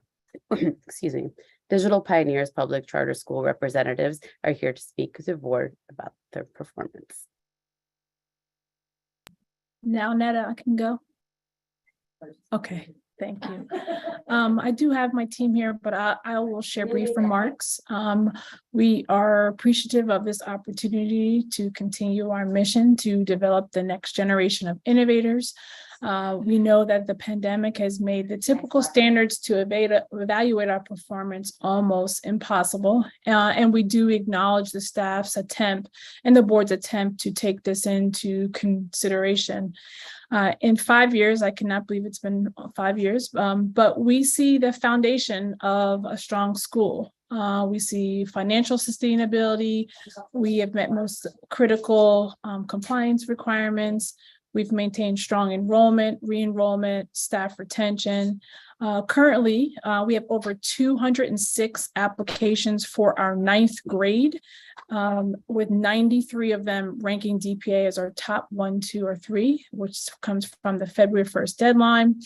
Excuse me. Digital Pioneers Public Charter School representatives are here to speak to the board about their performance. Now, Netta, I can go. Okay, thank you. I do have my team here, but I will share brief remarks. We are appreciative of this opportunity to continue our mission to develop the next generation of innovators. We know that the pandemic has made the typical standards to evaluate our performance almost impossible. And we do acknowledge the staff's attempt and the board's attempt to take this into consideration. In 5 years, I cannot believe it's been 5 years, but we see the foundation of a strong school. We see financial sustainability. We have met most critical compliance requirements. We've maintained strong enrollment, re-enrollment, staff retention. Currently, we have over 206 applications for our 9th grade, with 93 of them ranking DPA as our top 1, 2, or 3, which comes from the February 1st deadline.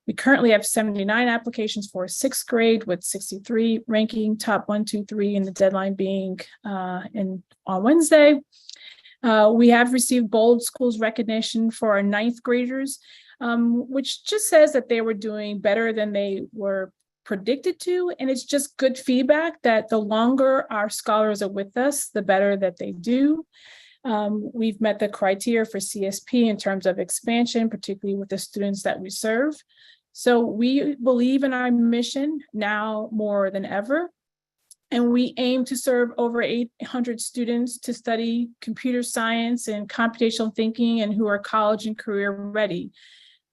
We currently have 79 applications for 6th grade, with 63 ranking top 1, 2, 3, and the deadline being on Wednesday. We have received Bold Schools recognition for our 9th graders, which just says that they were doing better than they were predicted to. And it's just good feedback that the longer our scholars are with us, the better that they do. We've met the criteria for CSP in terms of expansion, particularly with the students that we serve. So we believe in our mission now more than ever. And we aim to serve over 800 students to study computer science and computational thinking and who are college and career ready.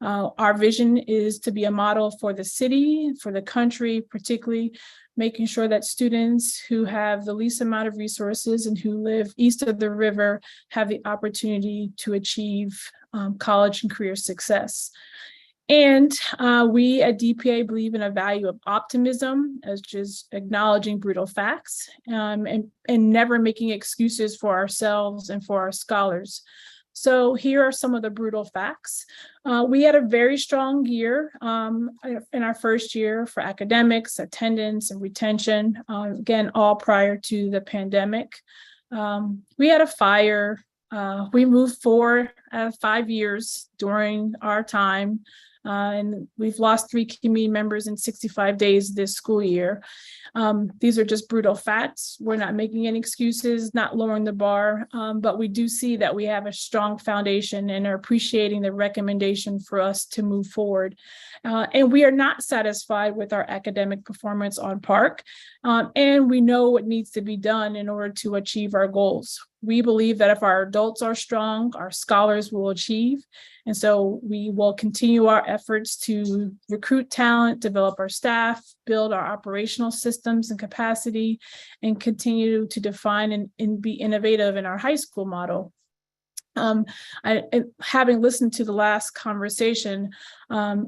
Our vision is to be a model for the city, for the country, particularly making sure that students who have the least amount of resources and who live east of the river have the opportunity to achieve college and career success. And we at DPA believe in a value of optimism, as just acknowledging brutal facts and never making excuses for ourselves and for our scholars. So here are some of the brutal facts. We had a very strong year in our first year for academics, attendance, and retention, again, all prior to the pandemic. We had a fire. We moved 4 out of 5 years during our time. And we've lost 3 community members in 65 days this school year. These are just brutal facts. We're not making any excuses, not lowering the bar, but we do see that we have a strong foundation and are appreciating the recommendation for us to move forward. And we are not satisfied with our academic performance on PARCC, and we know what needs to be done in order to achieve our goals. We believe that if our adults are strong, our scholars will achieve. And so we will continue our efforts to recruit talent, develop our staff, build our operational systems and capacity, and continue to define and be innovative in our high school model. Having listened to the last conversation,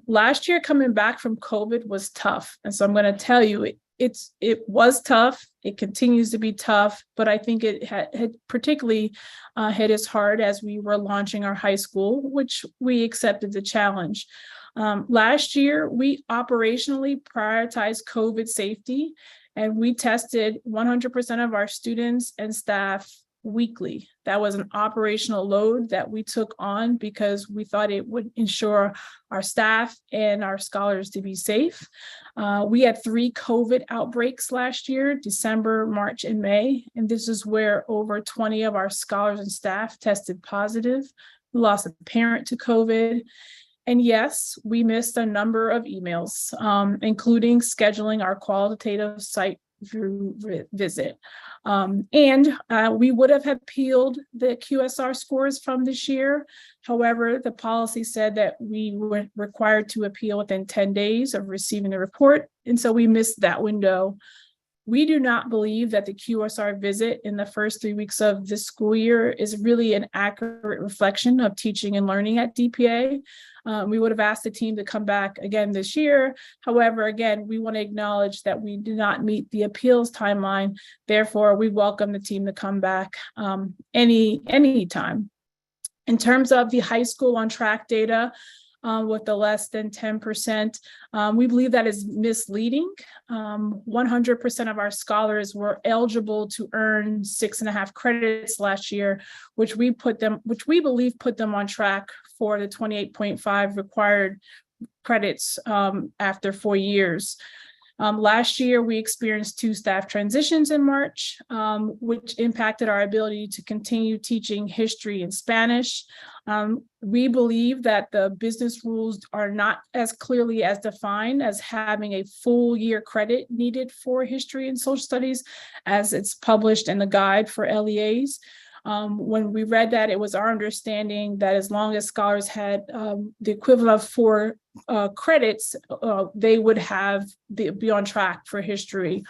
last year coming back from COVID was tough. And so I'm going to tell you, it was tough. It continues to be tough, but I think it had particularly hit us hard as we were launching our high school, which we accepted the challenge. Last year, we operationally prioritized COVID safety, and we tested 100% of our students and staff weekly. That was an operational load that we took on because we thought it would ensure our staff and our scholars to be safe. We had 3 COVID outbreaks last year, December, March, and May. And this is where over 20 of our scholars and staff tested positive. We lost a parent to COVID. And yes, we missed a number of emails, including scheduling our qualitative site visit. We would have appealed the QSR scores from this year. However, the policy said that we were required to appeal within 10 days of receiving the report. And so we missed that window. We do not believe that the QSR visit in the first 3 weeks of this school year is really an accurate reflection of teaching and learning at DPA. We would have asked the team to come back again this year. However, again, we want to acknowledge that we did not meet the appeals timeline. Therefore, we welcome the team to come back any time. In terms of the high school on track data, with the less than 10%. We believe that is misleading. 100% of our scholars were eligible to earn 6.5 credits last year, which we believe put them on track for the 28.5 required credits after 4 years. Last year, we experienced 2 staff transitions in March, which impacted our ability to continue teaching history and Spanish. We believe that the business rules are not as clearly as defined as having a full year credit needed for history and social studies as it's published in the guide for LEAs. When we read that, it was our understanding that as long as scholars had the equivalent of 4 credits, they would be on track for history.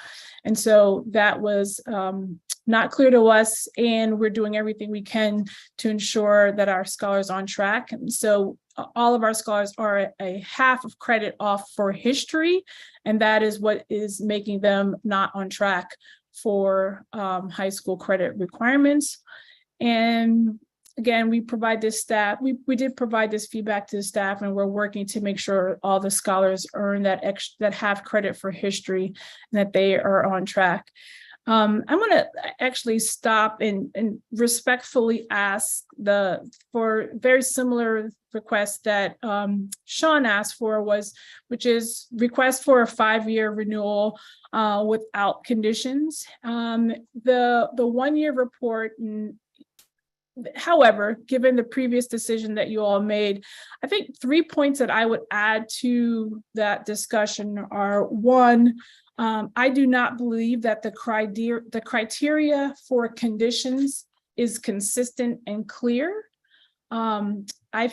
And so that was not clear to us, and we're doing everything we can to ensure that our scholars are on track. And so all of our scholars are a half of credit off for history, and that is what is making them not on track for high school credit requirements. And again, we provide this staff, we did provide this feedback to the staff, and we're working to make sure all the scholars earn that half credit for history and that they are on track. I'm going to actually stop and respectfully ask for very similar request that Sean asked for, which is request for a 5-year renewal without conditions. The 1-year report, however, given the previous decision that you all made, I think 3 points that I would add to that discussion are: 1, I do not believe that the criteria for conditions is consistent and clear. I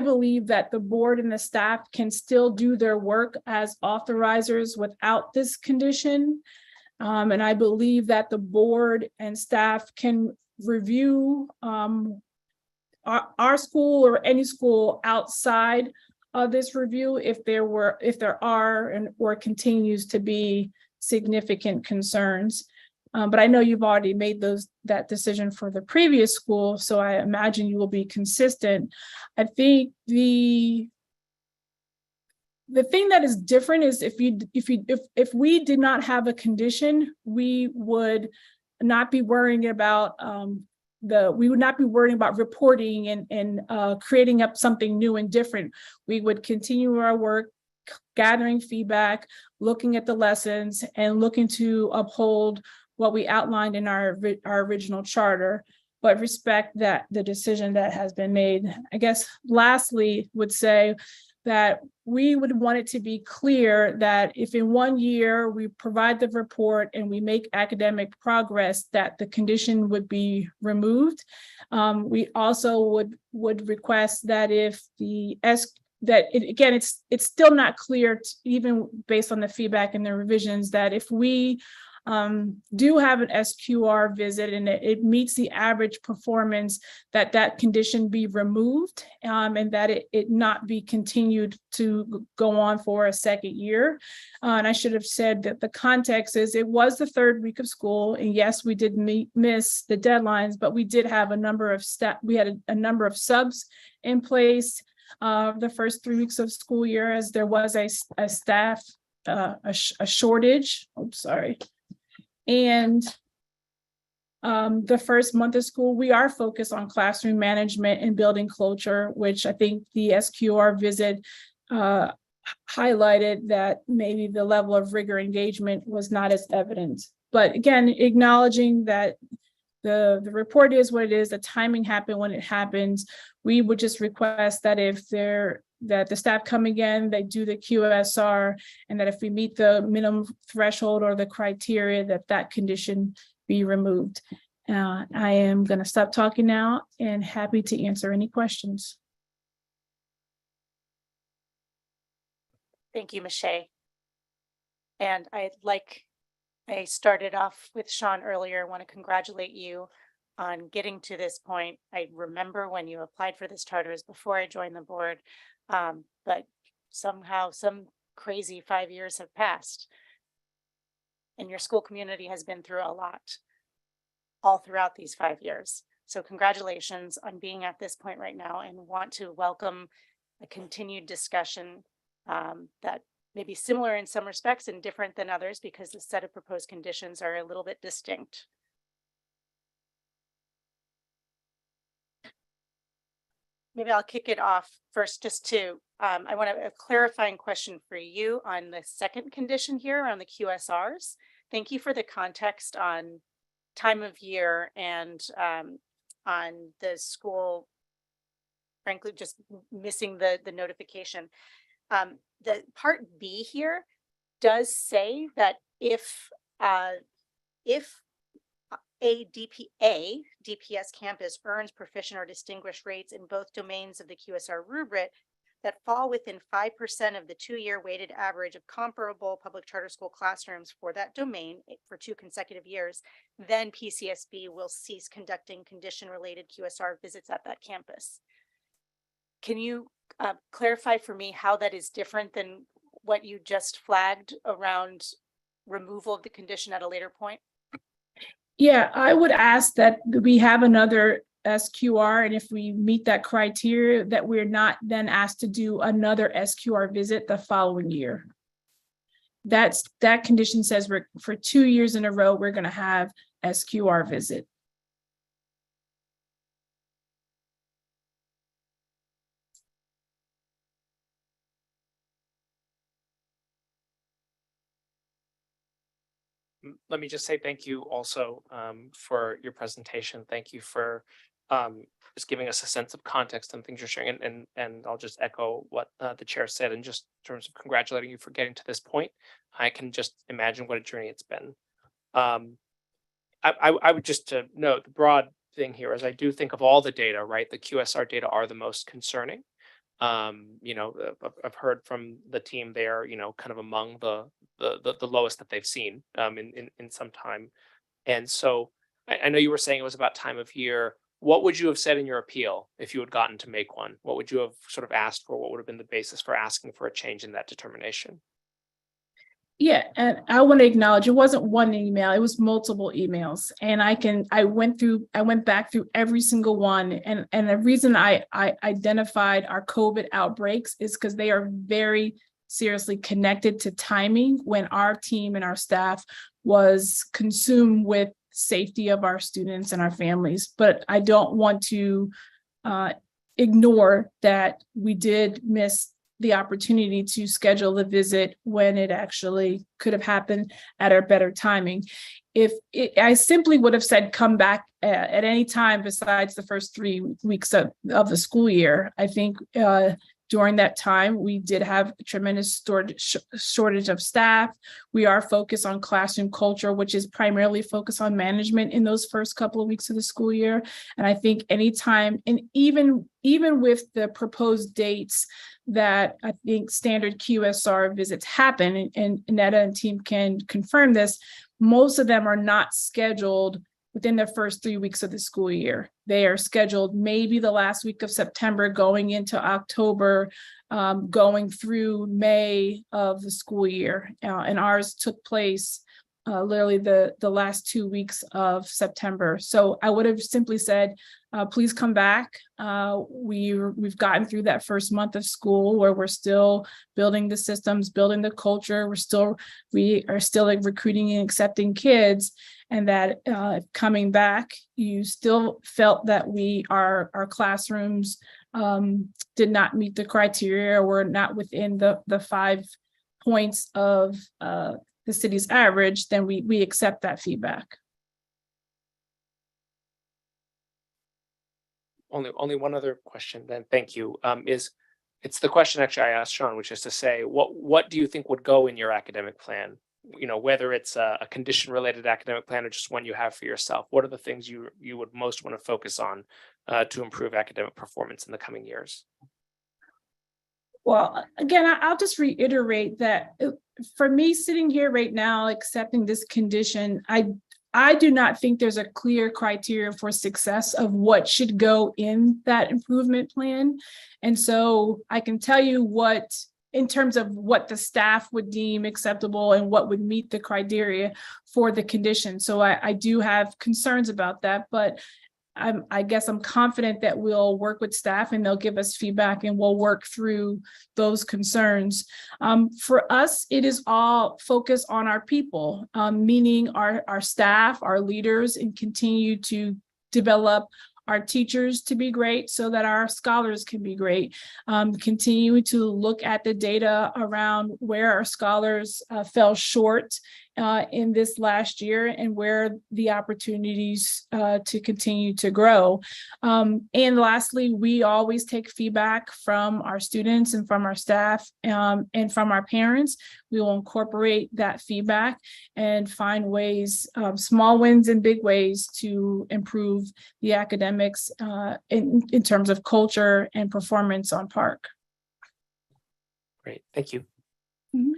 believe that the board and the staff can still do their work as authorizers without this condition. And I believe that the board and staff can review our school or any school outside of this review if there are or continues to be significant concerns. But I know you've already made that decision for the previous school, so I imagine you will be consistent. I think the thing that is different is if we did not have a condition, we would not be worrying about reporting and creating up something new and different. We would continue our work, gathering feedback, looking at the lessons, and looking to uphold what we outlined in our original charter, but respect that the decision that has been made. I guess lastly would say that we would want it to be clear that if in 1 year we provide the report and we make academic progress, that the condition would be removed. We also would request that if it's still not clear, even based on the feedback and the revisions, that if we do have an SQR visit and it meets the average performance, that condition be removed, and that it not be continued to go on for a second year. And I should have said that the context is it was the third week of school, and yes, we did miss the deadlines, but we did have a number of a number of subs in place the first 3 weeks of school year, as there was a staff a shortage. And the first month of school, we are focused on classroom management and building culture, which I think the SQR visit highlighted that maybe the level of rigor engagement was not as evident. But again, acknowledging that the report is what it is, the timing happened when it happens, we would just request that that the staff come again, they do the QSR, and that if we meet the minimum threshold or the criteria, that condition be removed. I am going to stop talking now and happy to answer any questions. Thank you, Michelle. And I started off with Sean earlier, I want to congratulate you on getting to this point. I remember when you applied for this charter is before I joined the board. But somehow some crazy 5 years have passed and your school community has been through a lot all throughout these 5 years. So congratulations on being at this point right now, and want to welcome a continued discussion that may be similar in some respects and different than others, because the set of proposed conditions are a little bit distinct. Maybe I'll kick it off first just to, I want a clarifying question for you on the second condition here around the QSRs. Thank you for the context on time of year and on the school, frankly, just missing the notification. The part B here does say that if a DPS campus earns proficient or distinguished rates in both domains of the QSR rubric that fall within 5% of the 2-year weighted average of comparable public charter school classrooms for that domain for 2 consecutive years, then PCSB will cease conducting condition-related QSR visits at that campus. Can you clarify for me how that is different than what you just flagged around removal of the condition at a later point? Yeah, I would ask that we have another SQR, and if we meet that criteria, that we're not then asked to do another SQR visit the following year. That condition says for 2 years in a row, we're going to have SQR visit. let me just say thank you also for your presentation. Thank you for just giving us a sense of context and things you're sharing. And I'll just echo what the chair said, and just in terms of congratulating you for getting to this point. I can just imagine what a journey it's been. I would just to note the broad thing here is I do think of all the data, right? The QSR data are the most concerning. I've heard from the team there, kind of among the lowest that they've seen in some time. And so I know you were saying it was about time of year. What would you have said in your appeal if you had gotten to make one? What would you have sort of asked for? What would have been the basis for asking for a change in that determination? Yeah, and I want to acknowledge it wasn't one email, it was multiple emails. And I went back through every single one. And the reason I identified our COVID outbreaks is because they are very seriously connected to timing when our team and our staff was consumed with safety of our students and our families. But I don't want to ignore that we did miss the opportunity to schedule the visit when it actually could have happened at a better timing. I simply would have said, come back at any time besides the first 3 weeks of the school year. I think during that time, we did have a tremendous shortage of staff. We are focused on classroom culture, which is primarily focused on management in those first couple of weeks of the school year. And I think anytime, and even with the proposed dates that I think standard QSR visits happen, and Netta and team can confirm this, most of them are not scheduled within the first 3 weeks of the school year. They are scheduled maybe the last week of September, going into October, going through May of the school year. And ours took place literally the last 2 weeks of September. So I would have simply said, please come back. We've gotten through that first month of school where we're still building the systems, building the culture. We are still like recruiting and accepting kids, and that coming back, you still felt that our classrooms did not meet the criteria, or were not within the 5 points of the city's average, then we accept that feedback. Only one other question then, thank you, it's the question actually I asked Sean, which is to say, what do you think would go in your academic plan? Whether it's a condition related academic plan or just one you have for yourself, what are the things you would most want to focus on to improve academic performance in the coming years? Well, again, I'll just reiterate that for me, sitting here right now, accepting this condition, I do not think there's a clear criteria for success of what should go in that improvement plan. And so I can tell you in terms of what the staff would deem acceptable and what would meet the criteria for the condition. So I do have concerns about that, but I guess I'm confident that we'll work with staff and they'll give us feedback and we'll work through those concerns. For us, it is all focused on our people, meaning our staff, our leaders, and continue to develop our teachers to be great so that our scholars can be great. Continue to look at the data around where our scholars fell short in this last year and where the opportunities to continue to grow. And lastly, we always take feedback from our students and from our staff and from our parents. We will incorporate that feedback and find ways, small wins and big ways, to improve the academics in terms of culture and performance on Park. Great, thank you. Mm-hmm.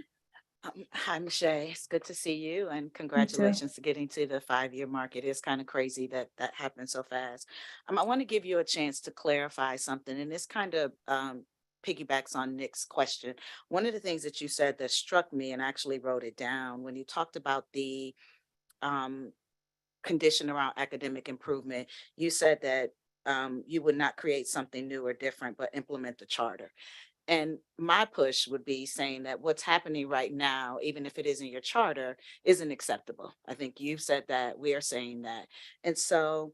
Hi, Michelle. It's good to see you, and congratulations to getting to the 5-year mark. It is kind of crazy that happened so fast. I want to give you a chance to clarify something, and this kind of piggybacks on Nick's question. One of the things that you said that struck me, and I actually wrote it down, when you talked about the condition around academic improvement, you said that you would not create something new or different, but implement the charter. And my push would be saying that what's happening right now, even if it isn't your charter, isn't acceptable. I think you've said that, we are saying that. And so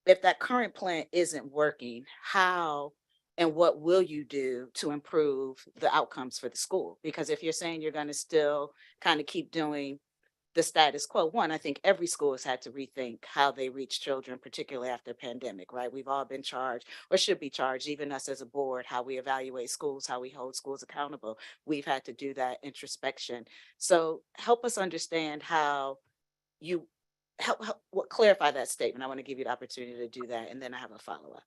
if that current plan isn't working, how and what will you do to improve the outcomes for the school? Because if you're saying you're going to still kind of keep doing the status quo. One, I think every school has had to rethink how they reach children, particularly after the pandemic, right? We've all been charged or should be charged, even us as a board, how we evaluate schools, how we hold schools accountable. We've had to do that introspection. So help us understand how you clarify that statement. I want to give you the opportunity to do that, and then I have a follow-up.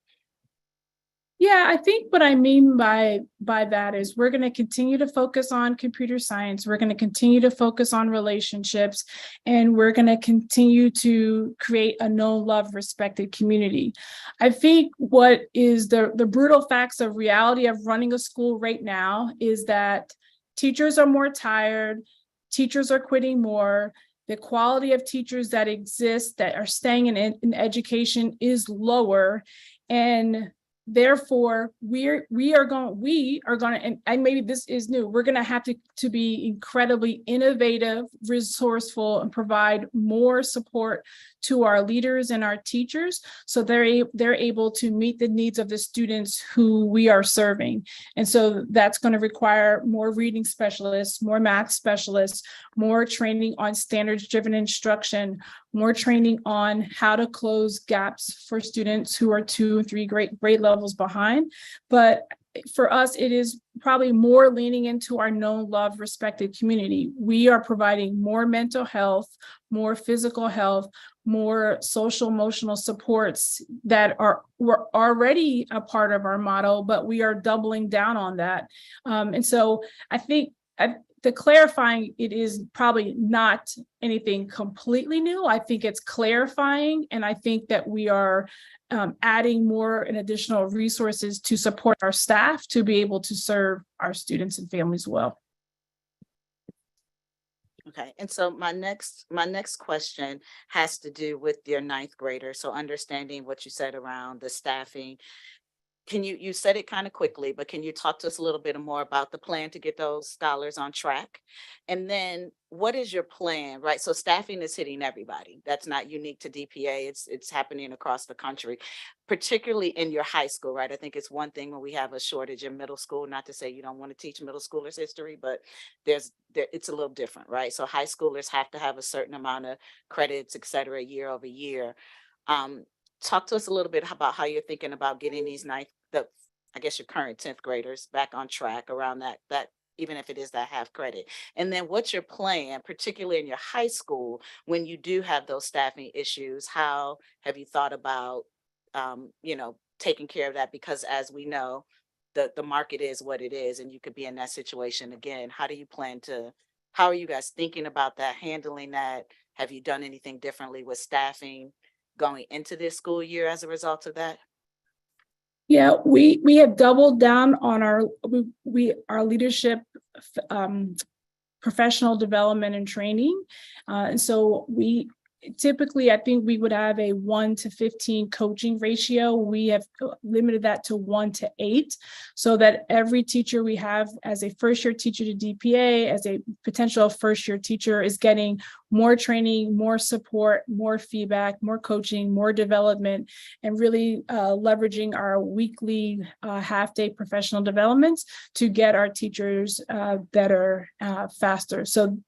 Yeah, I think what I mean by that is we're going to continue to focus on computer science. We're going to continue to focus on relationships, and we're going to continue to create a known, loved, respected community. I think what is the brutal facts of reality of running a school right now is that teachers are more tired, teachers are quitting more. The quality of teachers that exist that are staying in education is lower, and therefore, we are going to, and maybe this is new, we're going to have to be incredibly innovative, resourceful, and provide more support to our leaders and our teachers so they're able to meet the needs of the students who we are serving. And so that's going to require more reading specialists, more math specialists, more training on standards-driven instruction, more training on how to close gaps for students who are 2 and 3 grade levels behind. But for us, it is probably more leaning into our known, loved, respected community. We are providing more mental health, more physical health, more social emotional supports that were already a part of our model, but we are doubling down on that. And so I think the clarifying, it is probably not anything completely new. I think it's clarifying, and I think that we are adding more and additional resources to support our staff to be able to serve our students and families well. Okay, and so my next question has to do with your 9th graders. So understanding what you said around the staffing. Can you said it kind of quickly, but can you talk to us a little bit more about the plan to get those scholars on track? And then what is your plan, right? So staffing is hitting everybody. That's not unique to DPA. It's happening across the country, particularly in your high school, right? I think it's one thing when we have a shortage in middle school, not to say you don't want to teach middle schoolers history, but it's a little different, right? So high schoolers have to have a certain amount of credits, et cetera, year over year. Talk to us a little bit about how you're thinking about getting these I guess your current 10th graders back on track around that, even if it is that half credit. And then what's your plan, particularly in your high school, when you do have those staffing issues? How have you thought about, taking care of that? Because as we know, the market is what it is, and you could be in that situation again. How are you guys thinking about that, handling that? Have you done anything differently with staffing going into this school year as a result of that? Yeah, we have doubled down on our leadership, professional development and training. And so typically, I think we would have a 1 to 15 coaching ratio. We have limited that to 1 to 8, so that every teacher we have as a first-year teacher to DPA, as a potential first-year teacher, is getting more training, more support, more feedback, more coaching, more development, and really leveraging our weekly half-day professional developments to get our teachers better faster. So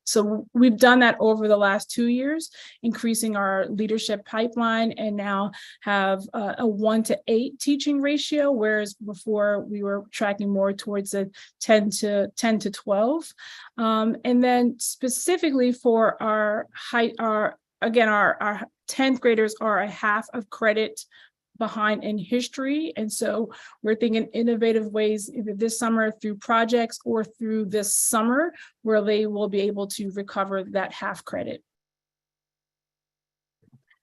we've done that over the last 2 years, increasing our leadership pipeline, and now have a 1 to 8 teaching ratio, whereas before we were tracking more towards a 10 to 12. And then specifically for our 10th graders are a half of credit behind in history. And so we're thinking innovative ways, either this summer through projects or through this summer, where they will be able to recover that half credit.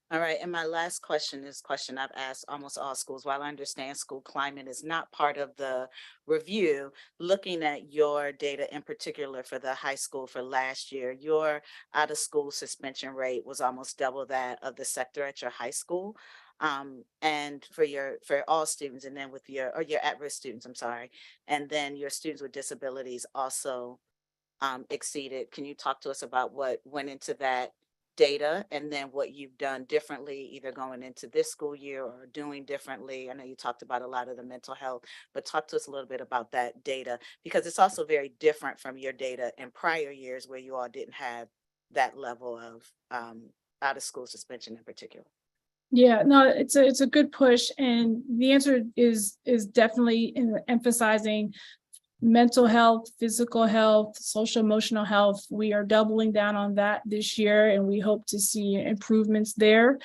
All right, and my last question is a question I've asked almost all schools. While I understand school climate is not part of the review, looking at your data in particular for the high school for last year, your out of school suspension rate was almost double that of the sector at your high school. And for all students, and then with your at-risk students, I'm sorry, and then your students with disabilities also exceeded. Can you talk to us about what went into that data, and then what you've done differently, either going into this school year or doing differently? I know you talked about a lot of the mental health, but talk to us a little bit about that data, because it's also very different from your data in prior years where you all didn't have that level of out of school suspension in particular? Yeah, no, it's a good push, and the answer is definitely in emphasizing mental health, physical health, social emotional health. We are doubling down on that this year, and we hope to see improvements there.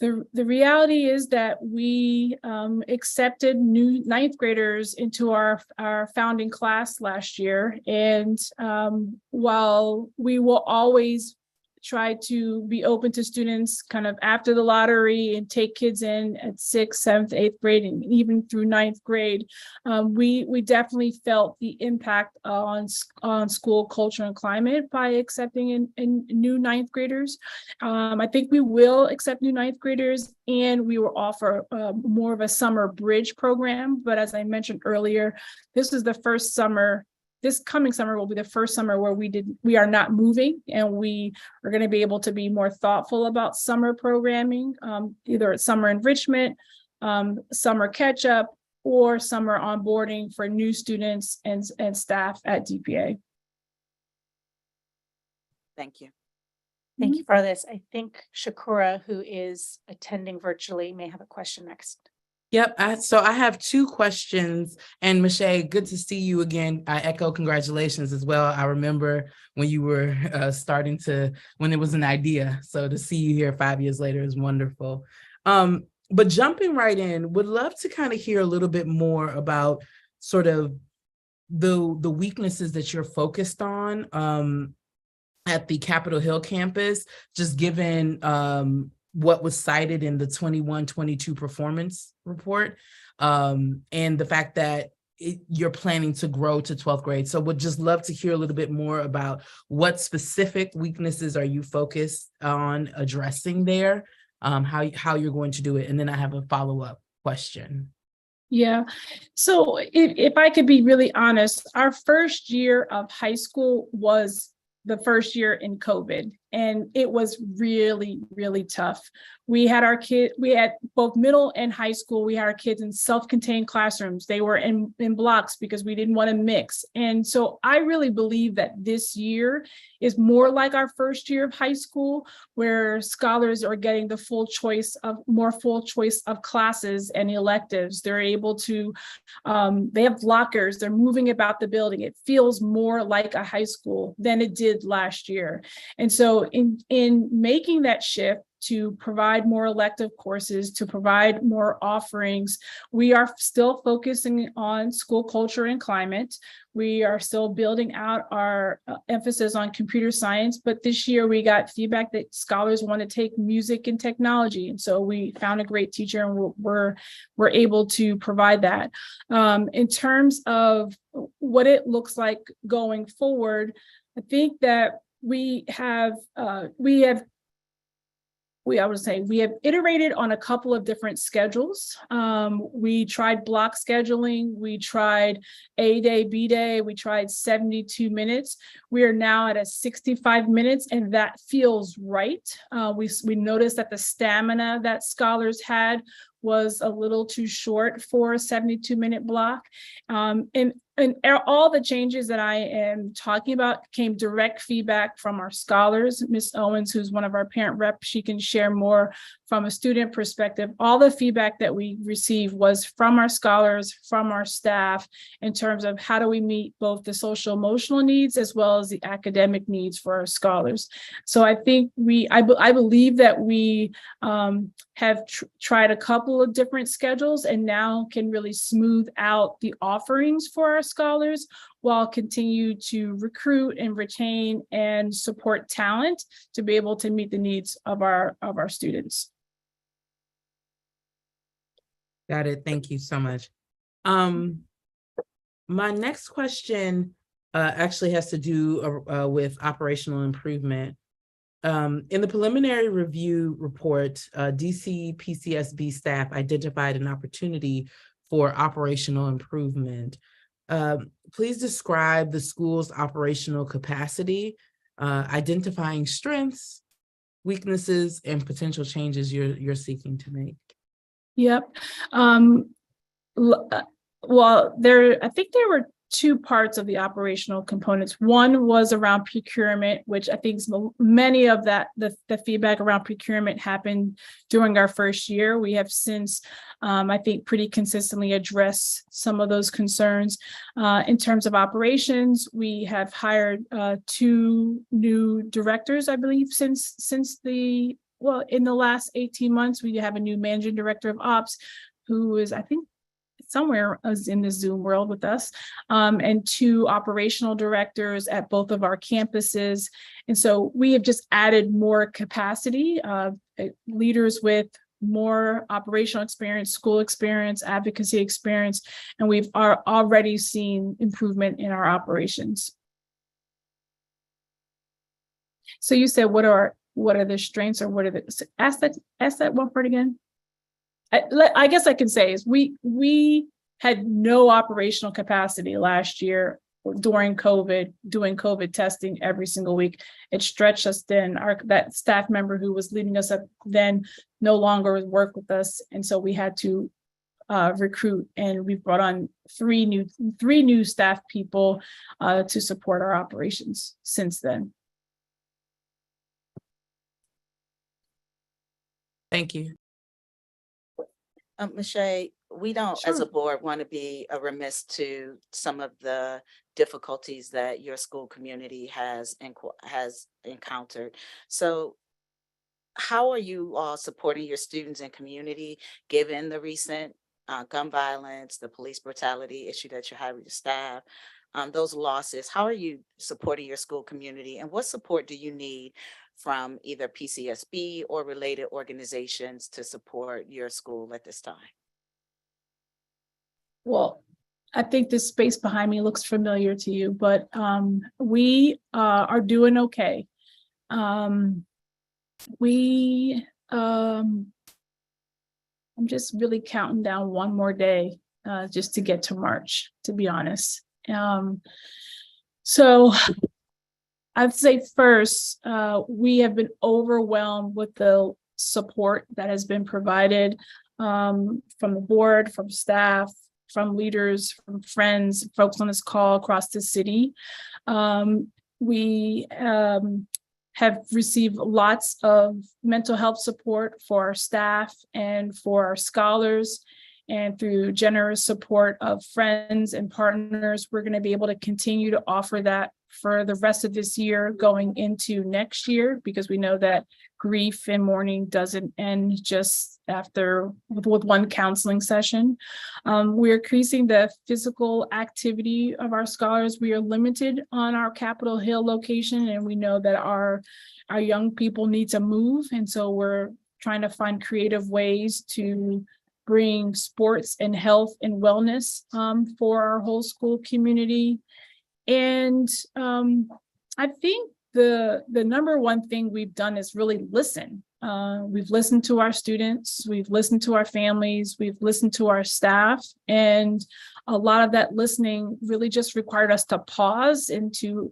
The reality is that we accepted new ninth graders into our founding class last year. And while we will always try to be open to students kind of after the lottery and take kids in at 6th, 7th, 8th grade, and even through 9th grade, we definitely felt the impact on school culture and climate by accepting in new 9th graders. I think we will accept new 9th graders, and we will offer more of a summer bridge program. But as I mentioned earlier, this is the first summer. This coming summer will be the first summer where we are not moving, and we are going to be able to be more thoughtful about summer programming, either at summer enrichment, summer catch up, or summer onboarding for new students and staff at DPA. Thank you. Thank you for this. I think Shakura, who is attending virtually, may have a question next. Yep. So I have two questions. And Michelle, good to see you again. I echo congratulations as well. I remember when you were when it was an idea. So to see you here 5 years later is wonderful. But jumping right in, would love to kind of hear a little bit more about sort of the weaknesses that you're focused on at the Capitol Hill campus, just given what was cited in the 21-22 performance report, and the fact that you're planning to grow to 12th grade. So would just love to hear a little bit more about what specific weaknesses are you focused on addressing there, how you're going to do it. And then I have a follow-up question. Yeah. So if I could be really honest, our first year of high school was the first year in COVID, and it was really, really tough. We had both middle and high school, we had our kids in self-contained classrooms. They were in blocks because we didn't want to mix. And so I really believe that this year is more like our first year of high school, where scholars are getting the full choice of classes and electives. They're able to, they have lockers, they're moving about the building. It feels more like a high school than it did last year. And so in making that shift to provide more elective courses, to provide more offerings, we are still focusing on school culture and climate. We are still building out our emphasis on computer science, but this year we got feedback that scholars want to take music and technology. And so we found a great teacher, and we're able to provide that. In terms of what it looks like going forward, I think that we have iterated on a couple of different schedules. We tried block scheduling, we tried A day, B day, we tried 72 minutes. We are now at 65 minutes, and that feels right. We noticed that the stamina that scholars had was a little too short for a 72-minute block. And all the changes that I am talking about came direct feedback from our scholars. Ms. Owens, who's one of our parent reps, she can share more from a student perspective. All the feedback that we received was from our scholars, from our staff, in terms of how do we meet both the social emotional needs as well as the academic needs for our scholars. So I think I believe that we have tried a couple of different schedules, and now can really smooth out the offerings for our scholars while continue to recruit and retain and support talent to be able to meet the needs of our students. Got it. Thank you so much. My next question actually has to do with operational improvement. In the preliminary review report, DC PCSB staff identified an opportunity for operational improvement. Please describe the school's operational capacity, identifying strengths, weaknesses, and potential changes you're seeking to make. Yep. Well, I think there were two parts of the operational components. One was around procurement, which I think many of the feedback around procurement happened during our first year. We have since, I think, pretty consistently addressed some of those concerns. In terms of operations, we have hired 2 new directors, I believe, since in the last 18 months. We have a new managing director of ops who is, I think, somewhere in the Zoom world with us, and 2 operational directors at both of our campuses. And so we have just added more capacity, leaders with more operational experience, school experience, advocacy experience, and we've already seen improvement in our operations. So you said, what are the strengths, or what are the, ask that one part again? I guess I can say is we had no operational capacity last year during COVID, doing COVID testing every single week. It stretched us thin. That staff member who was leading us up then no longer worked with us, and so we had to recruit, and we've brought on three new staff people to support our operations since then. Thank you. Michelle, we don't, as a board, want to be remiss to some of the difficulties that your school community has encountered. So how are you all supporting your students and community, given the recent gun violence, the police brutality issue that you have with your staff, those losses? How are you supporting your school community, and what support do you need from either PCSB or related organizations to support your school at this time? Well, I think this space behind me looks familiar to you, but we are doing okay. I'm just really counting down one more day just to get to March, to be honest. So I'd say first, we have been overwhelmed with the support that has been provided from the board, from staff, from leaders, from friends, folks on this call across the city. We have received lots of mental health support for our staff and for our scholars. And through generous support of friends and partners, we're going to be able to continue to offer that for the rest of this year going into next year, because we know that grief and mourning doesn't end just after with one counseling session. We're increasing the physical activity of our scholars. We are limited on our Capitol Hill location, and we know that our young people need to move. And so we're trying to find creative ways to bring sports and health and wellness for our whole school community. And I think the number one thing we've done is really listen. We've listened to our students, we've listened to our families, we've listened to our staff, and a lot of that listening really just required us to pause and to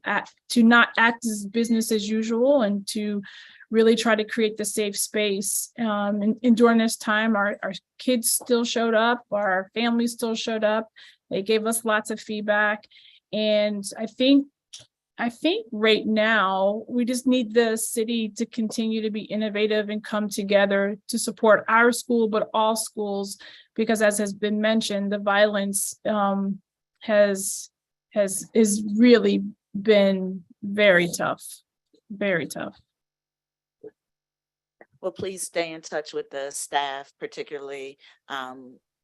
not act as business as usual, and to really try to create the safe space. And during this time, our kids still showed up, our families still showed up. They gave us lots of feedback. And I think right now, we just need the city to continue to be innovative and come together to support our school, but all schools, because as has been mentioned, the violence has really been very tough, very tough. Well, please stay in touch with the staff, particularly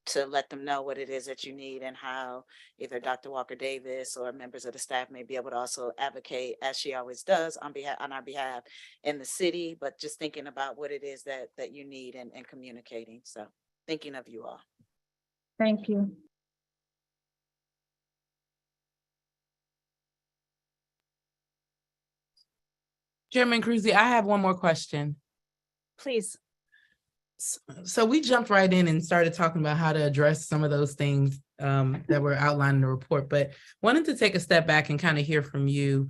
to let them know what it is that you need, and how either Dr. Walker Davis or members of the staff may be able to also advocate, as she always does, on our behalf in the city, but just thinking about what it is that you need and communicating. So thinking of you all. Thank you. Chairman Cruzy, I have one more question. Please. So we jumped right in and started talking about how to address some of those things that were outlined in the report, but wanted to take a step back and kind of hear from you,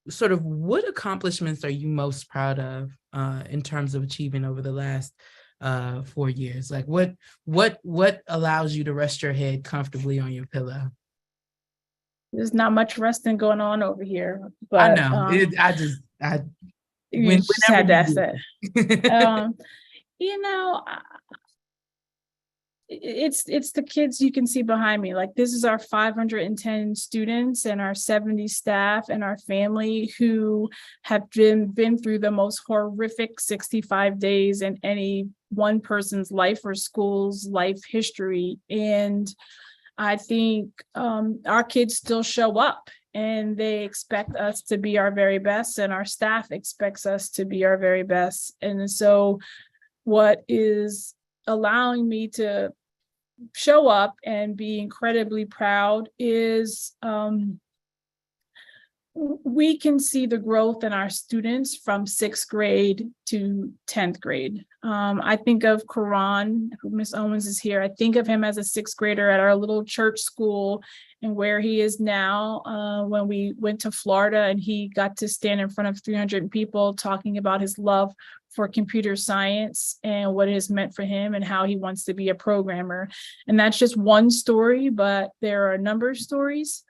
sort of what accomplishments are you most proud of in terms of achieving over the last 4 years? Like what allows you to rest your head comfortably on your pillow? there's not much resting going on over here, I but know. you just had to ask that. that. You know, it's the kids you can see behind me. Like, this is our 510 students and our 70 staff and our family who have been through the most horrific 65 days in any one person's life or school's life history. And I think our kids still show up and they expect us to be our very best, and our staff expects us to be our very best. And so what is allowing me to show up and be incredibly proud is we can see the growth in our students from 6th grade to 10th grade. I think of Karan, who Miss Owens is here. I think of him as a 6th grader at our little church school, and where he is now when we went to Florida and he got to stand in front of 300 people talking about his love for computer science and what it has meant for him and how he wants to be a programmer. And that's just one story, but there are a number of stories.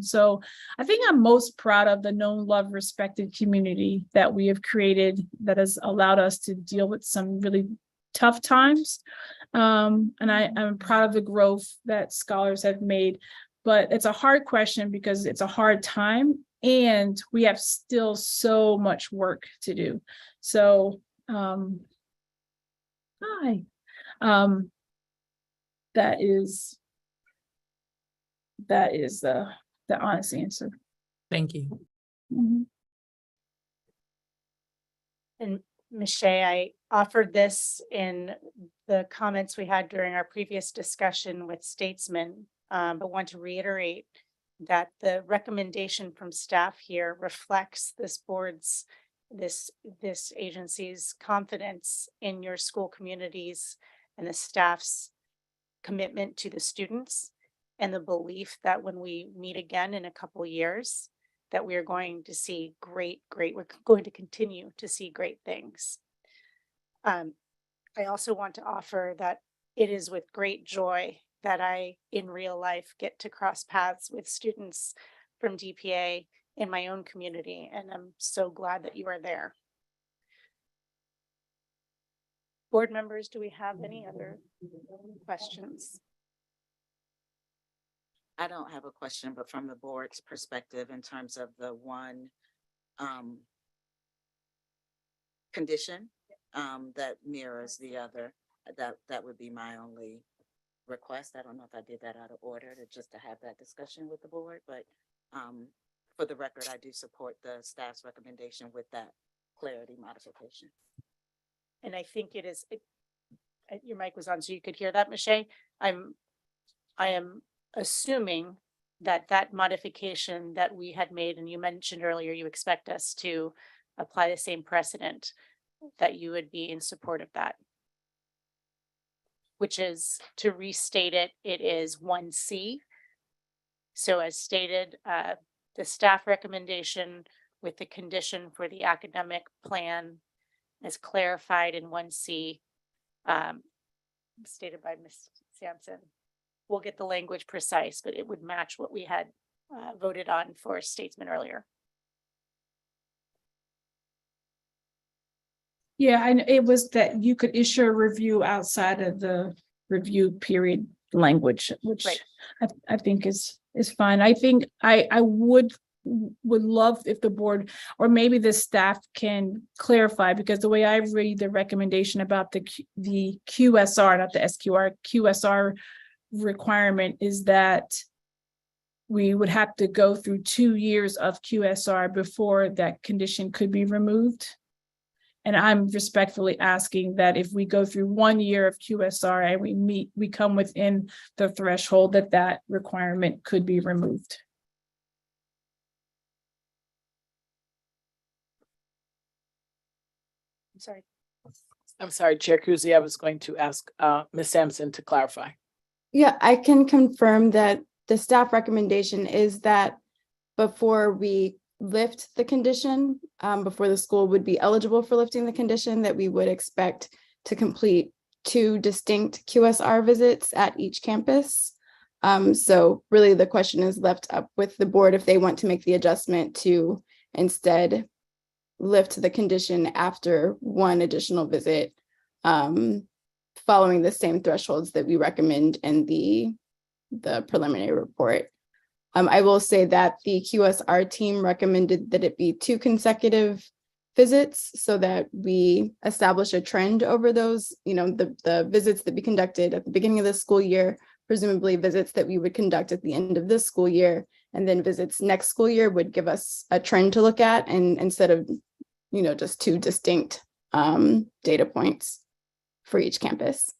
So I think I'm most proud of the known, loved, respected community that we have created that has allowed us to deal with some really tough times. And I'm proud of the growth that scholars have made. But it's a hard question because it's a hard time and we have still so much work to do. So, hi. That is the honest answer. Thank you. Mhm. And Ms. Shea, I offered this in the comments we had during our previous discussion with Statesman, but want to reiterate that the recommendation from staff here reflects this board's, this agency's confidence in your school communities and the staff's commitment to the students, and the belief that when we meet again in a couple years, that we are going to see we're going to continue to see great things. I also want to offer that it is with great joy that I, in real life, get to cross paths with students from DPA in my own community, and I'm so glad that you are there. Board members, do we have any other questions? I don't have a question, but from the board's perspective, in terms of the one condition that mirrors the other, that would be my only request. I don't know if I did that out of order just to have that discussion with the board, but for the record, I do support the staff's recommendation with that clarity modification. And I think it is, your mic was on, so you could hear that, Michelle. I am assuming that that modification that we had made, and you mentioned earlier, you expect us to apply the same precedent, that you would be in support of that. Which is, to restate it, it is 1C. So as stated, the staff recommendation with the condition for the academic plan as clarified in 1C, stated by Ms. Sampson. We'll get the language precise, but it would match what we had voted on for Statesman earlier. Yeah, and it was that you could issue a review outside of the review period language, which right. I think is fine. I think I would love if the board or maybe the staff can clarify, because the way I read the recommendation about the QSR, not the SQR, QSR requirement is that we would have to go through 2 years of QSR before that condition could be removed. And I'm respectfully asking that if we go through 1 year of QSR and we come within the threshold, that requirement could be removed. I'm sorry, Chair Kuzi, I was going to ask Ms. Sampson to clarify. Yeah, I can confirm that the staff recommendation is that before we lift the condition, before the school would be eligible for lifting the condition, that we would expect to complete 2 distinct QSR visits at each campus. So really the question is left up with the board if they want to make the adjustment to instead lift the condition after one additional visit, following the same thresholds that we recommend in the preliminary report. I will say that the QSR team recommended that it be 2 consecutive visits so that we establish a trend over those, the visits that we conducted at the beginning of the school year, presumably visits that we would conduct at the end of this school year, and then visits next school year would give us a trend to look at, and instead of, just 2 distinct data points for each campus.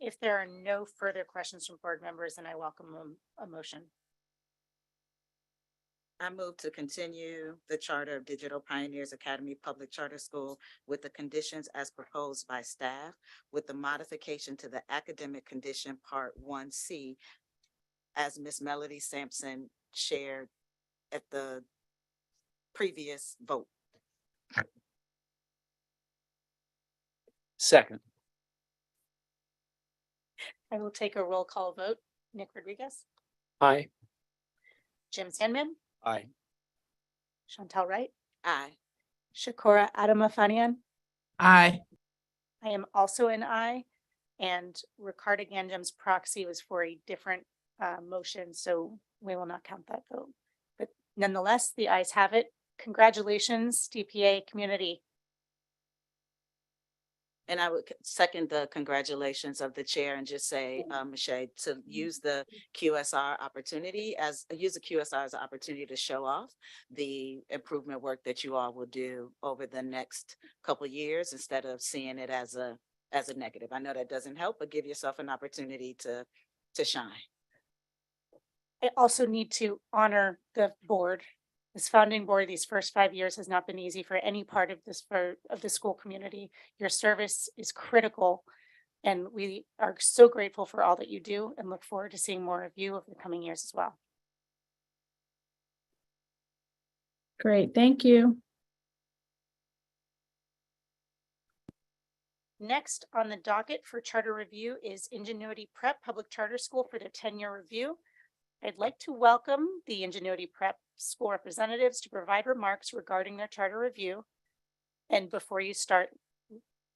If there are no further questions from board members, then I welcome a motion. I move to continue the charter of Digital Pioneers Academy Public Charter School with the conditions as proposed by staff, with the modification to the academic condition part 1C, as Ms. Melody Sampson shared at the previous vote. Second. I will take a roll call vote. Nick Rodriguez, Aye. Jim Sandman, Aye. Chantel Wright, Aye. Shakura Adamafanian. Aye. I am also an aye, and Ricardo Ganjam's proxy was for a different motion, so we will not count that vote. But nonetheless, the ayes have it. Congratulations, DPA community. And I would second the congratulations of the chair and just say, Michelle, to use the QSR opportunity use the QSR as an opportunity to show off the improvement work that you all will do over the next couple of years instead of seeing it as a negative. I know that doesn't help, but give yourself an opportunity to shine. I also need to honor the board. This founding board, these first 5 years has not been easy for any part of the school community. Your service is critical, and we are so grateful for all that you do and look forward to seeing more of you over the coming years as well. Great, thank you. Next on the docket for charter review is Ingenuity Prep Public Charter School for the 10-year review. I'd like to welcome the Ingenuity Prep school representatives to provide remarks regarding their charter review. And before you start,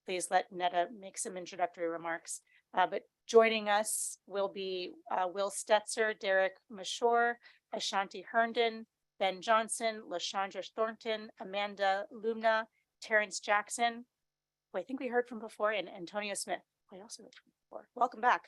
please let Netta make some introductory remarks. But joining us will be Will Stetzer, Derek Mashore, Ashanti Herndon, Ben Johnson, LaShandra Thornton, Amanda Lumna, Terrence Jackson, who I think we heard from before, and Antonio Smith, who I also heard from before. Welcome back.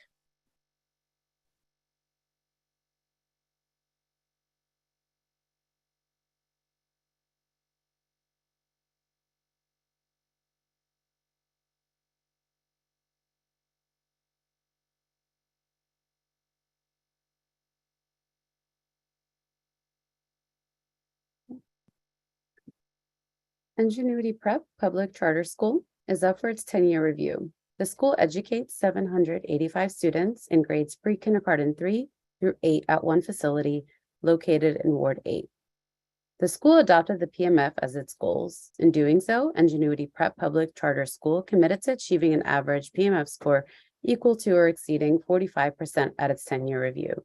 Ingenuity Prep Public Charter School is up for its 10-year review. The school educates 785 students in grades pre-kindergarten 3 through 8 at one facility located in Ward 8. The school adopted the PMF as its goals. In doing so, Ingenuity Prep Public Charter School committed to achieving an average PMF score equal to or exceeding 45% at its 10-year review.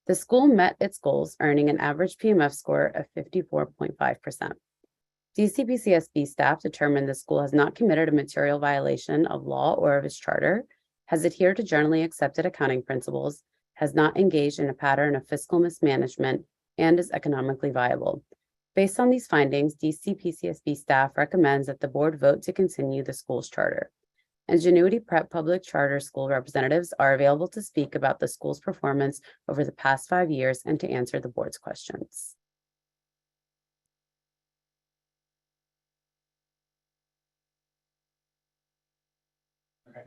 The school met its goals, earning an average PMF score of 54.5%. DCPCSB staff determined the school has not committed a material violation of law or of its charter, has adhered to generally accepted accounting principles, has not engaged in a pattern of fiscal mismanagement, and is economically viable. Based on these findings, DCPCSB staff recommends that the board vote to continue the school's charter. Ingenuity Prep Public Charter School representatives are available to speak about the school's performance over the past 5 years and to answer the board's questions.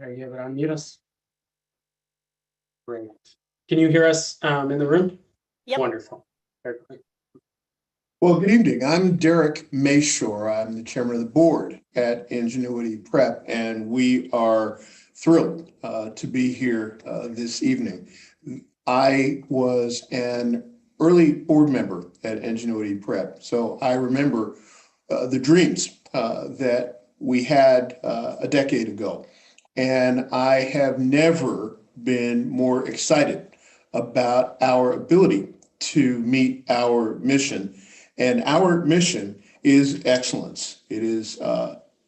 Are you able to unmute us? Great. Can you hear us in the room? Yep. Wonderful. Well, good evening. I'm Derek Mayshore. I'm the chairman of the board at Ingenuity Prep, and we are thrilled to be here this evening. I was an early board member at Ingenuity Prep. So I remember the dreams that we had a decade ago. And I have never been more excited about our ability to meet our mission. And our mission is excellence. It is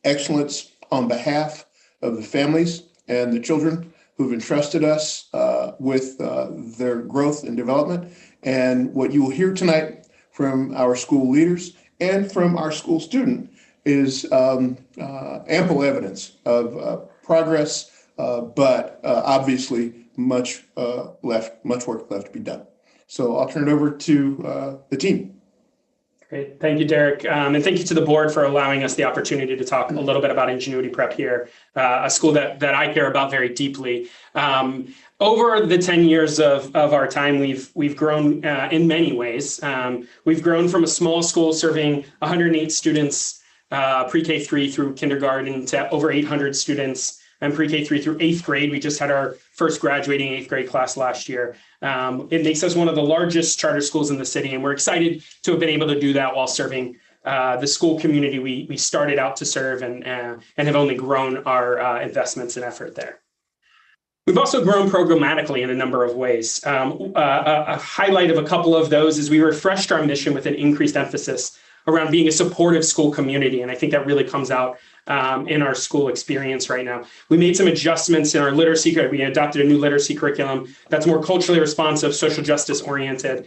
excellence on behalf of the families and the children who've entrusted us with their growth and development. And what you will hear tonight from our school leaders and from our school student is ample evidence of progress, but obviously much work left to be done. So I'll turn it over to the team. Great. Thank you, Derek. And thank you to the board for allowing us the opportunity to talk a little bit about Ingenuity Prep here, a school that I care about very deeply. Over the 10 years of our time, we've grown in many ways. We've grown from a small school serving 108 students, pre-K 3 through kindergarten, to over 800 students and pre-K 3 through 8th grade. We just had our first graduating 8th grade class last year. It makes us one of the largest charter schools in the city, and we're excited to have been able to do that while serving the school community we started out to serve, and have only grown our investments and effort there. We've also grown programmatically in a number of ways. A highlight of a couple of those is we refreshed our mission with an increased emphasis around being a supportive school community. And I think that really comes out in our school experience right now. We made some adjustments in our literacy. We adopted a new literacy curriculum that's more culturally responsive, social justice oriented.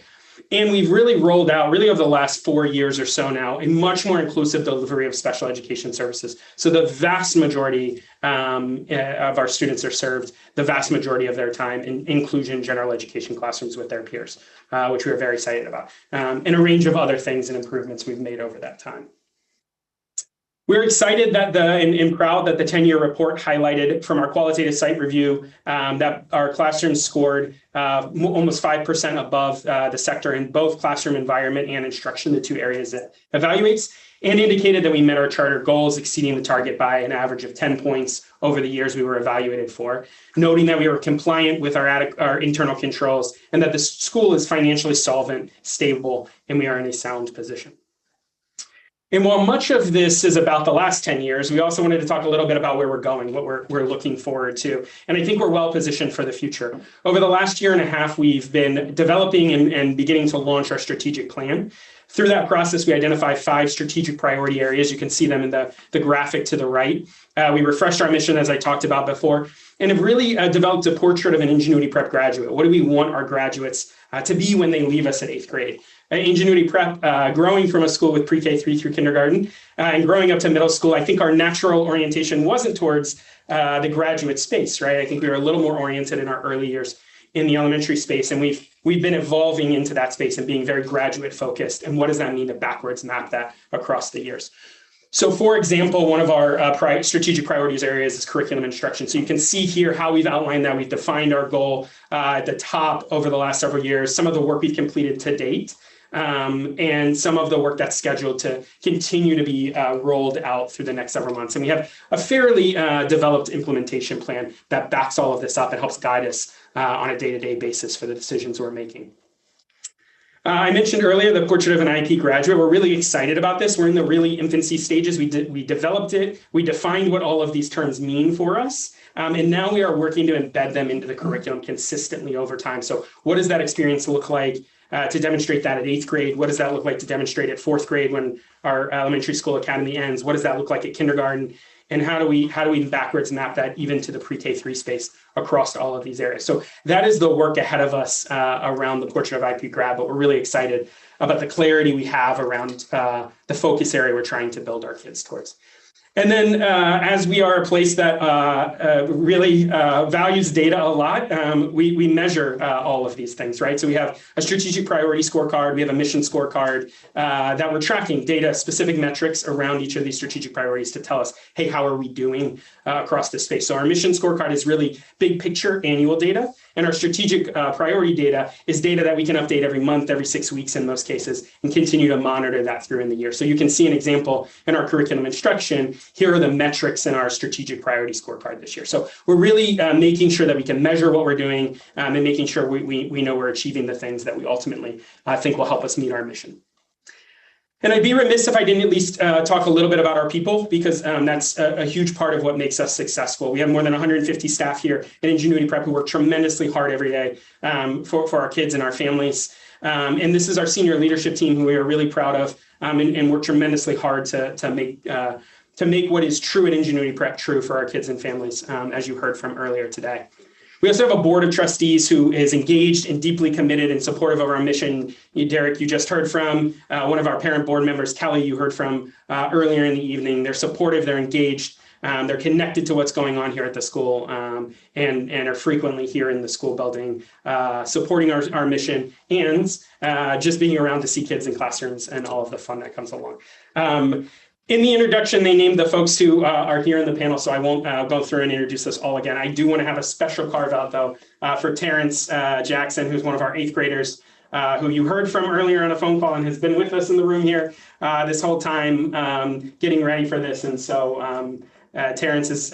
And we've really rolled out, really over the last 4 years or so now, a much more inclusive delivery of special education services. So the vast majority of our students are served the vast majority of their time in inclusion general education classrooms with their peers, which we are very excited about, and a range of other things and improvements we've made over that time. We're excited that and proud that the 10-year report highlighted from our qualitative site review that our classrooms scored almost 5% above the sector in both classroom environment and instruction, the two areas it evaluates, and indicated that we met our charter goals, exceeding the target by an average of 10 points over the years we were evaluated for, noting that we were compliant with our internal controls and that the school is financially solvent, stable, and we are in a sound position. And while much of this is about the last 10 years, we also wanted to talk a little bit about where we're going, what we're looking forward to. And I think we're well positioned for the future. Over the last year and a half, we've been developing and beginning to launch our strategic plan. Through that process, we identified 5 strategic priority areas. You can see them in the graphic to the right. We refreshed our mission, as I talked about before, and have really developed a portrait of an Ingenuity Prep graduate. What do we want our graduates to be when they leave us at 8th grade? Ingenuity Prep, growing from a school with pre-K 3 through kindergarten and growing up to middle school, I think our natural orientation wasn't towards the graduate space, right? I think we were a little more oriented in our early years in the elementary space, and we've been evolving into that space and being very graduate focused. And what does that mean to backwards map that across the years? So, for example, one of our strategic priorities areas is curriculum instruction. So you can see here how we've outlined that. We've defined our goal at the top over the last several years, some of the work we've completed to date, and some of the work that's scheduled to continue to be rolled out through the next several months. And we have a fairly developed implementation plan that backs all of this up and helps guide us on a day-to-day basis for the decisions we're making. I mentioned earlier the portrait of an IEP graduate. We're really excited about this. We're in the really infancy stages. We developed it. We defined what all of these terms mean for us. And now we are working to embed them into the curriculum consistently over time. So what does that experience look like to demonstrate that at 8th grade? What does that look like to demonstrate at 4th grade when our elementary school academy ends? What does that look like at kindergarten? And how do we backwards map that even to the pre-K 3 space across all of these areas? So that is the work ahead of us around the portrait of IEP grad, but we're really excited about the clarity we have around the focus area we're trying to build our kids towards. And then as we are a place that really values data a lot, we measure all of these things, right? So we have a strategic priority scorecard, we have a mission scorecard that we're tracking data, specific metrics around each of these strategic priorities to tell us, hey, how are we doing across this space? So our mission scorecard is really big picture annual data. And our strategic priority data is data that we can update every month, every 6 weeks in most cases, and continue to monitor that through in the year. So you can see an example in our curriculum instruction. Here are the metrics in our strategic priority scorecard this year. So we're really making sure that we can measure what we're doing and making sure we know we're achieving the things that we ultimately think will help us meet our mission. And I'd be remiss if I didn't at least talk a little bit about our people, because that's a huge part of what makes us successful. We have more than 150 staff here at Ingenuity Prep who work tremendously hard every day for our kids and our families. And this is our senior leadership team who we are really proud of and work tremendously hard to make what is true at Ingenuity Prep true for our kids and families, as you heard from earlier today. We also have a board of trustees who is engaged and deeply committed and supportive of our mission. Derek, you just heard from one of our parent board members, Kelly, you heard from earlier in the evening. They're supportive, they're engaged, they're connected to what's going on here at the school and are frequently here in the school building, supporting our mission and just being around to see kids in classrooms and all of the fun that comes along. In the introduction, they named the folks who are here in the panel, so I won't go through and introduce this all again. I do want to have a special carve out, though, for Terrence Jackson, who's one of our 8th graders, who you heard from earlier on a phone call and has been with us in the room here this whole time, getting ready for this. And so Terrence is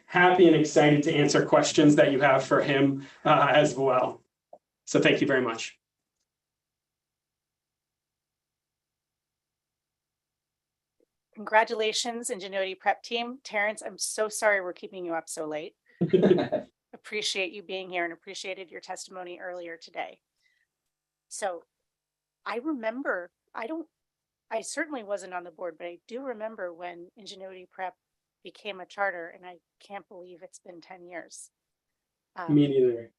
happy and excited to answer questions that you have for him as well. So thank you very much. Congratulations, Ingenuity Prep team. Terrence, I'm so sorry we're keeping you up so late. Appreciate you being here and appreciated your testimony earlier today. So I remember, I certainly wasn't on the board, but I do remember when Ingenuity Prep became a charter, and I can't believe it's been 10 years. Me neither.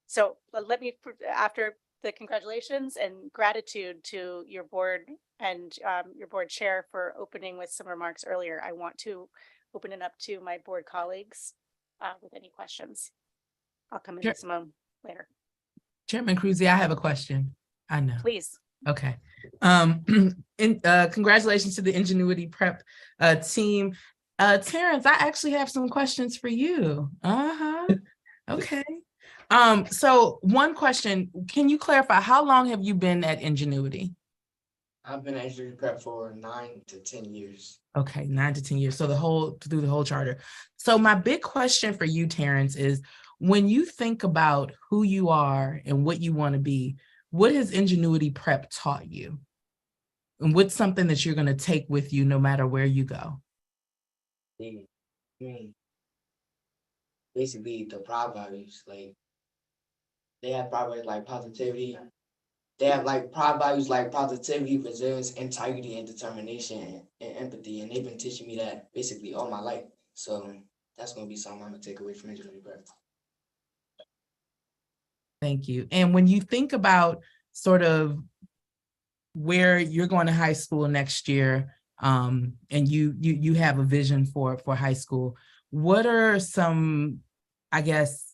So let me, after the congratulations and gratitude to your board and your board chair for opening with some remarks earlier, I want to open it up to my board colleagues with any questions. I'll come into some later. Chairman Cruzy, I have a question. I know. Please. Okay. Congratulations to the Ingenuity Prep team. Terrence, I actually have some questions for you. Okay. So one question, can you clarify, how long have you been at Ingenuity? I've been at Ingenuity Prep for 9 to 10 years. Okay, 9 to 10 years. So through the whole charter. So my big question for you, Terrence, is when you think about who you are and what you want to be, what has Ingenuity Prep taught you? And what's something that you're going to take with you no matter where you go? Basically the pride values, like they have pride values like positivity. They have like pride values like positivity, resilience, integrity, and determination and empathy. And they've been teaching me that basically all my life. So that's going to be something I'm going to take away from Ingenuity Prep. Thank you. And when you think about sort of where you're going to high school next year, and you have a vision for high school, what are some, I guess,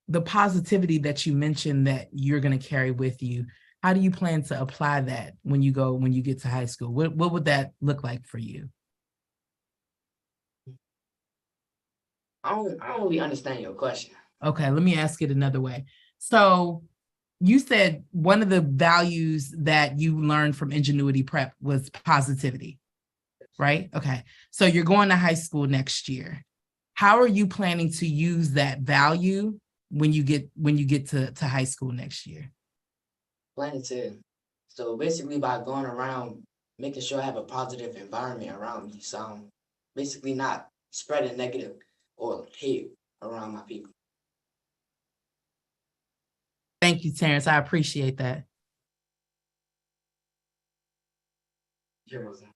the positivity that you mentioned that you're going to carry with you? How do you plan to apply that when you get to high school? What would that look like for you? I don't really understand your question. Okay, let me ask it another way. So you said one of the values that you learned from Ingenuity Prep was positivity, right? Okay, so you're going to high school next year. How are you planning to use that value when you get to high school next year? Planning to. So basically by going around, making sure I have a positive environment around me. So I'm basically not spreading negative or hate around my people. Thank you, Terrence. I appreciate that. You're welcome.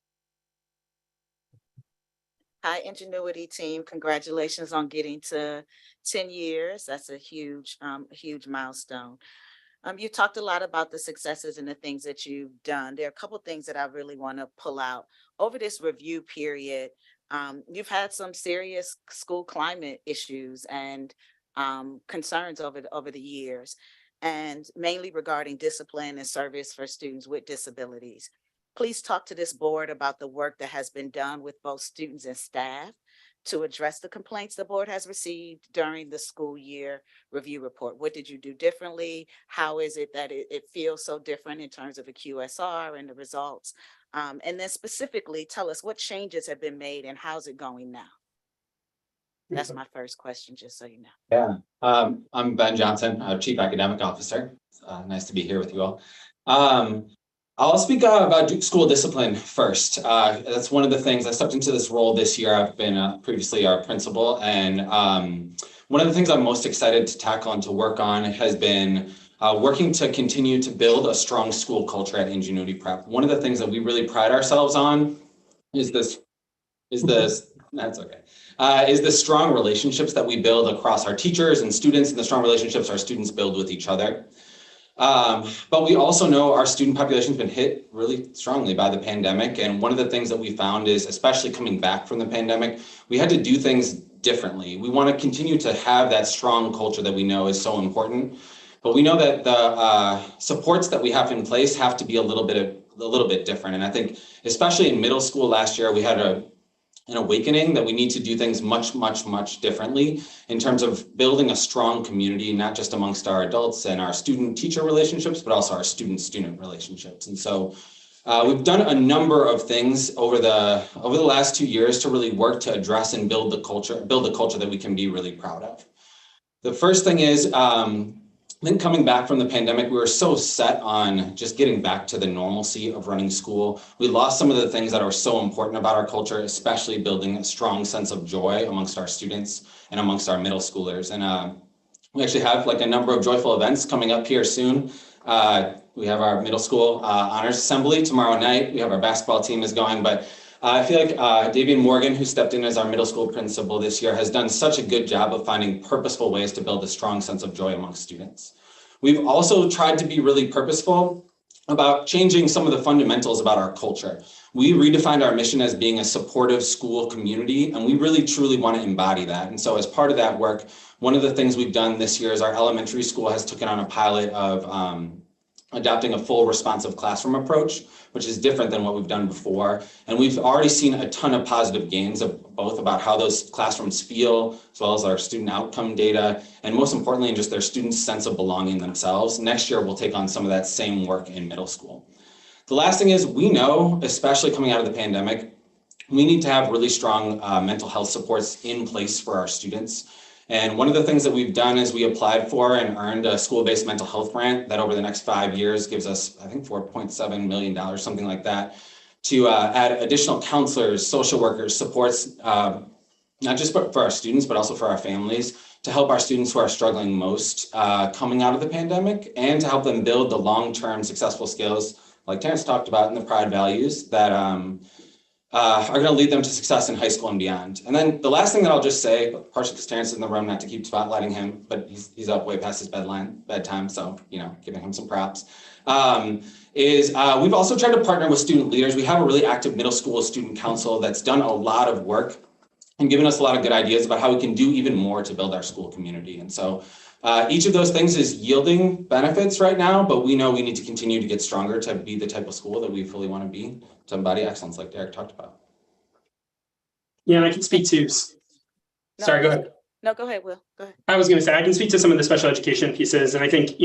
Hi, Ingenuity team. Congratulations on getting to 10 years. That's a huge milestone. You talked a lot about the successes and the things that you've done. There are a couple of things that I really want to pull out. Over this review period, you've had some serious school climate issues and concerns over the years, and mainly regarding discipline and service for students with disabilities. Please talk to this board about the work that has been done with both students and staff to address the complaints the board has received during the school year review report? What did you do differently? How is it that it feels so different in terms of the QSR and the results? And then specifically tell us what changes have been made and how's it going now? That's my first question, just so you know. Yeah, I'm Ben Johnson, Chief Academic Officer. Nice to be here with you all. I'll speak about school discipline first. That's one of the things I stepped into this role this year. I've been previously our principal, and one of the things I'm most excited to tackle and to work on has been working to continue to build a strong school culture at Ingenuity Prep. One of the things that we really pride ourselves on is the strong relationships that we build across our teachers and students, and the strong relationships our students build with each other. But we also know our student population has been hit really strongly by the pandemic. And one of the things that we found is, especially coming back from the pandemic, we had to do things differently. We want to continue to have that strong culture that we know is so important. But we know that the supports that we have in place have to be a little bit different. And I think, especially in middle school last year, we had an awakening that we need to do things much, much, much differently in terms of building a strong community, not just amongst our adults and our student-teacher relationships, but also our student-student relationships. And so we've done a number of things over the last 2 years to really work to address and build the culture that we can be really proud of. The first thing is, I think coming back from the pandemic, we were so set on just getting back to the normalcy of running school. We lost some of the things that are so important about our culture, especially building a strong sense of joy amongst our students and amongst our middle schoolers. And we actually have like a number of joyful events coming up here soon. We have our middle school honors assembly tomorrow night. We have our basketball team is going, but I feel like Davian Morgan, who stepped in as our middle school principal this year, has done such a good job of finding purposeful ways to build a strong sense of joy amongst students. We've also tried to be really purposeful about changing some of the fundamentals about our culture. We redefined our mission as being a supportive school community, and we really truly want to embody that. And so as part of that work, one of the things we've done this year is our elementary school has taken on a pilot of adopting a full responsive classroom approach, which is different than what we've done before. And we've already seen a ton of positive gains of both about how those classrooms feel, as well as our student outcome data, and most importantly, in just their students' sense of belonging themselves. Next year, we'll take on some of that same work in middle school. The last thing is, we know, especially coming out of the pandemic, we need to have really strong mental health supports in place for our students. And one of the things that we've done is we applied for and earned a school-based mental health grant that over the next 5 years gives us, I think, $4.7 million, something like that, to add additional counselors, social workers, supports, not just for our students, but also for our families, to help our students who are struggling most coming out of the pandemic, and to help them build the long-term successful skills, like Terrence talked about, in the pride values that are going to lead them to success in high school and beyond. And then the last thing that I'll just say, partially because Terrence is in the room, not to keep spotlighting him, but he's up way past his bedtime, so, you know, giving him some props, is we've also tried to partner with student leaders. We have a really active middle school student council that's done a lot of work and given us a lot of good ideas about how we can do even more to build our school community. And so each of those things is yielding benefits right now, but we know we need to continue to get stronger to be the type of school that we fully want to be, to embody excellence like Derek talked about. Yeah, and I can speak to, sorry, go ahead. No, go ahead, Will, go ahead. I was going to say, I can speak to some of the special education pieces, and I think,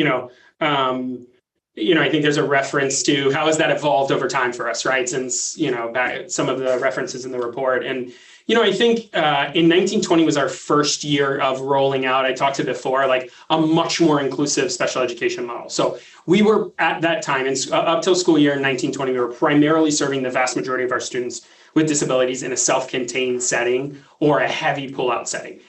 I think there's a reference to how has that evolved over time for us, right? Since, back some of the references in the report. And, I think in 1920 was our first year of rolling out, I talked to before, like a much more inclusive special education model. So we were at that time, and up till school year in 1920, we were primarily serving the vast majority of our students with disabilities in a self-contained setting or a heavy pull-out setting.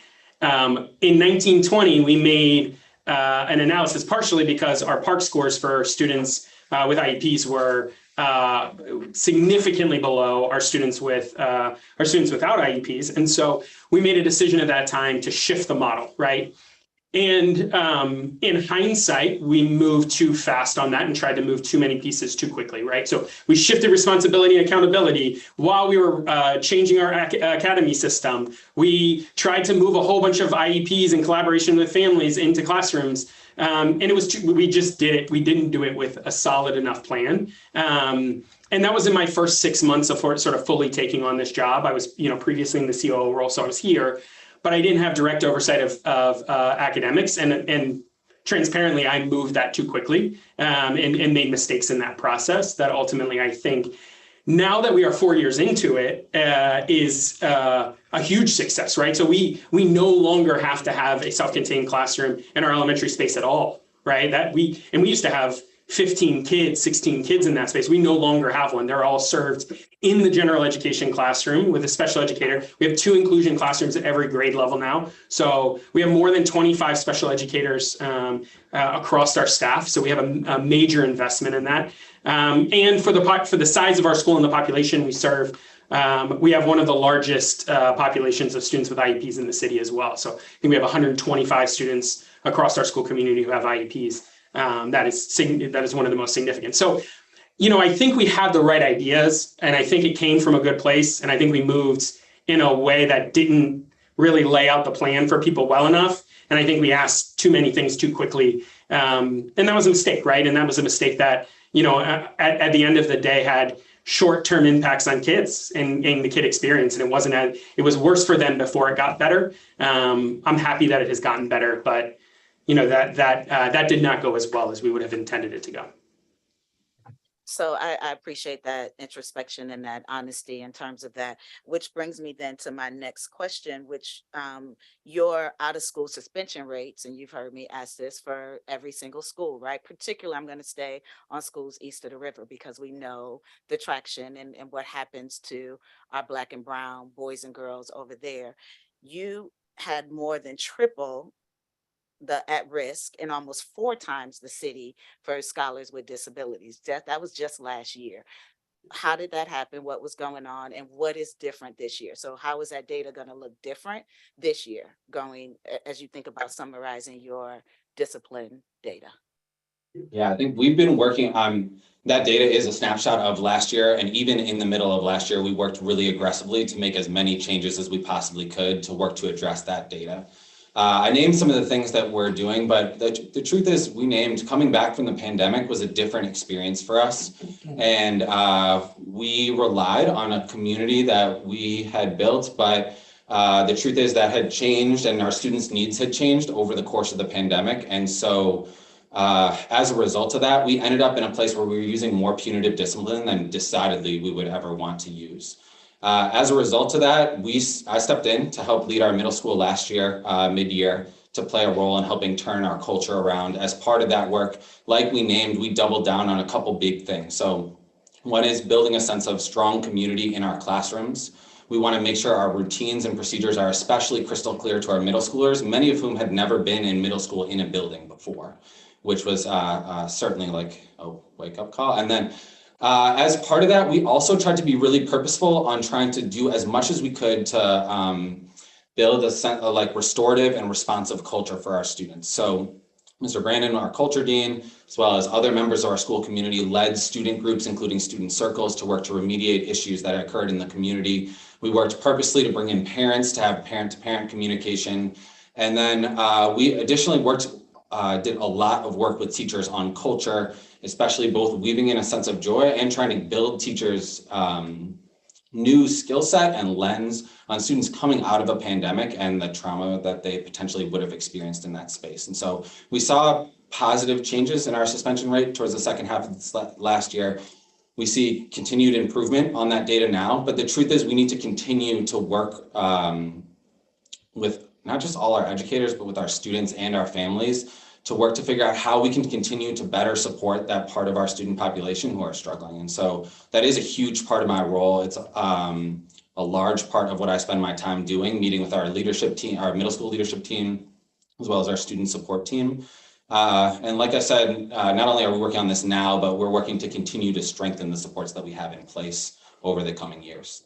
In 1920, we made an analysis partially because our PARCC scores for students with IEPs were significantly below our students without IEPs. And so we made a decision at that time to shift the model, right? And in hindsight, we moved too fast on that and tried to move too many pieces too quickly, right? So we shifted responsibility and accountability while we were changing our academy system. We tried to move a whole bunch of IEPs in collaboration with families into classrooms. And we just did it. We didn't do it with a solid enough plan. And And that was in my first 6 months of sort of fully taking on this job. I was, previously in the COO role, so I was here, but I didn't have direct oversight of academics. And transparently, I moved that too quickly and made mistakes in that process that ultimately, I think, now that we are 4 years into it, is a huge success, right? So we no longer have to have a self-contained classroom in our elementary space at all, right? We used to have 15 kids, 16 kids in that space. We no longer have one. They're all served in the general education classroom with a special educator. We have 2 inclusion classrooms at every grade level now. So we have more than 25 special educators across our staff. So we have a major investment in that. And for the size of our school and the population we serve, we have one of the largest populations of students with IEPs in the city as well. So I think we have 125 students across our school community who have IEPs. That is one of the most significant. So, I think we had the right ideas, and I think it came from a good place. And I think we moved in a way that didn't really lay out the plan for people well enough. And I think we asked too many things too quickly. And that was a mistake, right? And that was a mistake that, at the end of the day had short-term impacts on kids and the kid experience. And it was worse for them before it got better. I'm happy that it has gotten better, but that did not go as well as we would have intended it to go. So I appreciate that introspection and that honesty in terms of that, which brings me then to my next question, which your out of school suspension rates, and you've heard me ask this for every single school, right? Particularly, I'm going to stay on schools east of the river because we know the traction and what happens to our Black and brown boys and girls over there. You had more than triple the at risk and almost 4 times the city for scholars with disabilities. That was just last year. How did that happen? What was going on and what is different this year? So how is that data going to look different this year going as you think about summarizing your discipline data? Yeah, I think we've been working on that data is a snapshot of last year. And even in the middle of last year, we worked really aggressively to make as many changes as we possibly could to work to address that data. I named some of the things that we're doing, but the truth is coming back from the pandemic was a different experience for us. And we relied on a community that we had built, but the truth is that had changed and our students' needs had changed over the course of the pandemic. And so as a result of that, we ended up in a place where we were using more punitive discipline than decidedly we would ever want to use. As a result of that, I stepped in to help lead our middle school last year, mid-year, to play a role in helping turn our culture around. As part of that work, like we named, we doubled down on a couple big things. So one is building a sense of strong community in our classrooms. We want to make sure our routines and procedures are especially crystal clear to our middle schoolers, many of whom had never been in middle school in a building before, which was certainly like a wake-up call. And then as part of that, we also tried to be really purposeful on trying to do as much as we could to build a sense of restorative and responsive culture for our students. So Mr. Brandon, our culture dean, as well as other members of our school community, led student groups, including student circles, to work to remediate issues that occurred in the community. We worked purposely to bring in parents to have parent-to-parent communication. And then we additionally did a lot of work with teachers on culture, especially both weaving in a sense of joy and trying to build teachers' new skill set and lens on students coming out of a pandemic and the trauma that they potentially would have experienced in that space. And so we saw positive changes in our suspension rate towards the second half of this last year. We see continued improvement on that data now, but the truth is we need to continue to work with not just all our educators, but with our students and our families to work to figure out how we can continue to better support that part of our student population who are struggling. And so that is a huge part of my role. It's a large part of what I spend my time doing, meeting with our leadership team, our middle school leadership team, as well as our student support team. And like I said, not only are we working on this now, but we're working to continue to strengthen the supports that we have in place over the coming years.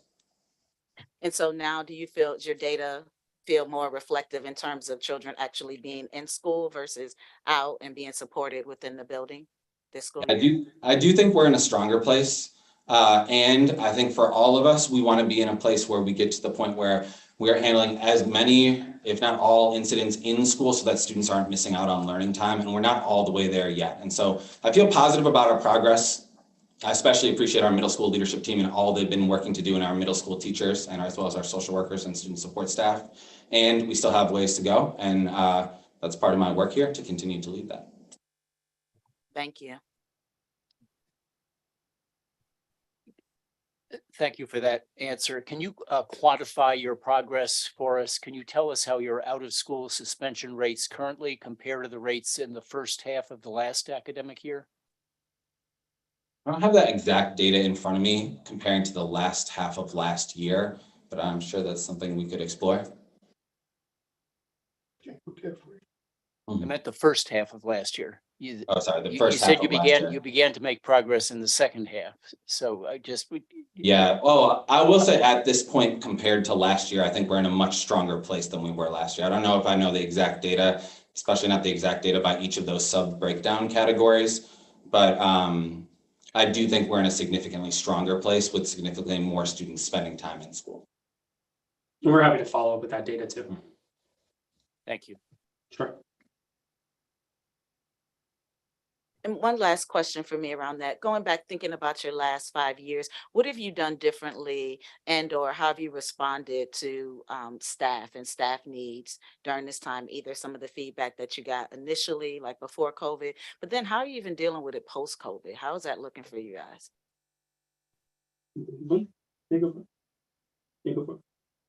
And so now do you feel your data feel more reflective in terms of children actually being in school versus out and being supported within the building this school year? I do think we're in a stronger place. And I think for all of us, we want to be in a place where we get to the point where we are handling as many, if not all, incidents in school so that students aren't missing out on learning time. And we're not all the way there yet. And so I feel positive about our progress I especially appreciate our middle school leadership team and all they've been working to do in our middle school teachers and as well as our social workers and student support staff. And we still have ways to go. And that's part of my work here to continue to lead that. Thank you. Thank you for that answer. Can you quantify your progress for us? Can you tell us how your out-of-school suspension rates currently compare to the rates in the first half of the last academic year? I don't have that exact data in front of me comparing to the last half of last year, but I'm sure that's something we could explore. I meant the first half of last year. Oh, sorry, the You first half said of last year. you began to make progress in the second half. So I just Yeah, well, I will say at this point compared to last year, I think we're in a much stronger place than we were last year. I don't know if I know the exact data, especially not the exact data by each of those sub breakdown categories, but I do think we're in a significantly stronger place with significantly more students spending time in school. And we're happy to follow up with that data too. Thank you. Sure. And one last question for me around that. Going back, thinking about your last 5 years, what have you done differently and or how have you responded to staff and staff needs during this time? Either some of the feedback that you got initially, like before COVID, but then how are you even dealing with it post-COVID? How is that looking for you guys?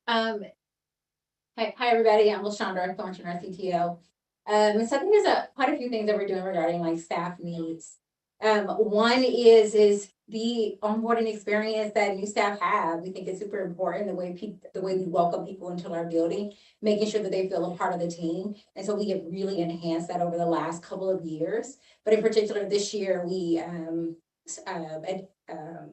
Hi everybody, I'm LaShondra Thornton, our CTO. So I think there's quite a few things that we're doing regarding like staff needs. One is the onboarding experience that new staff have. We think it's super important the way we welcome people into our building, making sure that they feel a part of the team. And so we have really enhanced that over the last couple of years. But in particular, this year we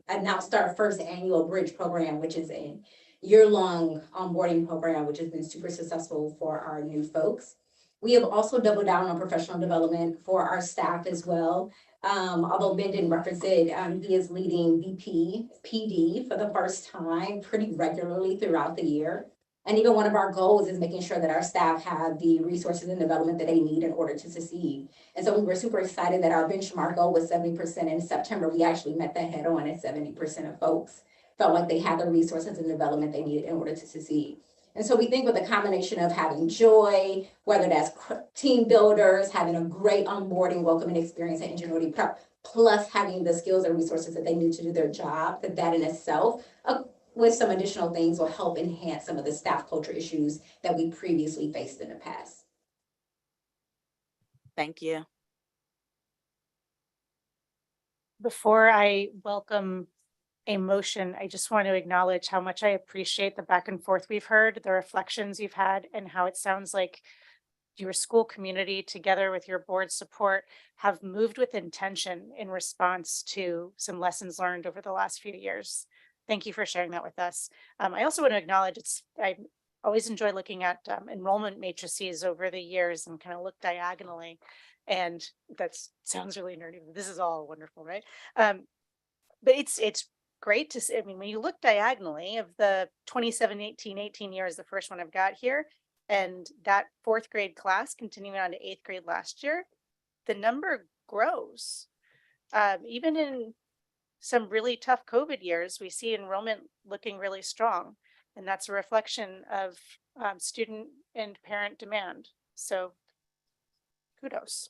announced our first annual Bridge program, which is a year-long onboarding program, which has been super successful for our new folks. We have also doubled down on professional development for our staff as well. Although Ben didn't reference it, he is leading VP PD for the first time pretty regularly throughout the year. And even one of our goals is making sure that our staff have the resources and development that they need in order to succeed. And so we were super excited that our benchmark goal was 70% in September. We actually met that head on at 70% of folks felt like they had the resources and development they needed in order to succeed. And so we think with a combination of having joy, whether that's team builders, having a great onboarding, welcoming experience at Ingenuity Prep, plus having the skills and resources that they need to do their job, that in itself, with some additional things will help enhance some of the staff culture issues that we previously faced in the past. Thank you. Before I welcome a motion, I just want to acknowledge how much I appreciate the back and forth we've heard, the reflections you've had, and how it sounds like your school community, together with your board support, have moved with intention in response to some lessons learned over the last few years. Thank you for sharing that with us. I also want to acknowledge I always enjoy looking at enrollment matrices over the years and kind of look diagonally. And that sounds really nerdy. This is all wonderful, right? But it's great to see. I mean, when you look diagonally of the 2017-18 years, the first one I've got here, and that fourth grade class continuing on to eighth grade last year, the number grows. Even in some really tough COVID years, we see enrollment looking really strong. And that's a reflection of student and parent demand. So kudos.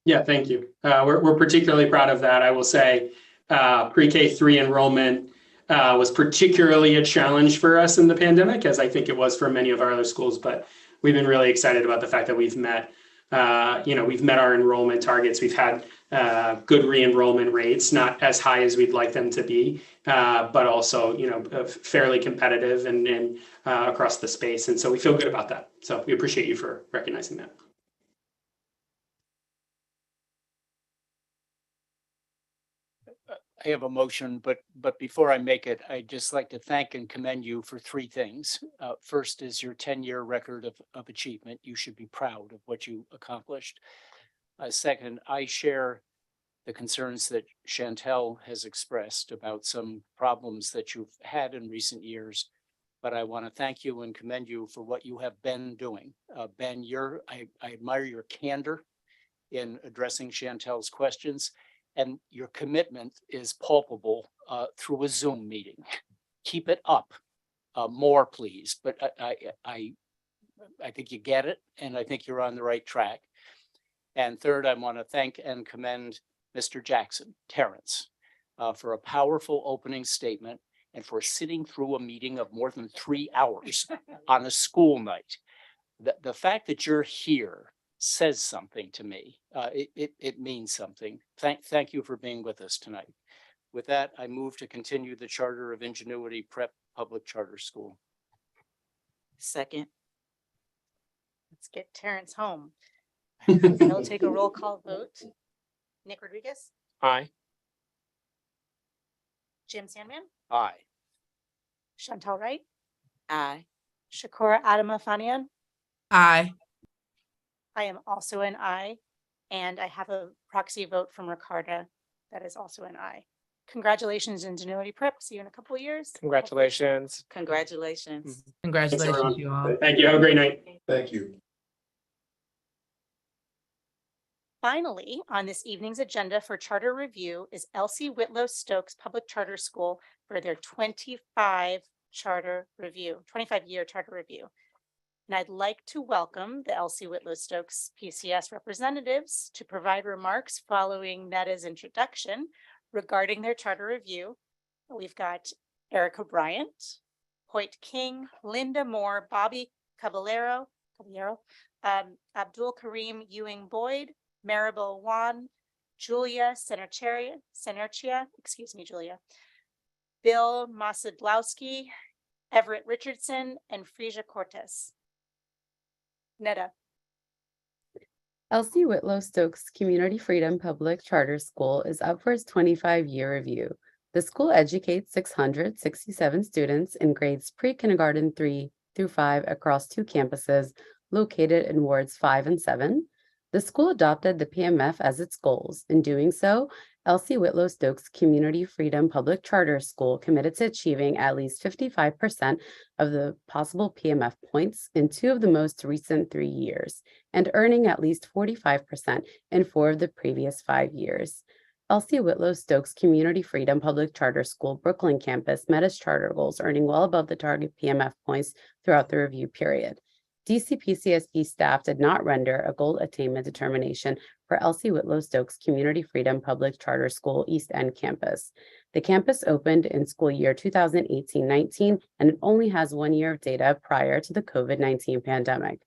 Yeah, thank you. We're particularly proud of that. I will say pre-K 3 enrollment was particularly a challenge for us in the pandemic, as I think it was for many of our other schools. But we've been really excited about the fact that we've met our enrollment targets. We've had good re-enrollment rates, not as high as we'd like them to be, but also, fairly competitive and across the space. And so we feel good about that. So we appreciate you for recognizing that. I have a motion, but before I make it, I'd just like to thank and commend you for three things. First is your 10-year record of achievement. You should be proud of what you accomplished. Second, I share the concerns that Chantel has expressed about some problems that you've had in recent years, but I want to thank you and commend you for what you have been doing. Ben, I admire your candor in addressing Chantel's questions. and your commitment is palpable through a Zoom meeting. Keep it up more, please. But I think you get it, and I think you're on the right track. And third, I want to thank and commend Mr. Jackson, Terrence, for a powerful opening statement and for sitting through a meeting of more than 3 hours on a school night. The fact that you're here says something to me. It means something. Thank you for being with us tonight. With that, I move to continue the charter of Ingenuity Prep Public Charter School. Second. Let's get Terrence home. I'll take a roll call vote. Nick Rodriguez, Aye. Jim Sandman, Aye. Chantal Wright, Aye. Shakura Adamafanian. Aye. I am also an aye, and I have a proxy vote from Ricarda that is also an aye. Congratulations, Ingenuity Prep. See you in a couple of years. Congratulations. Congratulations. Congratulations, you all. Thank you. Have a great night. Thank you. Finally, on this evening's agenda for charter review is Elsie Whitlow Stokes Public Charter School for their 25-year charter review. And I'd like to welcome the Elsie Whitlow Stokes PCS representatives to provide remarks following Netta's introduction regarding their charter review. We've got Erica Bryant, Hoyt King, Linda Moore, Bobby Caballero, Abdul Karim Ewing Boyd, Maribel Wan, Julia Senerchia, Julia, Bill Masadlowski, Everett Richardson, and Frisia Cortez. Netta. Elsie Whitlow Stokes Community Freedom Public Charter School is up for its 25-year review. The school educates 667 students in grades pre-kindergarten 3 through 5 across 2 campuses located in wards 5 and 7. The school adopted the PMF as its goals. In doing so, Elsie Whitlow Stokes Community Freedom Public Charter School committed to achieving at least 55% of the possible PMF points in 2 of the most recent 3 years, and earning at least 45% in 4 of the previous 5 years. Elsie Whitlow Stokes Community Freedom Public Charter School Brooklyn campus met its charter goals, earning well above the target PMF points throughout the review period. DCPCSB staff did not render a goal attainment determination for Elsie Whitlow Stokes Community Freedom Public Charter School East End campus. The campus opened in school year 2018-19, and it only has 1 year of data prior to the COVID-19 pandemic.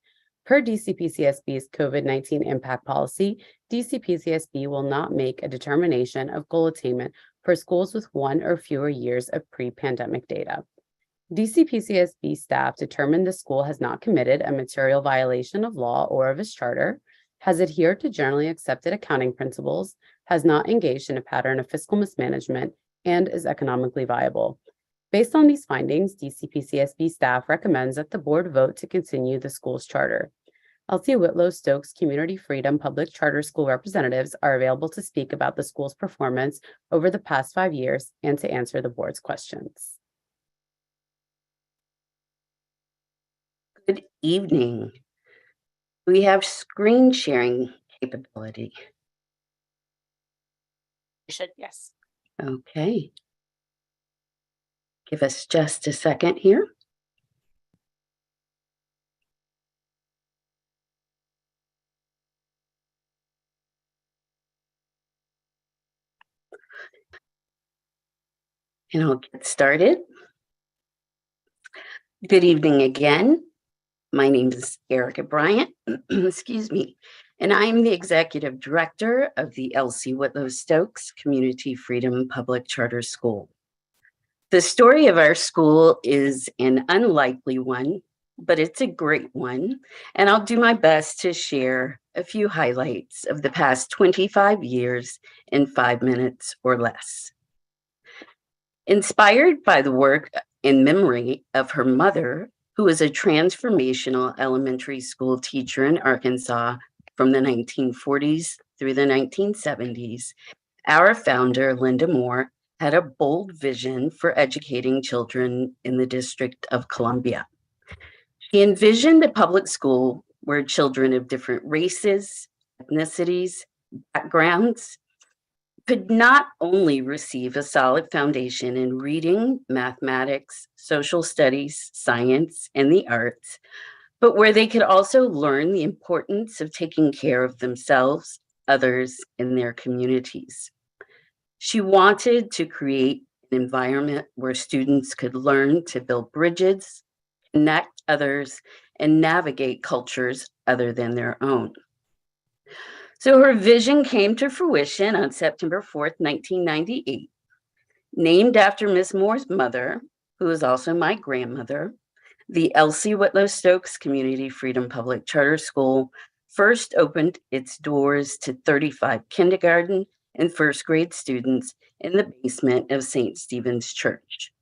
Per DCPCSB's COVID-19 impact policy, DCPCSB will not make a determination of goal attainment for schools with 1 or fewer years of pre-pandemic data. DCPCSB staff determined the school has not committed a material violation of law or of its charter, has adhered to generally accepted accounting principles, has not engaged in a pattern of fiscal mismanagement, and is economically viable. Based on these findings, DCPCSB staff recommends that the board vote to continue the school's charter. Elsie Whitlow Stokes Community Freedom Public Charter School representatives are available to speak about the school's performance over the past 5 years and to answer the board's questions. Good evening. We have screen sharing capability. You should, yes. Okay. Give us just a second here. And I'll get started. Good evening again. My name is Erica Bryant, excuse me, and I'm the Executive Director of the Elsie Whitlow Stokes Community Freedom Public Charter School. The story of our school is an unlikely one, but it's a great one, and I'll do my best to share a few highlights of the past 25 years in 5 minutes or less. Inspired by the work in memory of her mother, who was a transformational elementary school teacher in Arkansas from the 1940s through the 1970s, our founder, Linda Moore, had a bold vision for educating children in the District of Columbia. She envisioned a public school where children of different races, ethnicities, backgrounds could not only receive a solid foundation in reading, mathematics, social studies, science, and the arts, but where they could also learn the importance of taking care of themselves, others, and their communities. She wanted to create an environment where students could learn to build bridges, connect others, and navigate cultures other than their own. So her vision came to fruition on September 4th, 1998, named after Miss Moore's mother, who is also my grandmother. The Elsie Whitlow Stokes Community Freedom Public Charter School first opened its doors to 35 kindergarten and first grade students in the basement of St. Stephen's Church.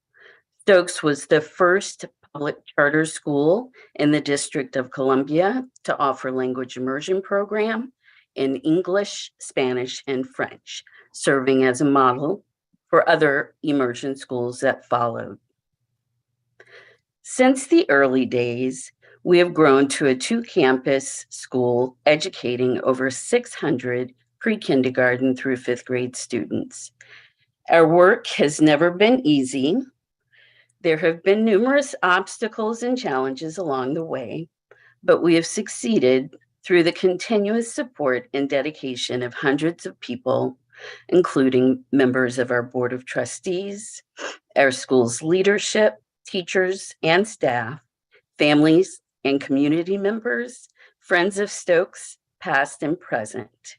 Stokes was the first public charter school in the District of Columbia to offer language immersion program in English, Spanish, and French, serving as a model for other immersion schools that followed. Since the early days, we have grown to a 2-campus school educating over 600 pre-kindergarten through 5th grade students. Our work has never been easy. There have been numerous obstacles and challenges along the way, but we have succeeded through the continuous support and dedication of hundreds of people, including members of our Board of Trustees, our school's leadership, teachers and staff, families and community members, friends of Stokes, past and present.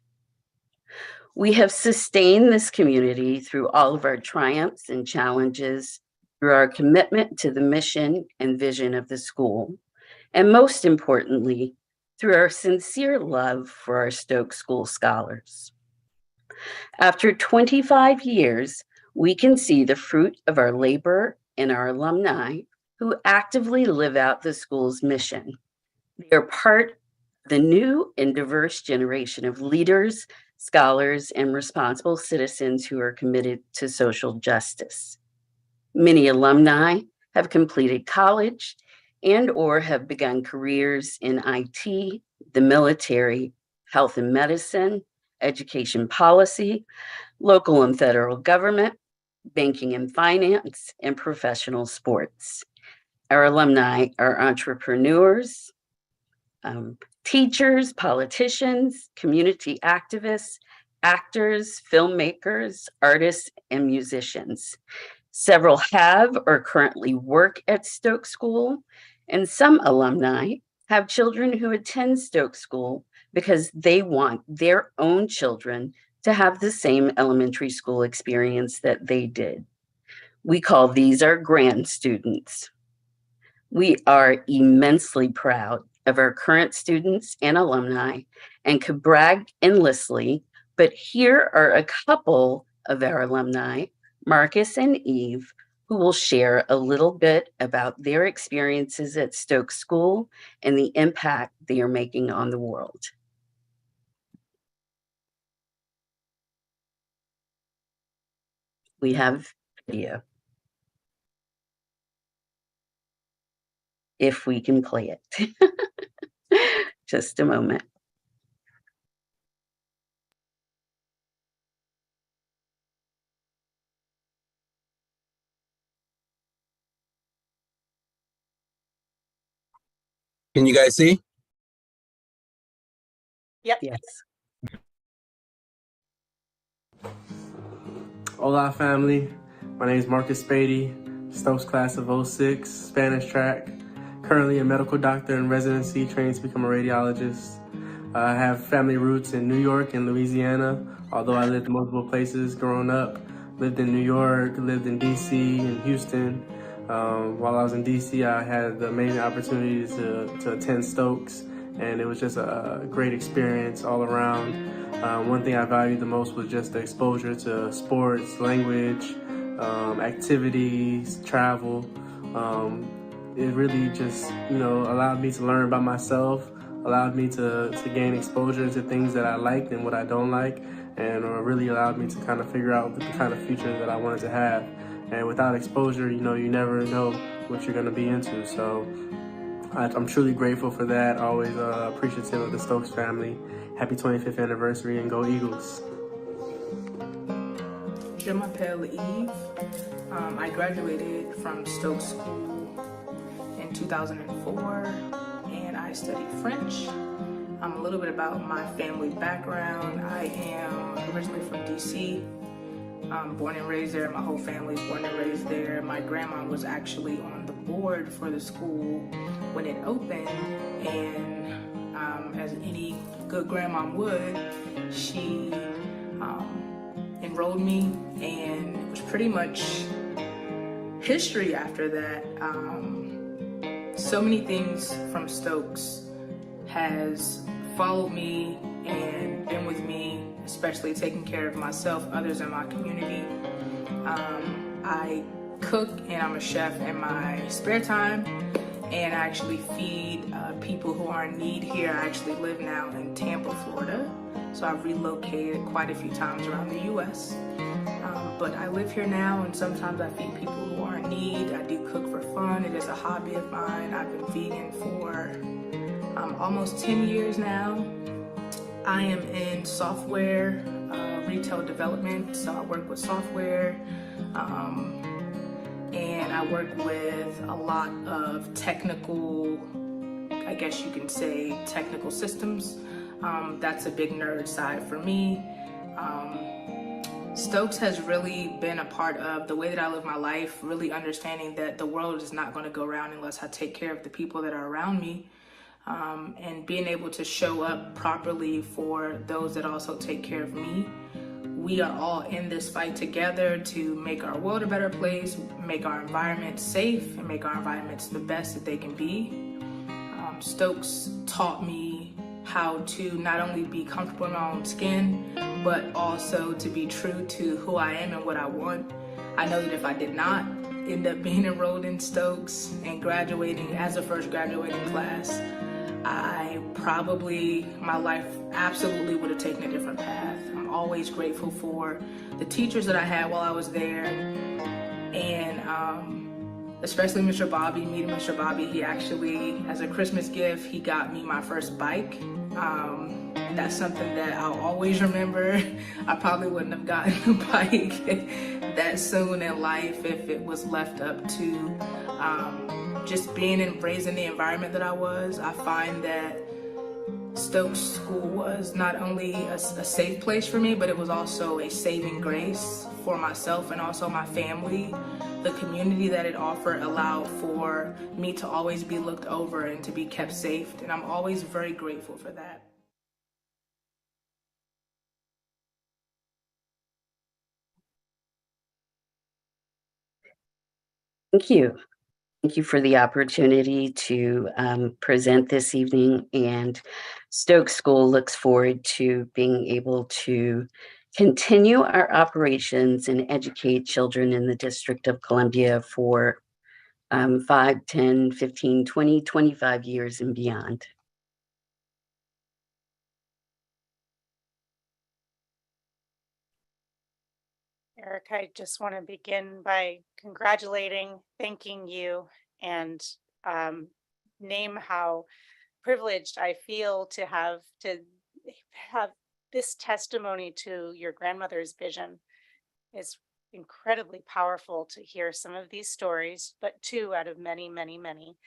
We have sustained this community through all of our triumphs and challenges, through our commitment to the mission and vision of the school, and most importantly, through our sincere love for our Stokes School scholars. After 25 years, we can see the fruit of our labor and our alumni who actively live out the school's mission. They are part of the new and diverse generation of leaders, scholars, and responsible citizens who are committed to social justice. Many alumni have completed college and/or have begun careers in IT, the military, health and medicine, education policy, local and federal government, banking and finance, and professional sports. Our alumni are entrepreneurs, teachers, politicians, community activists, actors, filmmakers, artists, and musicians. Several have or currently work at Stokes School, and some alumni have children who attend Stokes School because they want their own children to have the same elementary school experience that they did. We call these our grand students. We are immensely proud of our current students and alumni and could brag endlessly, but here are a couple of our alumni, Marcus and Eve, who will share a little bit about their experiences at Stokes School and the impact they are making on the world. We have video. If we can play it. Just a moment. Can you guys see? Yep. Yes. Hola, family. My name is Marcus Spady, Stokes class of 06, Spanish track. Currently a medical doctor in residency, training to become a radiologist. I have family roots in New York and Louisiana, although I lived in multiple places growing up. Lived in New York, lived in DC and Houston. While I was in DC, I had the amazing opportunity to attend Stokes, and it was just a great experience all around. One thing I valued the most was just the exposure to sports, language, activities, travel. It really just, allowed me to learn about myself, allowed me to gain exposure to things that I liked and what I don't like, and really allowed me to kind of figure out the kind of future that I wanted to have. And without exposure, you never know what you're going to be into. So I'm truly grateful for that. Always appreciative of the Stokes family. Happy 25th anniversary and go Eagles. Je m'appelle Eve. I graduated from Stokes School in 2004, and I studied French. A little bit about my family background. I am originally from DC. Born and raised there. My whole family's born and raised there. My grandma was actually on the board for the school when it opened, and as any good grandma would, she enrolled me, and it was pretty much history after that. So many things from Stokes has followed me and been with me, especially taking care of myself, others in my community. I cook and I'm a chef in my spare time, and I actually feed people who are in need here. I actually live now in Tampa, Florida, so I've relocated quite a few times around the US. But I live here now, and sometimes I feed people who are in need. I do cook for fun. It is a hobby of mine. I've been vegan for almost 10 years now. I am in software retail development, so I work with software, and I work with a lot of technical, I guess you can say, technical systems. That's a big nerd side for me. Stokes has really been a part of the way that I live my life, really understanding that the world is not going to go around unless I take care of the people that are around me, and being able to show up properly for those that also take care of me. We are all in this fight together to make our world a better place, make our environment safe, and make our environments the best that they can be. Stokes taught me how to not only be comfortable in my own skin, but also to be true to who I am and what I want. I know that if I did not end up being enrolled in Stokes and graduating as a first graduating class, my life absolutely would have taken a different path. I'm always grateful for the teachers that I had while I was there, and especially Mr. Bobby. Meeting Mr. Bobby, he actually, as a Christmas gift, he got me my first bike. That's something that I'll always remember. I probably wouldn't have gotten a bike that soon in life if it was left up to just being and raised in the environment that I was. I find that Stokes School was not only a safe place for me, but it was also a saving grace for myself and also my family. The community that it offered allowed for me to always be looked over and to be kept safe, and I'm always very grateful for that. Thank you. Thank you for the opportunity to present this evening, and Stokes School looks forward to being able to continue our operations and educate children in the District of Columbia for 5, 10, 15, 20, 25 years and beyond. Eric, I just want to begin by congratulating, thanking you, and name how privileged I feel to have this testimony to your grandmother's vision. It's incredibly powerful to hear some of these stories, but 2 out of many, many, many.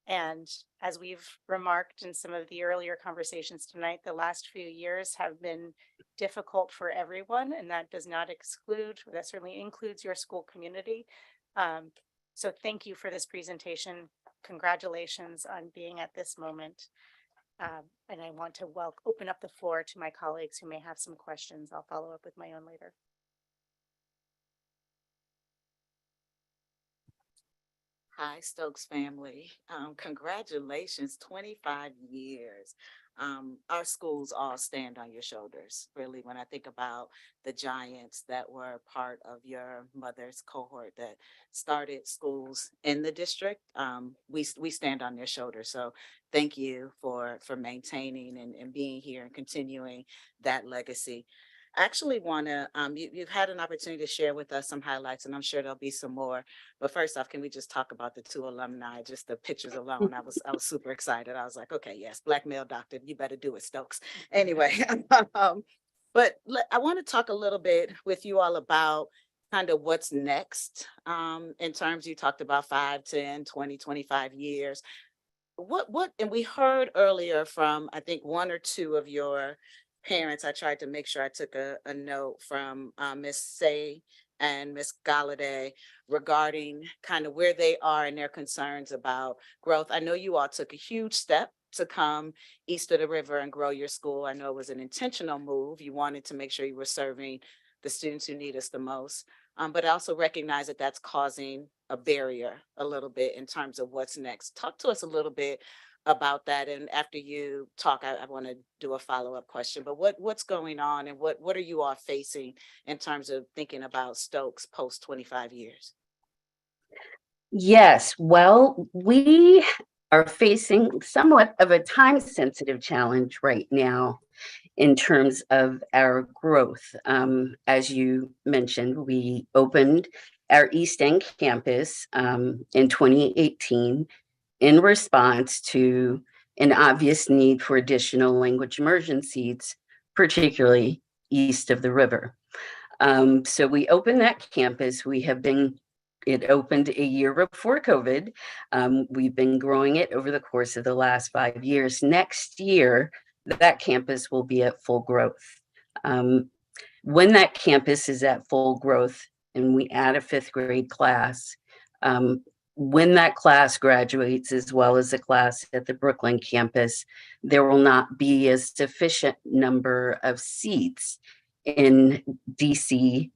And as we've remarked in some of the earlier conversations tonight, the last few years have been difficult for everyone, and that does not exclude, that certainly includes your school community. So thank you for this presentation. Congratulations on being at this moment. And I want to open up the floor to my colleagues who may have some questions. I'll follow up with my own later. Hi, Stokes family. Congratulations, 25 years. Our schools all stand on your shoulders. Really, when I think about the giants that were part of your mother's cohort that started schools in the district, we stand on their shoulders. So thank you for maintaining and being here and continuing that legacy. I actually want to, you've had an opportunity to share with us some highlights, and I'm sure there'll be some more. But first off, can we just talk about the 2 alumni, just the pictures alone? I was super excited. I was like, okay, yes, Black male doctor, you better do it, Stokes. Anyway, but But I want to talk a little bit with you all about kind of what's next in terms, you talked about 5, 10, 20, 25 years. And we heard earlier from, I think, one or two of your parents. I tried to make sure I took a note from Miss Say and Miss Galladay regarding kind of where they are and their concerns about growth. I know you all took a huge step to come east of the river and grow your school. I know it was an intentional move. You wanted to make sure you were serving the students who need us the most. But I also recognize that that's causing a barrier a little bit in terms of what's next. Talk to us a little bit about that. And after you talk, I want to do a follow-up question. But what's going on, and what are you all facing in terms of thinking about Stokes post 25 years? Yes, well, we are facing somewhat of a time-sensitive challenge right now in terms of our growth. As you mentioned, we opened our East End campus in 2018 in response to an obvious need for additional language immersion seats, particularly east of the river. So we opened that campus. It opened a year before COVID. We've been growing it over the course of the last 5 years. Next year, that campus will be at full growth. When that campus is at full growth and we add a 5th grade class, when that class graduates, as well as the class at the Brooklyn campus, there will not be a sufficient number of seats in DCI's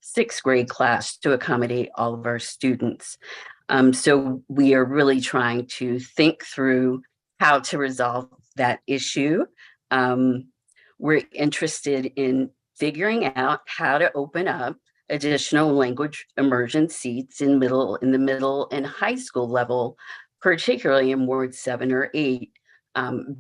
6th grade class to accommodate all of our students. So we are really trying to think through how to resolve that issue. We're interested in figuring out how to open up additional language immersion seats in the middle and high school level, particularly in Ward 7 or 8,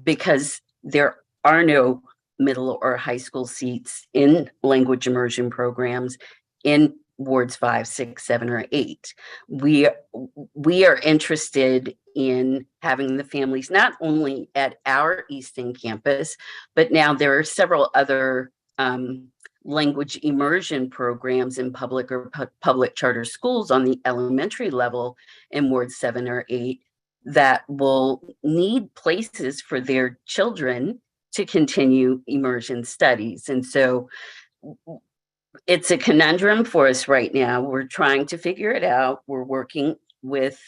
because there are no middle or high school seats in language immersion programs in wards 5, 6, 7, or 8. We are interested in having the families not only at our East End campus, but now there are several other language immersion programs in public or public charter schools on the elementary level in Ward 7 or 8 that will need places for their children to continue immersion studies. And so it's a conundrum for us right now. We're trying to figure it out. We're working with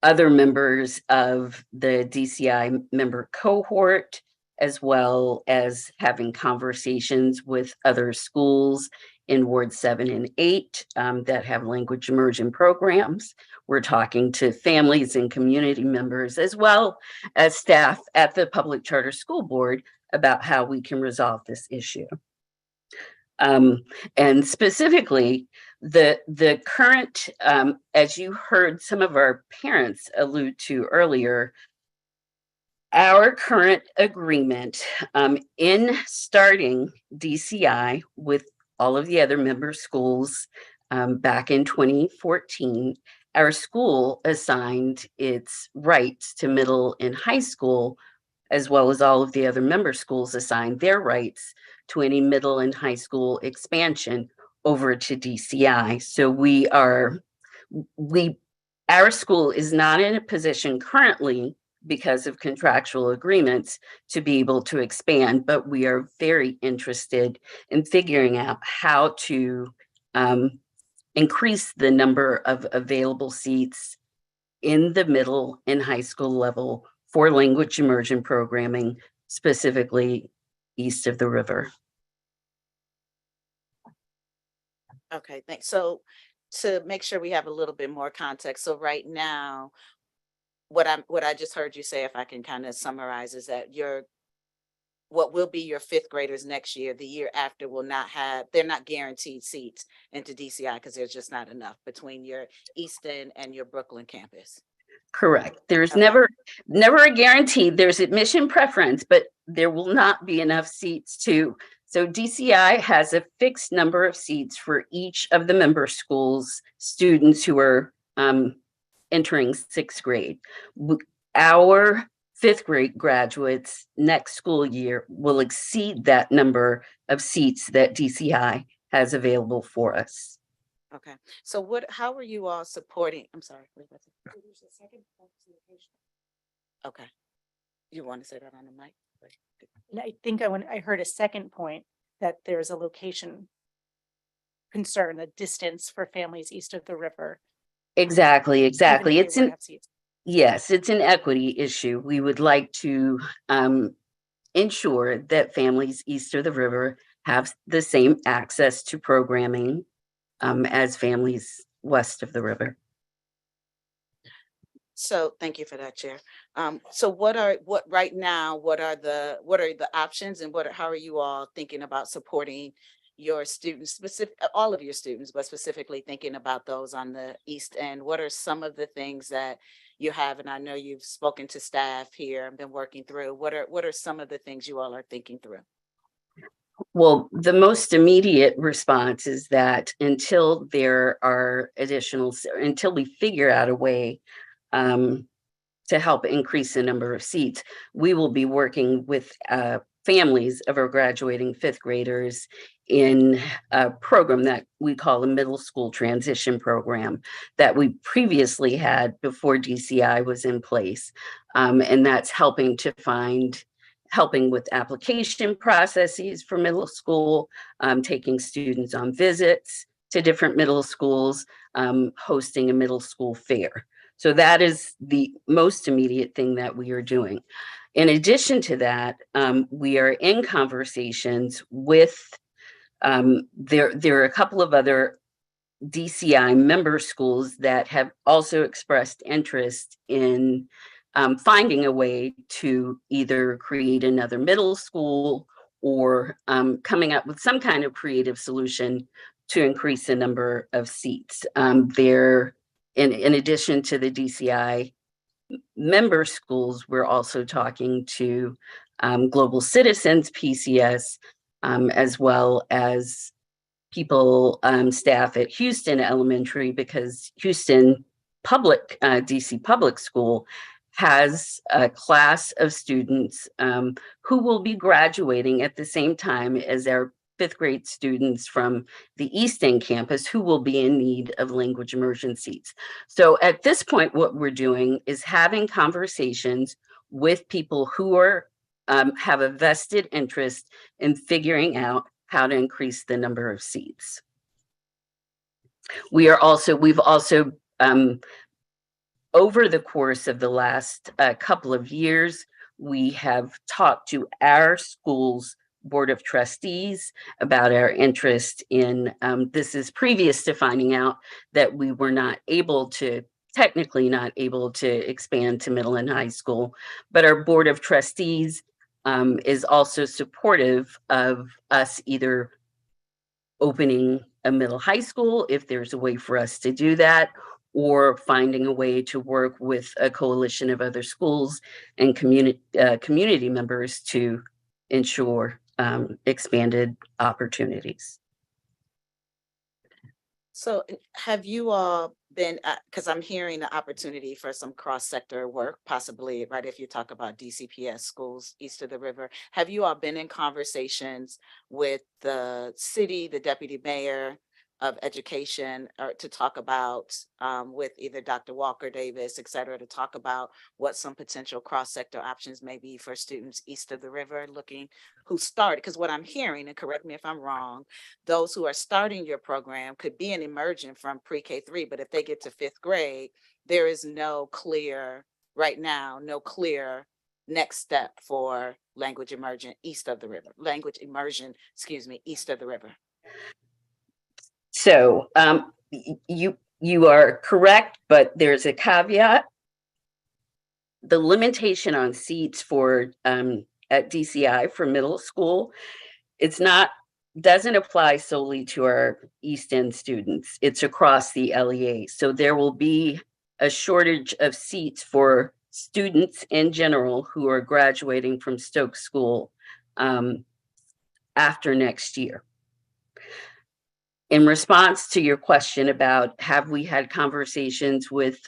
other members of the DCI member cohort, as well as having conversations with other schools in Ward 7 and 8 that have language immersion programs. We're talking to families and community members, as well as staff at the Public Charter School Board, about how we can resolve this issue. And specifically, the current, as you heard some of our parents allude to earlier, our current agreement in starting DCI with all of the other member schools back in 2014, our school assigned its rights to middle and high school, as well as all of the other member schools assigned their rights to any middle and high school expansion over to DCI. So our school is not in a position currently, because of contractual agreements, to be able to expand, but we are very interested in figuring out how to increase the number of available seats in the middle and high school level for language immersion programming, specifically east of the river. Okay, thanks. So to make sure we have a little bit more context, so right now, what I just heard you say, if I can kind of summarize, is that what will be your 5th graders next year, the year after, they're not guaranteed seats into DCI because there's just not enough between your East End and your Brooklyn campus. Correct. There's never a guarantee. There's admission preference, but there will not be enough seats so DCI has a fixed number of seats for each of the member schools' students who are entering 6th grade. Our fifth grade graduates next school year will exceed that number of seats that DCI has available for us. Okay, so how are you all supporting, I'm sorry. Okay, you want to say that on the mic? And I think I heard a second point that there's a location concern, the distance for families east of the river. Exactly. Even if they It's were to an have seats. yes, it's an equity issue. We would like to ensure that families east of the river have the same access to programming as families west of the river. So thank you for that, Chair. So what are the options, and how are you all thinking about supporting your students, all of your students, but specifically thinking about those on the east end? What are some of the things that you have? And I know you've spoken to staff here and been working through. What are some of the things you all are thinking through? Well, the most immediate response is that until we figure out a way to help increase the number of seats, we will be working with families of our graduating fifth graders in a program that we call a middle school transition program that we previously had before DCI was in place. And that's helping with application processes for middle school, taking students on visits to different middle schools, hosting a middle school fair. So that is the most immediate thing that we are doing. In addition to that, we are in conversations with, there are a couple of other DCI member schools that have also expressed interest in finding a way to either create another middle school or coming up with some kind of creative solution to increase the number of seats. In addition to the DCI member schools, we're also talking to Global Citizens, PCS, as well as staff at Houston Elementary, because Houston DC Public School has a class of students who will be graduating at the same time as our fifth grade students from the East End campus who will be in need of language immersion seats. So at this point, what we're doing is having conversations with people who have a vested interest in figuring out how to increase the number of seats. We've also over the course of the last couple of years, we have talked to our school's Board of Trustees about our interest in, this is previous to finding out that we were technically not able to expand to middle and high school, but our Board of Trustees is also supportive of us either opening a middle high school, if there's a way for us to do that, or finding a way to work with a coalition of other schools and community members to ensure expanded opportunities. So have you all been, because I'm hearing the opportunity for some cross-sector work, possibly, right, if you talk about DCPS schools east of the river, have you all been in conversations with the city, the deputy mayor of education, or to talk about with either Dr. Walker Davis, et cetera, to talk about what some potential cross-sector options may be for students east of the river who started, because what I'm hearing, and correct me if I'm wrong, those who are starting your program could be an emergent from pre-K 3, but if they get to fifth grade, there is right now, no clear next step for language immersion east of the river. So you are correct, but there's a caveat. The limitation on seats for at DCI for middle school, doesn't apply solely to our East End students. It's across the LEA. So there will be a shortage of seats for students in general who are graduating from Stokes School after next year. In response to your question about have we had conversations with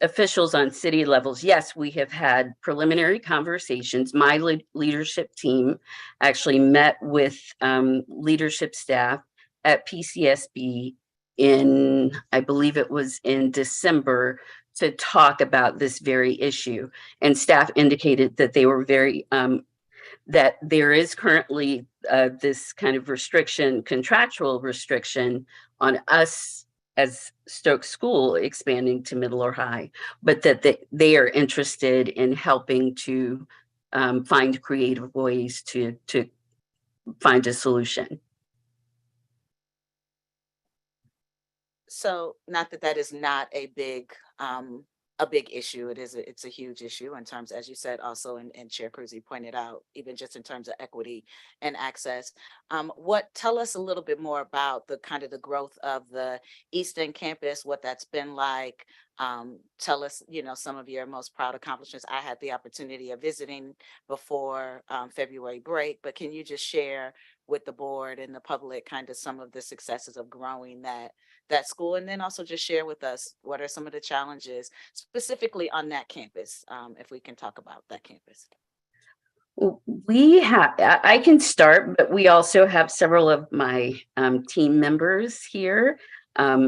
officials on city levels, yes, we have had preliminary conversations. My leadership team actually met with leadership staff at PCSB in, I believe it was in December, to talk about this very issue. And staff indicated that they were very, that there is currently this kind of restriction, contractual restriction on us as Stokes School expanding to middle or high, but that they are interested in helping to find creative ways to find a solution. So not that that is not a big issue. It's a huge issue in terms, as you said, also, and Chair Cruzy pointed out, even just in terms of equity and access. Tell us a little bit more about the kind of the growth of the Eastern Campus, what that's been like. Tell us, some of your most proud accomplishments. I had the opportunity of visiting before February break, but can you just share with the board and the public kind of some of the successes of growing that school, and then also just share with us what are some of the challenges specifically on that campus, if we can talk about that campus. We have, I can start, but we also have several of my team members here.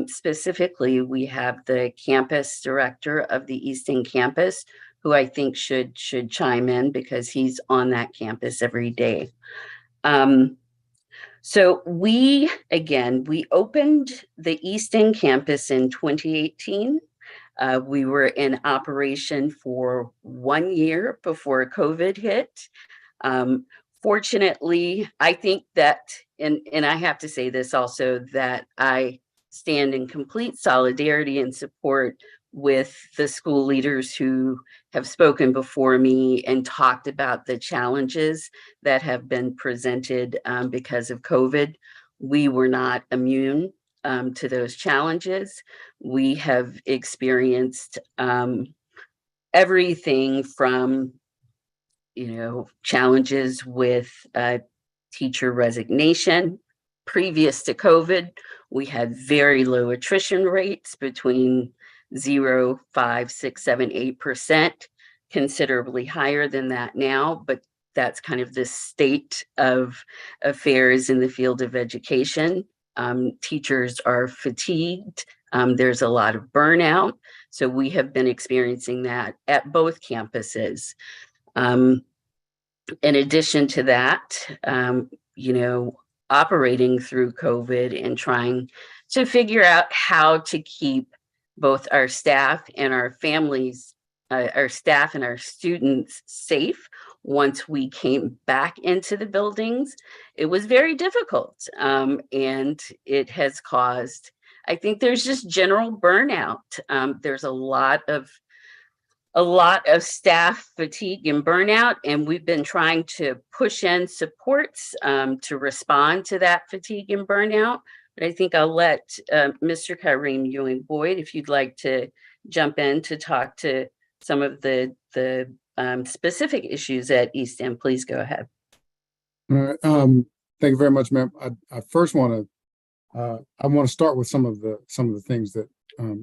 Specifically, we have the campus director of the Easton campus, who I think should chime in because he's on that campus every day. So we opened the Easton campus in 2018. We were in operation for 1 year before COVID hit. Fortunately, I think that, and I have to say this also, that I stand in complete solidarity and support with the school leaders who have spoken before me and talked about the challenges that have been presented because of COVID. We were not immune to those challenges. We have experienced everything from, challenges with teacher resignation. Previous to COVID, we had very low attrition rates between 0, 5, 6, 7, 8%, considerably higher than that now, but that's kind of the state of affairs in the field of education. Teachers are fatigued. There's a lot of burnout. So we have been experiencing that at both campuses. In addition to that, operating through COVID and trying to figure out how to keep both our staff and our families, our staff and our students safe once we came back into the buildings. It was very difficult, and it has caused, I think there's just general burnout. There's a lot of staff fatigue and burnout, and we've been trying to push in supports to respond to that fatigue and burnout. But I think I'll let Mr. Kareem Ewing Boyd, if you'd like to jump in to talk to some of the specific issues at East End, please go ahead. All right. Thank you very much, ma'am. I first want to start with some of the things that,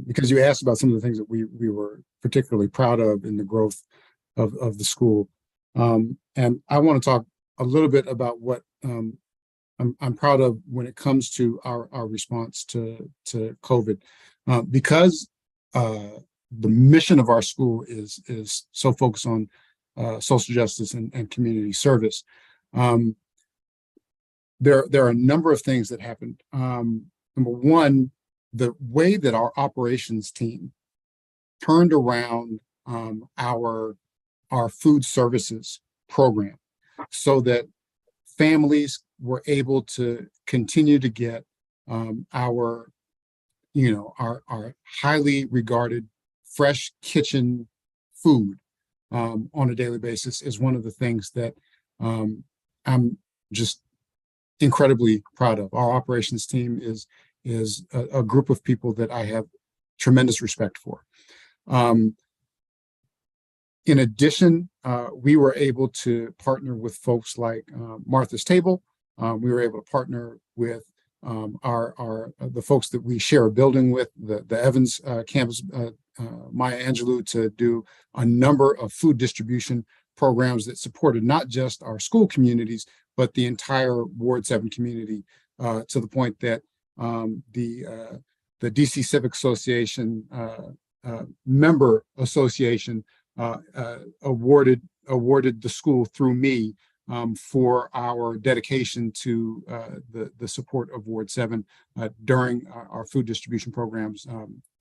because you asked about some of the things that we were particularly proud of in the growth of the school. And I want to talk a little bit about what I'm proud of when it comes to our response to COVID, because the mission of our school is so focused on social justice and community service. There are a number of things that happened. Number one, the way that our operations team turned around our food services program so that families were able to continue to get our highly regarded fresh kitchen food on a daily basis is one of the things that I'm just incredibly proud of. Our operations team is a group of people that I have tremendous respect for. In addition, we were able to partner with folks like Martha's Table. We were able to partner with the folks that we share a building with, the Evans campus, Maya Angelou, to do a number of food distribution programs that supported not just our school communities, but the entire Ward 7 community, to the point that the DC Civic Association member association awarded the school through me for our dedication to the support of Ward 7 during our food distribution programs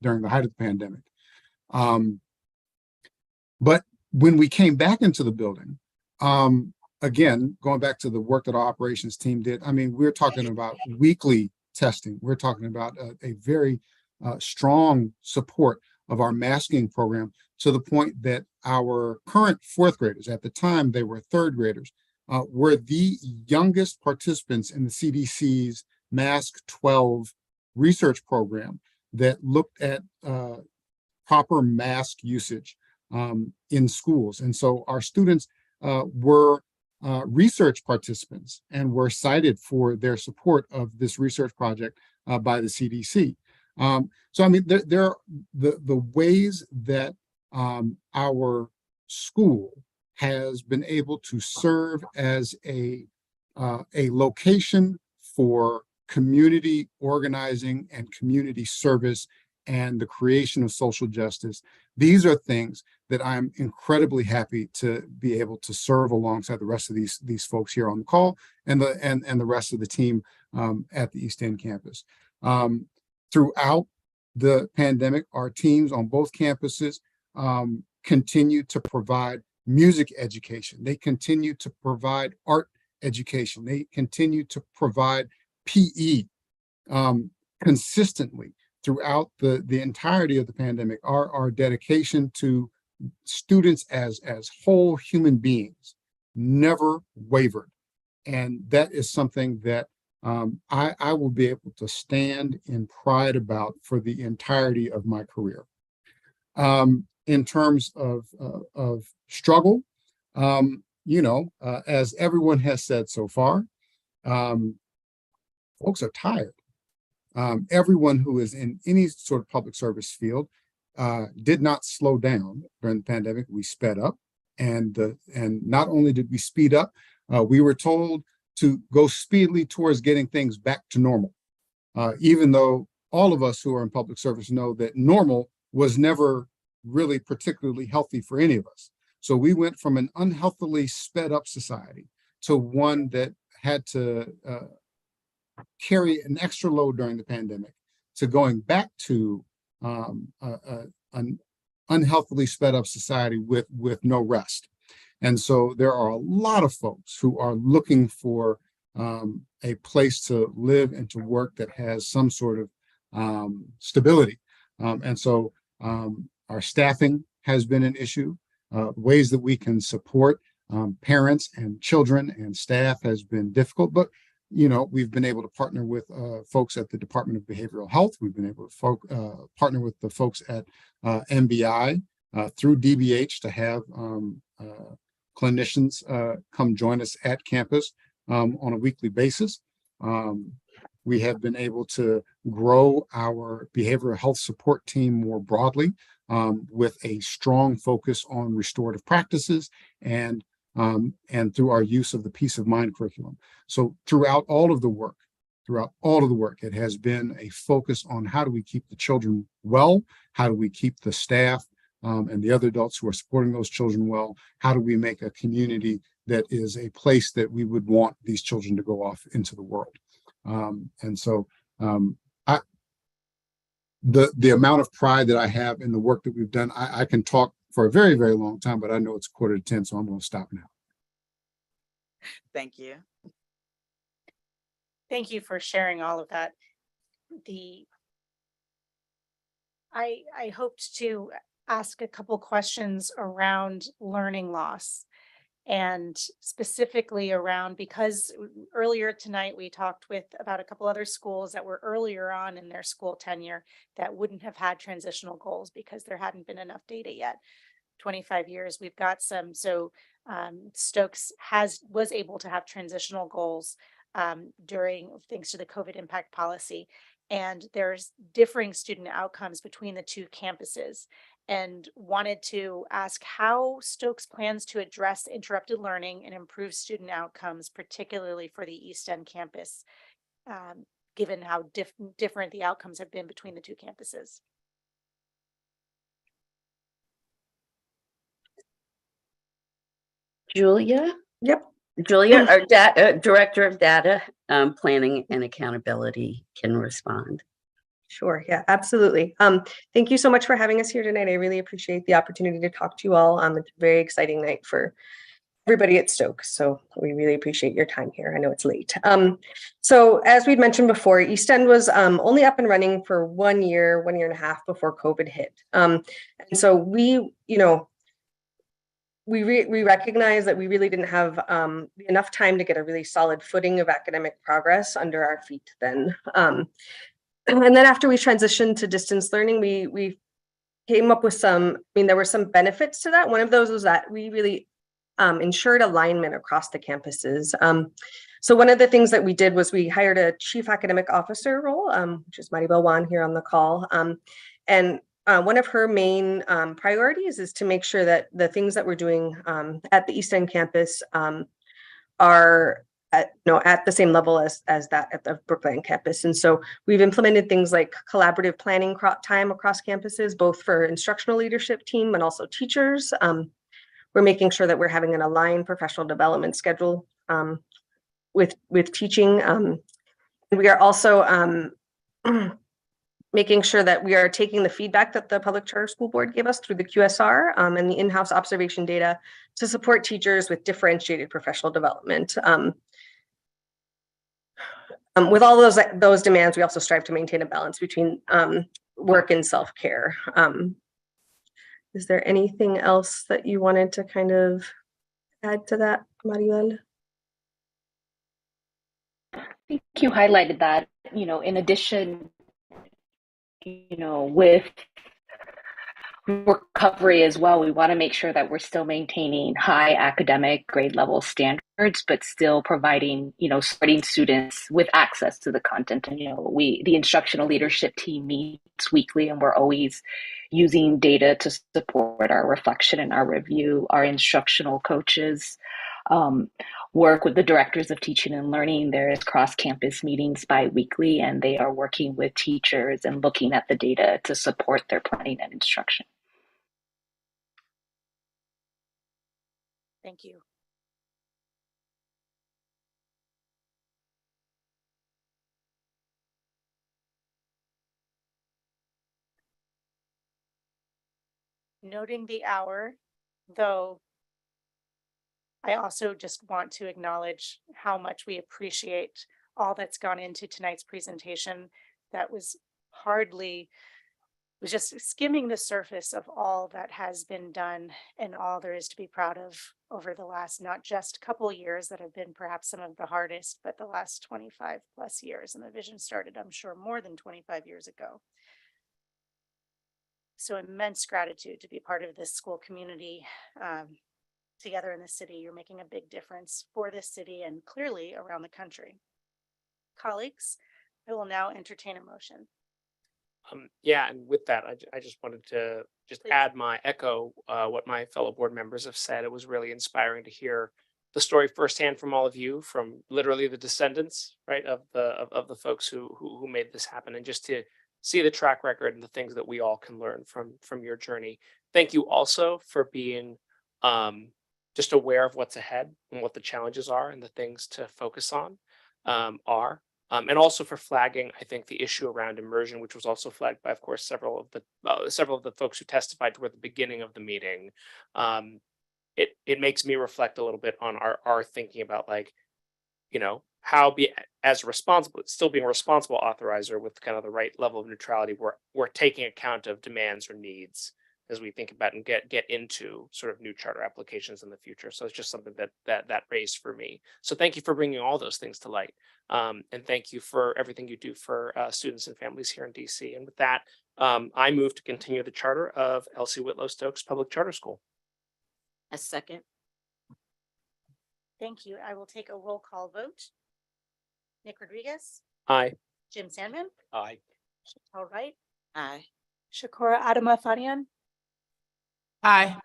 during the height of the pandemic. But when we came back into the building, again, going back to the work that our operations team did, I mean, we're talking about weekly testing. We're talking about a very strong support of our masking program, to the point that our current fourth graders, at the time they were third graders, were the youngest participants in the CDC's Mask 12 research program that looked at proper mask usage in schools. And so our students were research participants and were cited for their support of this research project by the CDC. So, I mean, there are the ways that our school has been able to serve as a location for community organizing and community service and the creation of social justice. These are things that I'm incredibly happy to be able to serve alongside the rest of these folks here on the call, and the rest of the team at the East End campus. Throughout the pandemic, our teams on both campuses continue to provide music education. They continue to provide art education. They continue to provide PE consistently throughout the entirety of the pandemic. Our dedication to students as whole human beings never wavered. And that is something that I will be able to stand in pride about for the entirety of my career. In terms of struggle, as everyone has said so far, folks are tired. Everyone who is in any sort of public service field did not slow down during the pandemic. We sped up, and not only did we speed up, we were told to go speedily towards getting things back to normal, even though all of us who are in public service know that normal was never really particularly healthy for any of us. So we went from an unhealthily sped up society to one that had to carry an extra load during the pandemic, to going back to an unhealthily sped up society with no rest. And so there are a lot of folks who are looking for a place to live and to work that has some sort of stability. And so our staffing has been an issue. Ways that we can support parents and children and staff has been difficult, but we've been able to partner with folks at the Department of Behavioral Health. We've been able to partner with the folks at MBI through DBH to have clinicians come join us at campus on a weekly basis. We have been able to grow our behavioral health support team more broadly with a strong focus on restorative practices and through our use of the Peace of Mind curriculum. So throughout all of the work, it has been a focus on how do we keep the children well, how do we keep the staff and the other adults who are supporting those children well, how do we make a community that is a place that we would want these children to go off into the world. And so the amount of pride that I have in the work that we've done, I can talk for a very, very long time, but I know it's 9:45, so I'm going to stop now. Thank you. Thank you for sharing all of that. I hoped to ask a couple questions around learning loss, and specifically around, because earlier tonight we talked about a couple other schools that were earlier on in their school tenure that wouldn't have had transitional goals because there hadn't been enough data yet. 25 years, we've got some. So Stokes was able to have transitional goals thanks to the COVID impact policy. And there's differing student outcomes between the two campuses, and wanted to ask how Stokes plans to address interrupted learning and improve student outcomes, particularly for the East End campus, given how different the outcomes have been between the two campuses. Julia? Yep. Julia, our Director of Data Planning and Accountability, can respond. Sure. Yeah, absolutely. Thank you so much for having us here tonight. I really appreciate the opportunity to talk to you all. It's a very exciting night for everybody at Stokes. So we really appreciate your time here. I know it's late. So as we'd mentioned before, East End was only up and running for 1 year, 1.5 years before COVID hit. And so we recognize that we really didn't have enough time to get a really solid footing of academic progress under our feet then. And then after we transitioned to distance learning, we came up with there were some benefits to that. One of those was that we really ensured alignment across the campuses. So one of the things that we did was we hired a chief academic officer role, which is Maribel Juan here on the call. And one of her main priorities is to make sure that the things that we're doing at the East End campus are at the same level as that at the Brookline campus. And so we've implemented things like collaborative planning time across campuses, both for instructional leadership team and also teachers. We're making sure that we're having an aligned professional development schedule with teaching. We are also making sure that we are taking the feedback that the Public Charter School Board gave us through the QSR and the in-house observation data to support teachers with differentiated professional development. With all those demands, we also strive to maintain a balance between work and self-care. Is there anything else that you wanted to kind of add to that, Maribel? I think you highlighted that, in addition, with recovery as well, we want to make sure that we're still maintaining high academic grade level standards, but still providing, supporting students with access to the content. And, the instructional leadership team meets weekly, and we're always using data to support our reflection and our review. Our instructional coaches work with the directors of teaching and learning. There's cross-campus meetings bi-weekly, and they are working with teachers and looking at the data to support their planning and instruction. Thank you. Noting the hour, though, I also just want to acknowledge how much we appreciate all that's gone into tonight's presentation. That was just skimming the surface of all that has been done and all there is to be proud of over the last, not just couple years that have been perhaps some of the hardest, but the last 25 plus years. And the vision started, I'm sure, more than 25 years ago. So immense gratitude to be part of this school community together in the city. You're making a big difference for this city and clearly around the country. Colleagues, I will now entertain a motion. Yeah, and with that, I just wanted to add my echo what my fellow board members have said. It was really inspiring to hear the story firsthand from all of you, from literally the descendants, right, of the folks who made this happen, and just to see the track record and the things that we all can learn from your journey. Thank you also for being just aware of what's ahead and what the challenges are and the things to focus on are. And also for flagging, I think, the issue around immersion, which was also flagged by, of course, several of the folks who testified toward the beginning of the meeting. It makes me reflect a little bit on our thinking about, like, how still being a responsible authorizer with kind of the right level of neutrality. We're taking account of demands or needs as we think about and get into sort of new charter applications in the future. So it's just something that raised for me. So thank you for bringing all those things to light. And thank you for everything you do for students and families here in DC. And with that, I move to continue the charter of Elsie Whitlow Stokes Public Charter School. A second. Thank you. I will take a roll call vote. Nick Rodriguez, Aye. Jim Sandman, Aye. Chantel Wright, Aye. Shakura Adama Fanian. Aye.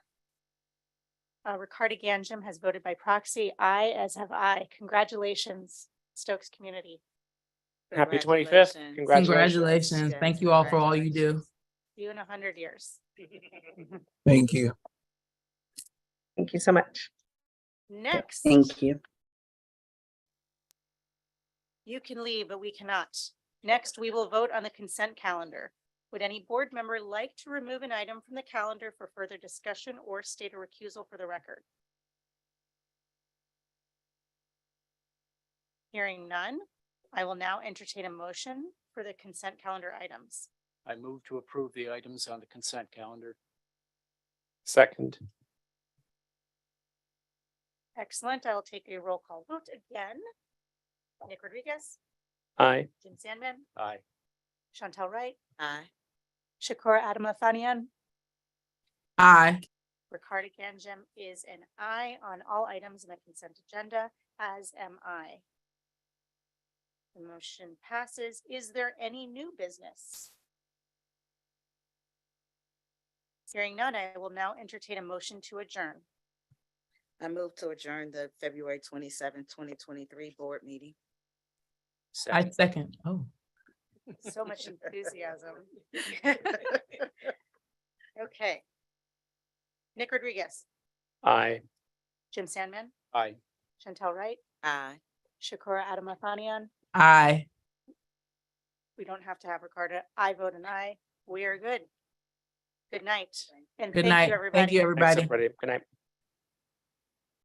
Ricardo Ganjum has voted by proxy. Aye, as have I. Congratulations, Stokes community. Happy 25th. Congratulations. Congratulations. Yes, Thank you all for all you do. See you in 100 years. Thank you. Thank you so much. Next, Thank you. you can leave, but we cannot. Next, we will vote on the consent calendar. Would any board member like to remove an item from the calendar for further discussion or state a recusal for the record? Hearing none, I will now entertain a motion for the consent calendar items. I move to approve the items on the consent calendar. Second. Excellent. I will take a roll call vote again. Nick Rodriguez, Aye. Jim Sandman, Aye. Chantel Wright, Aye. Shakura Adama Fanian, Aye. Ricardo Ganjum is an aye on all items in the consent agenda, as am I. The motion passes. Is there any new business? Hearing none, I will now entertain a motion to adjourn. I move to adjourn the February 27th, 2023 board meeting. I second. Oh. So much enthusiasm. Okay. Nick Rodriguez, Aye. Jim Sandman, Aye. Chantel Wright, Aye. Shakura Adama Fanian. Aye. We don't have to have Ricardo. I vote an aye. We are good. Good night. And Good thank night. you, everybody. Thank you, Thanks, everybody. everybody. Good night.